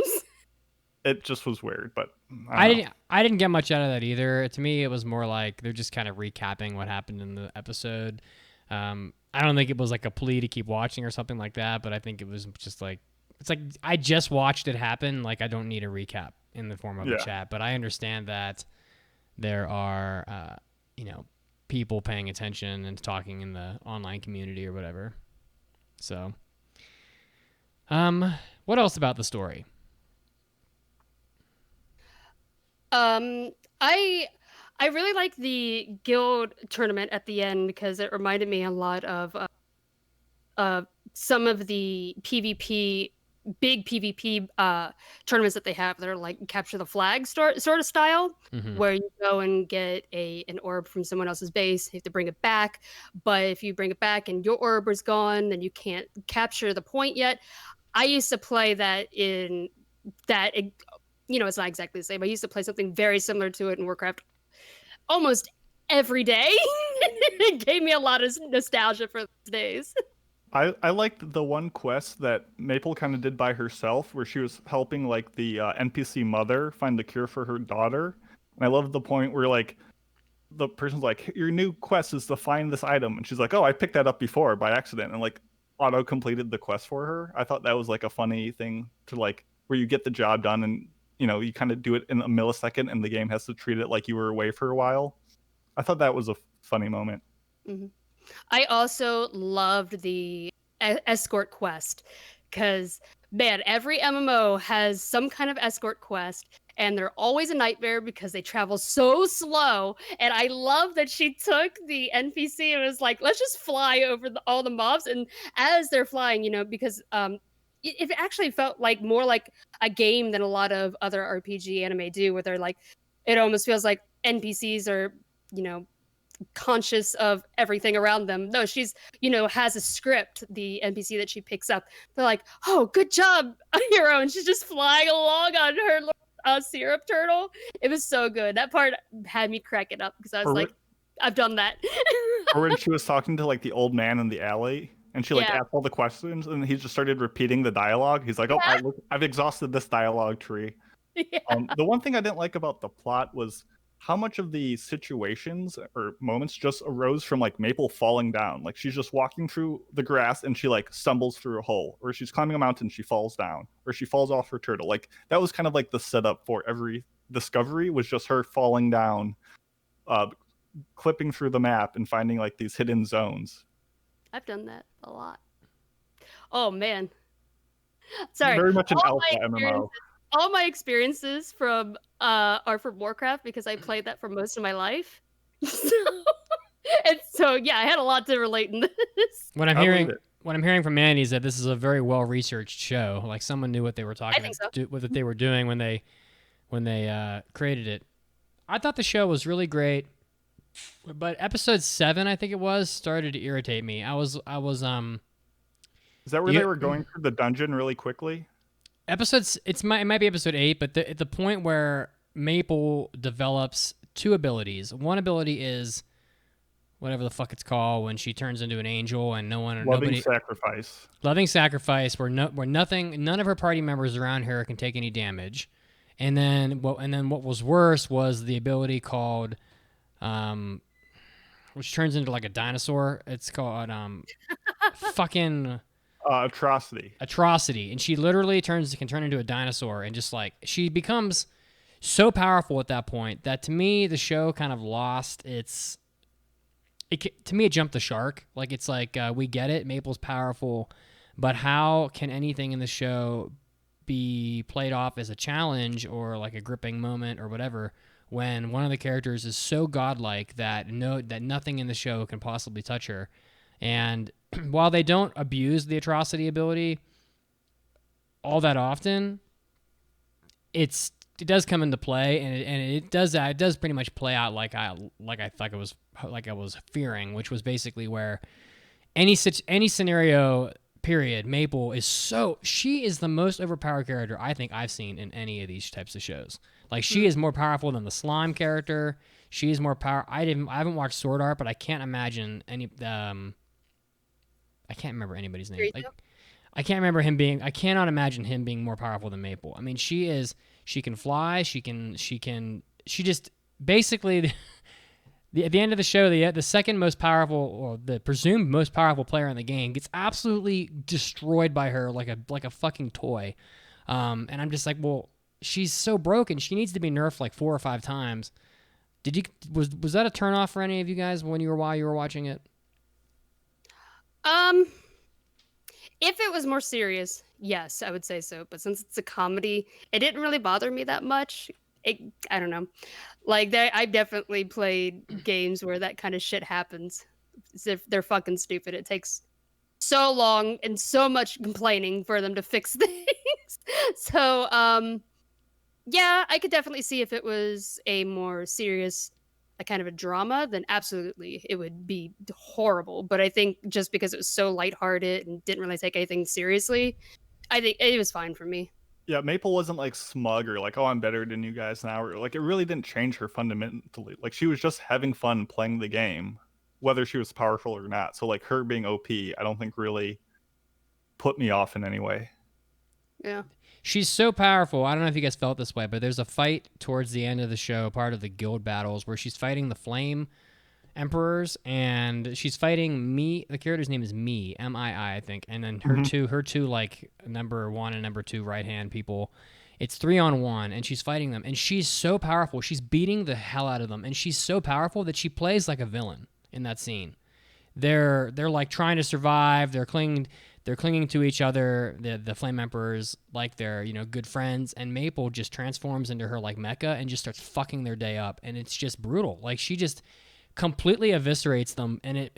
It just was weird, but I didn't get much out of that either. To me, it was more like they're just kind of recapping what happened in the episode. I don't think it was like a plea to keep watching or something like that, but I think it was just like it's like I just watched it happen. Like I don't need a recap in the form of a chat, but I understand that there are people paying attention and talking in the online community or whatever. So, what else about the story? I really like the guild tournament at the end because it reminded me a lot of some of the PvP big PvP tournaments that they have that are like capture the flag sort of style, where you go and get an orb from someone else's base. You have to bring it back, but if you bring it back and your orb is gone, then you can't capture the point yet. I used to play that in that, it's not exactly the same. I used to play something very similar to it in Warcraft almost every day. It gave me a lot of nostalgia for those days. I liked the one quest that Maple kind of did by herself, where she was helping like the NPC mother find the cure for her daughter. And I love the point where like the person's like, "Your new quest is to find this item," and she's like, "Oh, I picked that up before by accident," and like auto completed the quest for her. I thought that was like a funny thing to like where you get the job done and you kind of do it in a millisecond, and the game has to treat it like you were away for a while. I thought that was a funny moment. Mm-hmm. I also loved the escort quest because, man, every MMO has some kind of escort quest, and they're always a nightmare because they travel so slow. And I love that she took the NPC and was like, let's just fly over all the mobs. And as they're flying, because it actually felt like more like a game than a lot of other RPG anime do, where they're like, it almost feels like NPCs are, conscious of everything around them. No, she's, has a script, the NPC that she picks up. They're like, oh, good job, hero. And she's just flying along on her syrup turtle. It was so good. That part had me cracking up because I was like, I've done that. Or when she was talking to like the old man in the alley and she like asked all the questions and he just started repeating the dialogue. He's like, oh, I've exhausted this dialogue tree. Yeah. The one thing I didn't like about the plot was how much of the situations or moments just arose from like Maple falling down. Like she's just walking through the grass and she like stumbles through a hole, or she's climbing a mountain, she falls down, or she falls off her turtle. Like that was kind of like the setup for every discovery, was just her falling down, clipping through the map and finding like these hidden zones. I've done that a lot. Oh man. Sorry. Very much an alpha MMO. All my experiences are from Warcraft because I played that for most of my life. So yeah, I had a lot to relate in this. What I'm hearing from Mandi is that this is a very well researched show. Like someone knew what they were talking about, what they were doing when they created it. I thought the show was really great, but episode 7, I think it was, started to irritate me. Is that where they were going through the dungeon really quickly? It might be episode 8, but the point where Maple develops 2 abilities. One ability is whatever the fuck it's called when she turns into an angel and loving sacrifice. Loving sacrifice, where none of her party members around her can take any damage. And then what was worse was the ability called which turns into like a dinosaur. It's called fucking Atrocity, and she literally can turn into a dinosaur, and just like she becomes so powerful at that point that to me the show kind of lost to me it jumped the shark. Like it's like we get it, Maple's powerful, but how can anything in the show be played off as a challenge or like a gripping moment or whatever when one of the characters is so godlike that nothing in the show can possibly touch her? And while they don't abuse the atrocity ability all that often, it does come into play, and it does pretty much play out like I was fearing, which was basically where any scenario period, Maple she is the most overpowered character I think I've seen in any of these types of shows. Like she is more powerful than the slime character. She is more power. I haven't watched Sword Art, but I can't imagine any. I can't remember anybody's name. Like, I cannot imagine him being more powerful than Maple. I mean, she can fly. She just basically, at the end of the show, the second most powerful, or the presumed most powerful player in the game gets absolutely destroyed by her like a fucking toy. And I'm just like, well, she's so broken. She needs to be nerfed like 4 or 5 times. Was that a turnoff for any of you guys while you were watching it? If it was more serious, yes, I would say so. But since it's a comedy, it didn't really bother me that much. I don't know. Like I've definitely played games where that kind of shit happens. They're fucking stupid. It takes so long and so much complaining for them to fix things. So, yeah, I could definitely see if it was a more serious, a kind of a drama, then absolutely it would be horrible. But I think just because it was so lighthearted and didn't really take anything seriously, I think it was fine for me. Yeah, Maple wasn't like smug or like, oh, I'm better than you guys now. Or like, it really didn't change her fundamentally. Like, she was just having fun playing the game, whether she was powerful or not. So, like, her being OP, I don't think really put me off in any way. Yeah. She's so powerful. I don't know if you guys felt this way, but there's a fight towards the end of the show, part of the guild battles, where she's fighting the Flame Emperors, and she's fighting Me. The character's name is Me, M-I-I, I think. And then her two like number 1 and number 2 right hand people. It's 3-on-1, and she's fighting them, and she's so powerful. She's beating the hell out of them, and she's so powerful that she plays like a villain in that scene. They're like trying to survive. They're clinging to each other, the Flame Emperors, like they're, good friends, and Maple just transforms into her like mecha and just starts fucking their day up, and it's just brutal. Like, she just completely eviscerates them, and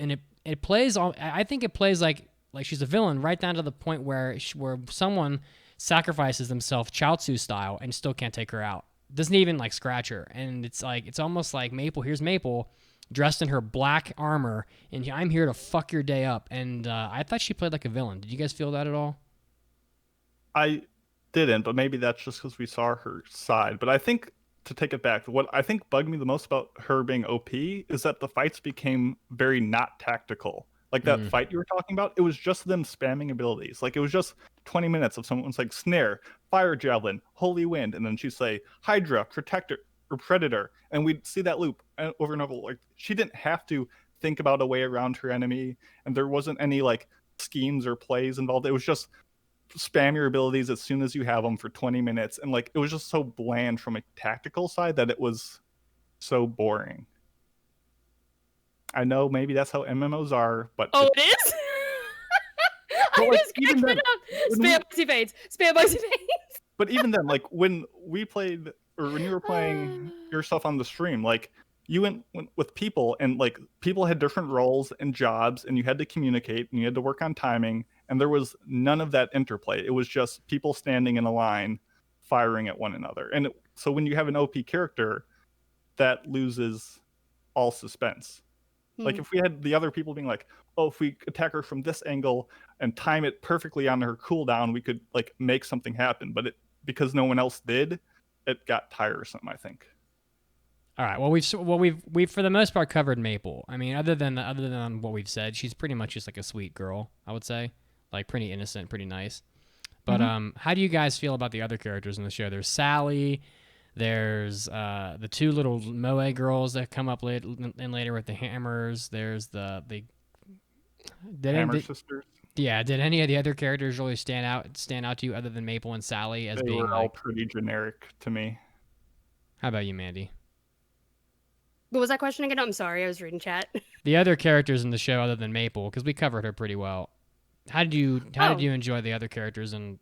it plays all. I think it plays like she's a villain, right down to the point where someone sacrifices themselves Chaozu style and still can't take her out. Doesn't even like scratch her, and it's almost like Maple. Here's Maple, dressed in her black armor, and I'm here to fuck your day up. And I thought she played like a villain. Did you guys feel that at all? I didn't, but maybe that's just because we saw her side. But I think, to take it back, what I think bugged me the most about her being OP is that the fights became very not tactical. Like that fight you were talking about, it was just them spamming abilities. Like, it was just 20 minutes of someone's like Snare, Fire Javelin, Holy Wind, and then she'd say Hydra, Protector, or Predator, and we'd see that loop over and over. Like, she didn't have to think about a way around her enemy, and there wasn't any like schemes or plays involved. It was just spam your abilities as soon as you have them for 20 minutes, and like, it was just so bland from a tactical side that it was so boring. I know maybe that's how MMOs are, but it is. I was cracking up. Spam boxy fades. Spam boxy fades. But even then, like, when we played, or when you were playing your stuff on the stream, like, you went with people, and like, people had different roles and jobs, and you had to communicate, and you had to work on timing, and there was none of that interplay. It was just people standing in a line firing at one another. And so when you have an OP character, that loses all suspense. Like, if we had the other people being like, oh, if we attack her from this angle and time it perfectly on her cooldown, we could like make something happen. But because no one else did, it got tiresome, I think. All right. Well, we've for the most part covered Maple. I mean, other than what we've said, she's pretty much just like a sweet girl, I would say. Like, pretty innocent, pretty nice. But how do you guys feel about the other characters in the show? There's Sally. There's the 2 little Moe girls that come up later with the hammers. There's the Hammer sisters. Yeah. Did any of the other characters really stand out to you other than Maple and Sally as being were all pretty generic to me? How about you, Mandy? What was that question again? I'm sorry, I was reading chat. The other characters in the show other than Maple, because we covered her pretty well. How did you enjoy the other characters? And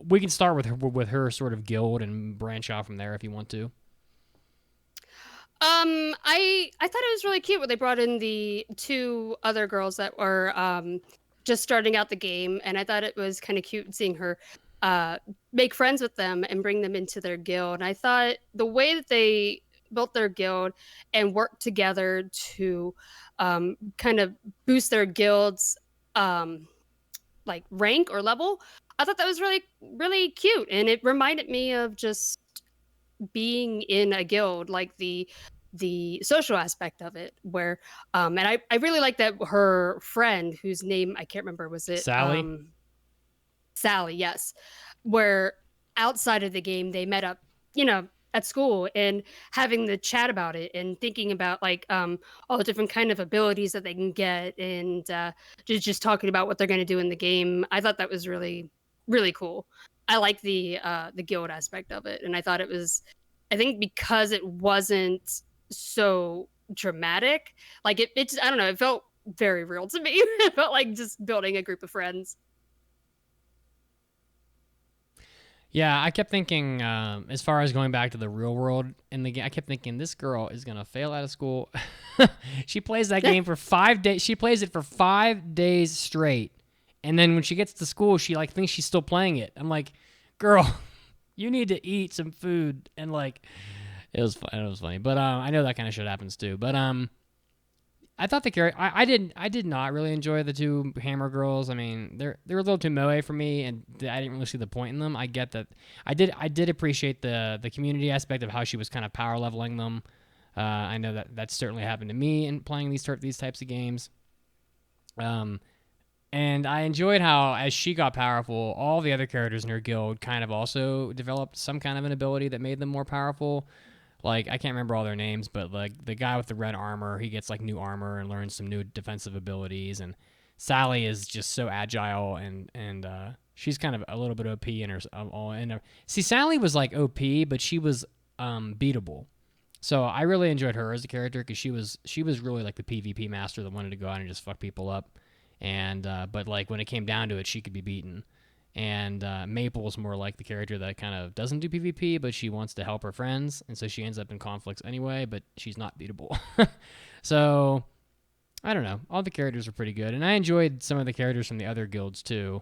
we can start with her sort of guild and branch out from there if you want to. I thought it was really cute when they brought in the 2 other girls that were just starting out the game, and I thought it was kind of cute seeing her make friends with them and bring them into their guild. And I thought the way that they built their guild and worked together to kind of boost their guild's like rank or level, I thought that was really, really cute. And it reminded me of just being in a guild, like the social aspect of it, where and I really like that her friend, whose name I can't remember, was it Sally? Sally, yes. Where outside of the game they met up, at school, and having the chat about it and thinking about like all the different kind of abilities that they can get, and just talking about what they're going to do in the game. I thought that was really, really cool. I like the guild aspect of it, and I thought it was, I think because it wasn't so dramatic, like it just, I don't know, it felt very real to me. It felt like just building a group of friends. Yeah, I kept thinking, as far as going back to the real world in the game, I kept thinking this girl is gonna fail out of school. She plays that game for 5 days. She plays it for 5 days straight, and then when she gets to school, she like thinks she's still playing it. I'm like, girl, you need to eat some food. And like, it was funny. But I know that kind of shit happens too. But I thought the character, I did not really enjoy the two Hammer girls. I mean, they're a little too moe for me, and I didn't really see the point in them. I get that. I did appreciate the community aspect of how she was kind of power leveling them. I know that certainly happened to me in playing these types of games. And I enjoyed how, as she got powerful, all the other characters in her guild kind of also developed some kind of an ability that made them more powerful. Like, I can't remember all their names, but like the guy with the red armor, he gets like new armor and learns some new defensive abilities. And Sally is just so agile, and she's kind of a little bit OP in her. See, Sally was like OP, but she was beatable. So I really enjoyed her as a character because she was really like the PvP master that wanted to go out and just fuck people up. And but like when it came down to it, she could be beaten. And Maple's more like the character that kind of doesn't do PvP, but she wants to help her friends, and so she ends up in conflicts anyway, but she's not beatable. So, I don't know. All the characters are pretty good, and I enjoyed some of the characters from the other guilds too,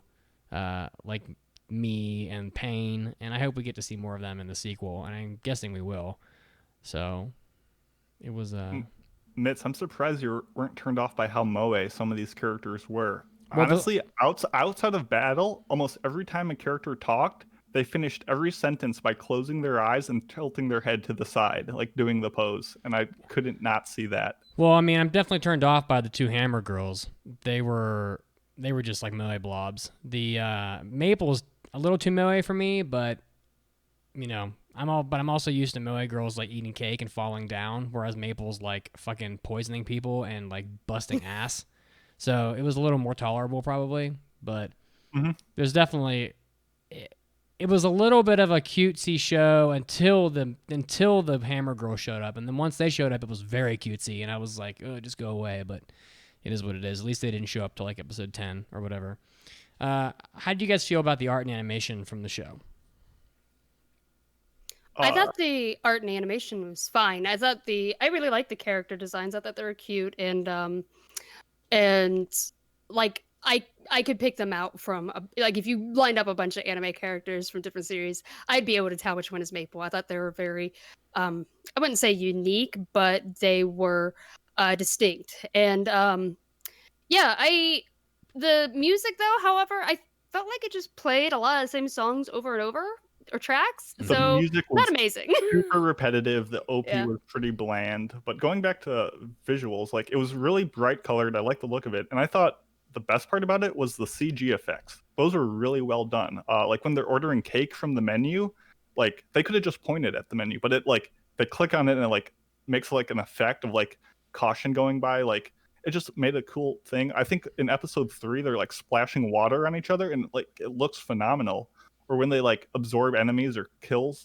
like Me and Pain, and I hope we get to see more of them in the sequel, and I'm guessing we will. So, it was... Mitz, I'm surprised you weren't turned off by how moe some of these characters were. Well, honestly, outside of battle, almost every time a character talked, they finished every sentence by closing their eyes and tilting their head to the side, like doing the pose, and I couldn't not see that. Well, I mean, I'm definitely turned off by the two Hammer girls. They were just like moe blobs. The Maple's a little too moe for me, but you know, I'm also used to moe girls like eating cake and falling down, whereas Maple's like fucking poisoning people and like busting ass. So it was a little more tolerable probably, but there's definitely, it was a little bit of a cutesy show until the Hammer girl showed up. And then once they showed up, it was very cutesy. And I was like, oh, just go away. But it is what it is. At least they didn't show up till like episode 10 or whatever. How did you guys feel about the art and animation from the show? I thought the art and animation was fine. I really liked the character designs. I thought they were cute, and like I could pick them out from like if you lined up a bunch of anime characters from different series, I'd be able to tell which one is Maple. I thought they were very I wouldn't say unique, but they were distinct. And the music though, however, I felt like it just played a lot of the same songs over and over, or tracks. So music was not amazing. super repetitive. The OP was pretty bland. But going back to visuals, like it was really bright colored. I liked the look of it. And I thought the best part about it was the CG effects. Those were really well done. Like when they're ordering cake from the menu, like they could have just pointed at the menu, but it like they click on it and it like makes like an effect of like caution going by. Like it just made a cool thing. I think in episode 3, they're like splashing water on each other and like it looks phenomenal. Or when they like absorb enemies or kill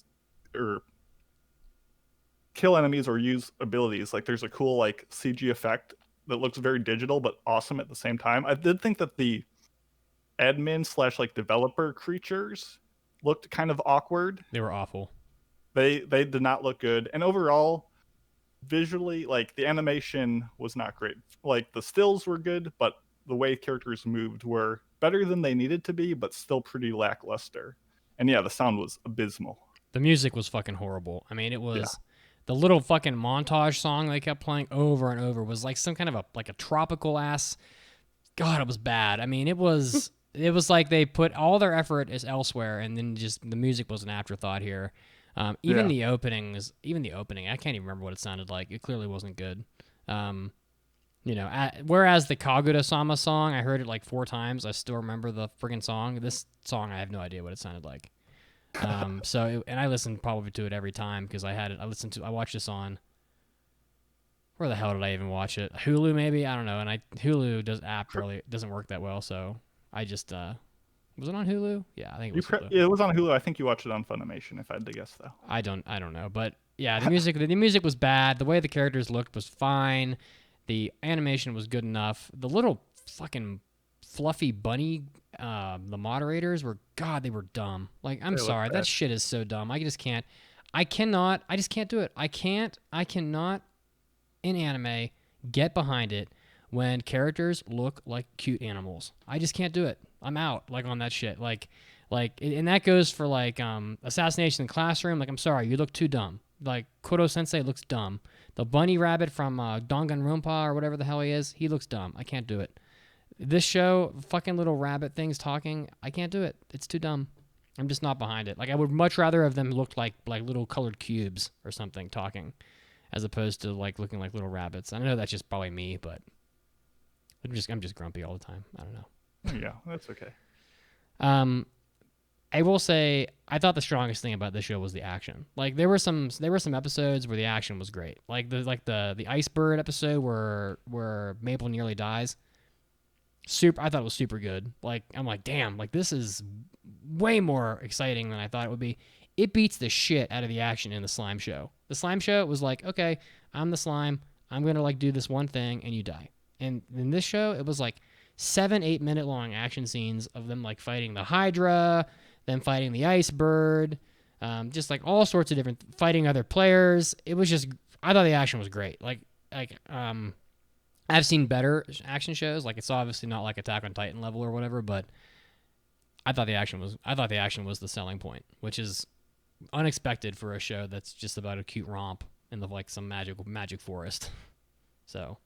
enemies or use abilities, like there's a cool like CG effect that looks very digital but awesome at the same time. I did think that the admin / like developer creatures looked kind of awkward. They were awful. They did not look good, and overall, visually, like the animation was not great. Like the stills were good, but the way characters moved were better than they needed to be, but still pretty lackluster. And yeah, the sound was abysmal. The music was fucking horrible. I mean, it was the little fucking montage song they kept playing over and over was like some kind of a tropical ass. God, it was bad. I mean, it was like they put all their effort is elsewhere, and then just the music was an afterthought here. Even the opening, I can't even remember what it sounded like. It clearly wasn't good. You know, whereas the Kaguya-sama song, I heard it like 4 times. I still remember the friggin' song. This song, I have no idea what it sounded like. And I listened probably to it every time because I watched this on, where the hell did I even watch it? Hulu maybe? I don't know. And Hulu doesn't work that well, so I just, was it on Hulu? Yeah, I think it was Hulu. It was on Hulu. I think you watched it on Funimation, if I had to guess though. I don't know. But yeah, the music was bad. The way the characters looked was fine. The animation was good enough. The little fucking fluffy bunny, the moderators they were dumb. Like, I'm sorry, that shit is so dumb. I just can't do it. I cannot in anime get behind it when characters look like cute animals. I just can't do it. I'm out, like, on that shit. Like Like, and that goes for like Assassination in the Classroom. Like, I'm sorry, you look too dumb. Like, Kodo Sensei looks dumb. The bunny rabbit from Danganronpa or whatever the hell he is, he looks dumb. I can't do it. This show, fucking little rabbit things talking, I can't do it. It's too dumb. I'm just not behind it. Like, I would much rather have them looked like little colored cubes or something talking, as opposed to like looking like little rabbits. I know that's just probably me, but I'm just grumpy all the time. I don't know. Yeah, that's okay. I will say I thought the strongest thing about this show was the action. Like there were some episodes where the action was great. Like the Ice Bird episode where Maple nearly dies. I thought it was super good. Like I'm like, damn, like this is way more exciting than I thought it would be. It beats the shit out of the action in the slime show. The slime show was like, okay, I'm the slime. I'm gonna like do this one thing and you die. And in this show, it was like 7-8 minute long action scenes of them like fighting the Hydra, them fighting the Ice Bird, just like all sorts of different fighting other players. It was just, I thought the action was great. Like I've seen better action shows. Like it's obviously not like Attack on Titan level or whatever, but I thought the action was the selling point, which is unexpected for a show that's just about a cute romp in the like some magic forest. So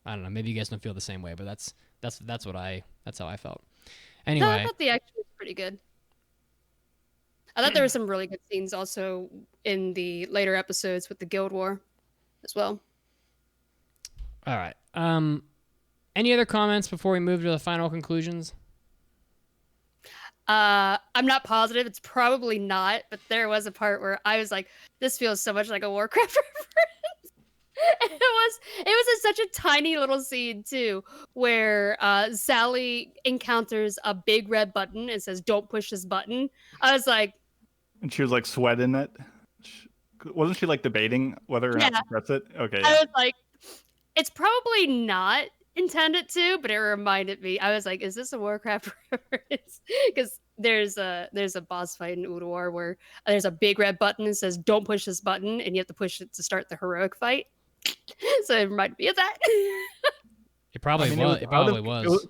I don't know. Maybe you guys don't feel the same way, but that's how I felt. Anyway, no, I thought the action was pretty good. I thought there were some really good scenes also in the later episodes with the Guild War as well. All right. Any other comments before we move to the final conclusions? I'm not positive. It's probably not, but there was a part where I was like, this feels so much like a Warcraft reference. And it was in such a tiny little scene too, where Sally encounters a big red button and says, "Don't push this button." I was like, and she was like sweating it. Wasn't she like debating whether or not to press it? Okay. I was like, it's probably not intended to, but it reminded me. I was like, is this a Warcraft reference? Because there's a boss fight in Udawar where there's a big red button and says, "Don't push this button," and you have to push it to start the heroic fight. So it reminded me of that. It probably was. It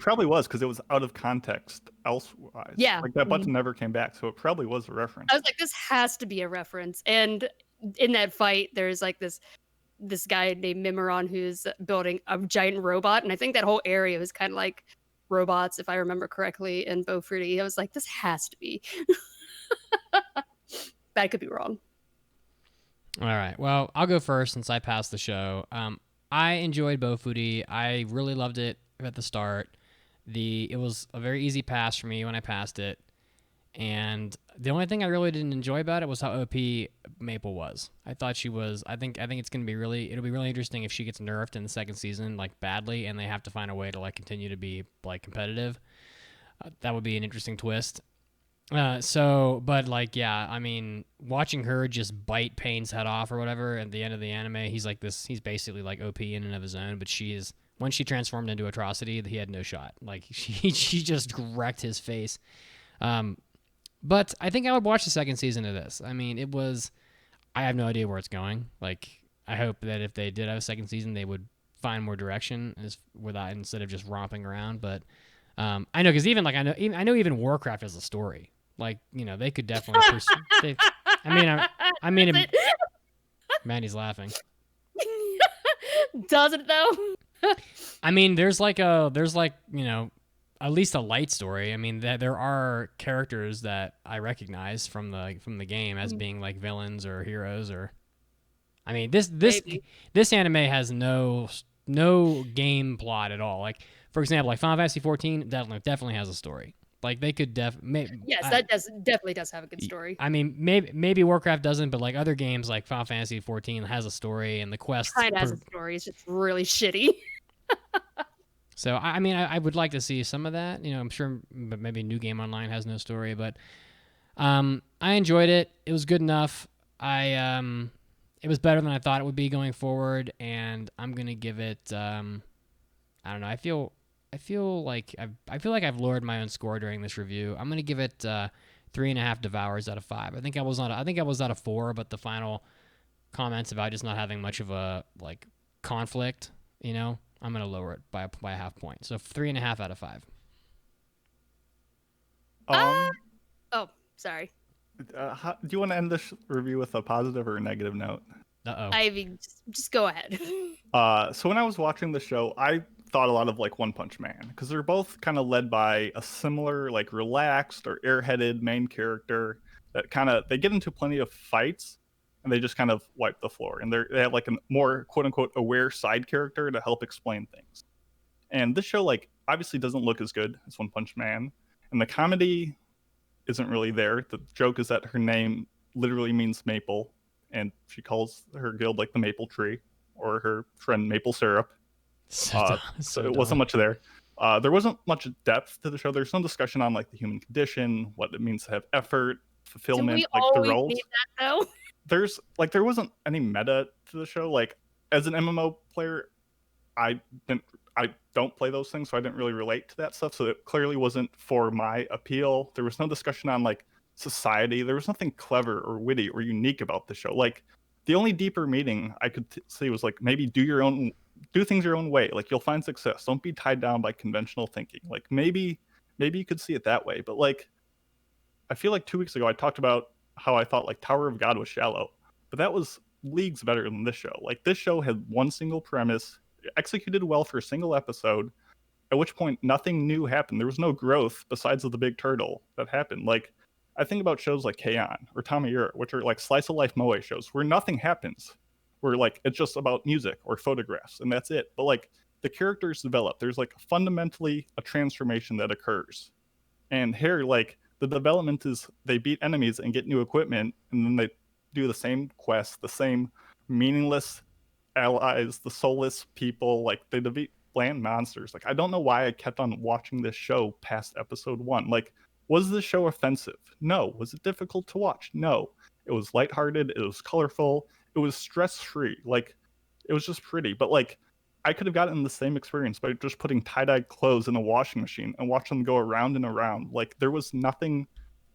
probably was because it was out of context elsewise. Yeah. Like that button never came back, so it probably was a reference. I was like, this has to be a reference. And in that fight, there's like this guy named Mimeron who's building a giant robot, and I think that whole area was kind of like robots, if I remember correctly, in Bofuri. I was like, this has to be. That could be wrong. All right. Well, I'll go first since I passed the show. I enjoyed Bofuri. I really loved it at the start. It was a very easy pass for me when I passed it. And the only thing I really didn't enjoy about it was how OP Maple was. I thought she was. I think it's gonna be it'll be really interesting if she gets nerfed in the second season like badly, and they have to find a way to like continue to be like competitive. That would be an interesting twist. But like, yeah, I mean, watching her just bite Payne's head off or whatever at the end of the anime, he's basically like OP in and of his own, but when she transformed into Atrocity, he had no shot. Like she just wrecked his face. But I think I would watch the second season of this. I mean, I have no idea where it's going. Like, I hope that if they did have a second season, they would find more direction instead of just romping around. But I know, because I know even Warcraft has a story. Like, you know, they could definitely pursue. I mean, Mandy's laughing. Does it though? I mean, there's you know, at least a light story. I mean, there are characters that I recognize from the game as being like villains or heroes or. I mean, this anime has no game plot at all. Like, for example, like Final Fantasy 14 definitely has a story. Like they could yes, that definitely does have a good story. I mean, maybe Warcraft doesn't, but like other games like Final Fantasy 14 has a story, and the quest kind of has a story. It's just really shitty. So I mean, I would like to see some of that. You know, I'm sure, but maybe New Game Online has no story. But I enjoyed it. It was good enough. It was better than I thought it would be going forward, and I'm gonna give it. I don't know. I feel like I've lowered my own score during this review. I'm gonna give it 3.5 devours out of 5. I think I was at a 4, but the final comments about just not having much of a like conflict, you know, I'm gonna lower it by a half point. So 3.5 out of 5. Oh, sorry. Do you want to end this review with a positive or a negative note? I mean, just go ahead. So when I was watching the show, I thought a lot of like One Punch Man because they're both kind of led by a similar, like relaxed or airheaded main character that they get into plenty of fights and they just kind of wipe the floor. And they have like a more quote unquote aware side character to help explain things. And this show like obviously doesn't look as good as One Punch Man, and the comedy isn't really there. The joke is that her name literally means maple, and she calls her guild like the Maple Tree, or her friend Maple Syrup. So it wasn't much there. There wasn't much depth to the show. There's no discussion on like the human condition, what it means to have effort, fulfillment, like the roles. Need that, though? There wasn't any meta to the show. Like as an MMO player, I don't play those things, so I didn't really relate to that stuff. So it clearly wasn't for my appeal. There was no discussion on like society. There was nothing clever or witty or unique about the show. Like the only deeper meaning I could see was like maybe do things your own way. Like you'll find success. Don't be tied down by conventional thinking. Like maybe you could see it that way. But like I feel like 2 weeks ago I talked about how I thought like Tower of God was shallow, but that was leagues better than this show. Like this show had one single premise, executed well for a single episode, at which point nothing new happened. There was no growth besides of the big turtle that happened. Like I think about shows like K-On! Or Tamiyura, which are like slice of life moe shows where nothing happens, where like it's just about music or photographs and that's it. But like the characters develop. There's like fundamentally a transformation that occurs. And here, like the development is they beat enemies and get new equipment, and then they do the same quest, the same meaningless allies, the soulless people. Like they defeat bland monsters. Like I don't know why I kept on watching this show past episode 1. Like was this show offensive? No. Was it difficult to watch? No. It was lighthearted. It was colorful. It was stress-free. Like it was just pretty. But like I could have gotten the same experience by just putting tie-dye clothes in a washing machine and watch them go around and around. Like there was nothing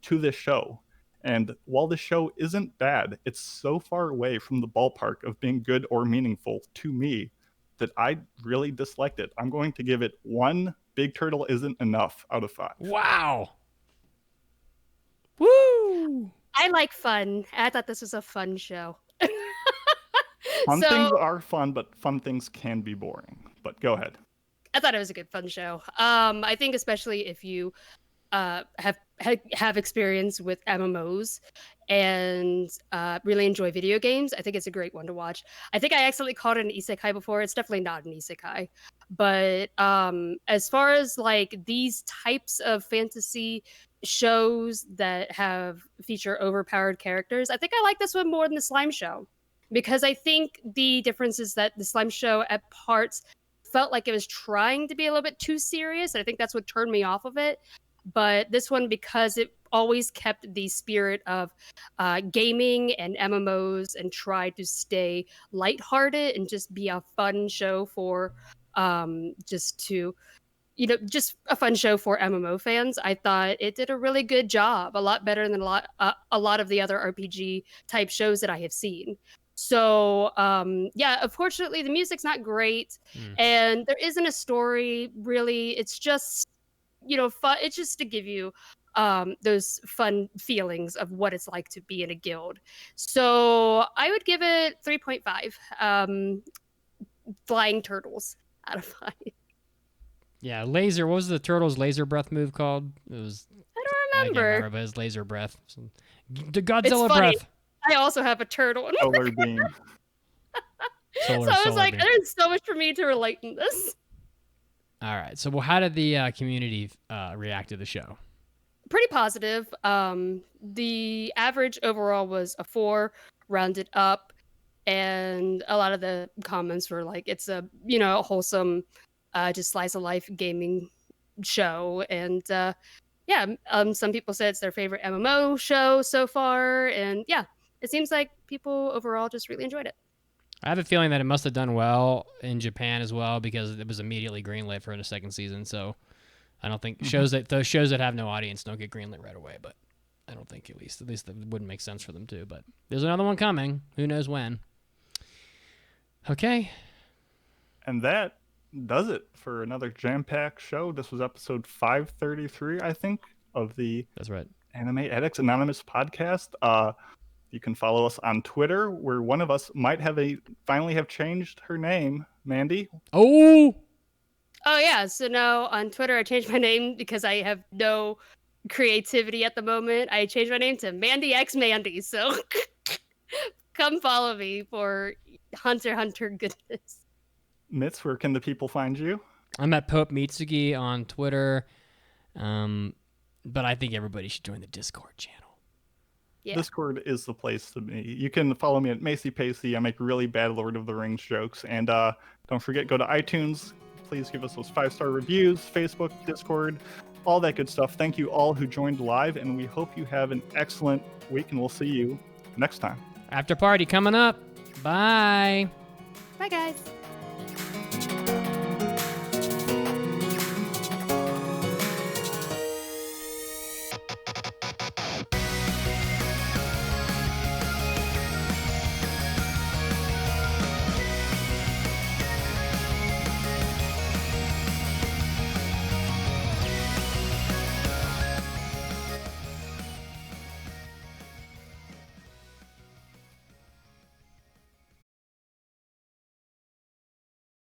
to this show. And while the show isn't bad, it's so far away from the ballpark of being good or meaningful to me that I really disliked it. I'm going to give it 1 big turtle isn't enough out of 5. Wow. Woo! I like fun. I thought this was a fun show. Fun things are fun, but fun things can be boring. But go ahead. I thought it was a good fun show. I think especially if you have experience with MMOs and really enjoy video games, I think it's a great one to watch. I think I accidentally called it an isekai before. It's definitely not an isekai. But as far as like these types of fantasy shows that feature overpowered characters, I think I like this one more than the Slime Show, because I think the difference is that the Slime Show at parts felt like it was trying to be a little bit too serious, and I think that's what turned me off of it. But this one, because it always kept the spirit of gaming and MMOs and tried to stay lighthearted and just be a fun show for just a fun show for MMO fans, I thought it did a really good job, a lot better than a lot of the other RPG type shows that I have seen. So yeah, unfortunately the music's not great, and there isn't a story really. It's just fun. It's just to give you those fun feelings of what it's like to be in a guild. So I would give it 3.5 flying turtles out of 5. Yeah, laser. What was the turtle's laser breath move called? It was. I don't remember. I can't remember, but it's laser breath. The Godzilla breath. I also have a turtle. Solar beam. So I was like, there's so much for me to relate in this. All right. So, how did the community react to the show? Pretty positive. The average overall was a 4, rounded up, and a lot of the comments were like, it's a wholesome, just slice of life gaming show, and some people said it's their favorite MMO show so far, and yeah, it seems like people overall just really enjoyed it. I have a feeling that it must have done well in Japan as well, because it was immediately greenlit for the second season. So I don't think shows that have no audience don't get greenlit right away. But I don't think at least it wouldn't make sense for them to. But there's another one coming. Who knows when? Okay. And that does it for another jam-packed show. This was episode 533, I think, of the That's right. Anime Addicts Anonymous podcast. You can follow us on Twitter, where one of us might finally have changed her name. Mandi? Oh yeah. So now on Twitter, I changed my name because I have no creativity at the moment. I changed my name to Mandi X Mandi. So come follow me for Hunter x Hunter goodness. Mitz, where can the people find you? I'm at Pope Mitsugi on Twitter. But I think everybody should join the Discord channel. Yeah. Discord is the place to be. You can follow me at Macy Pacey. I make really bad Lord of the Rings jokes. And don't forget, go to iTunes. Please give us those 5-star reviews, Facebook, Discord, all that good stuff. Thank you all who joined live, and we hope you have an excellent week, and we'll see you next time. After party coming up. Bye. Bye, guys.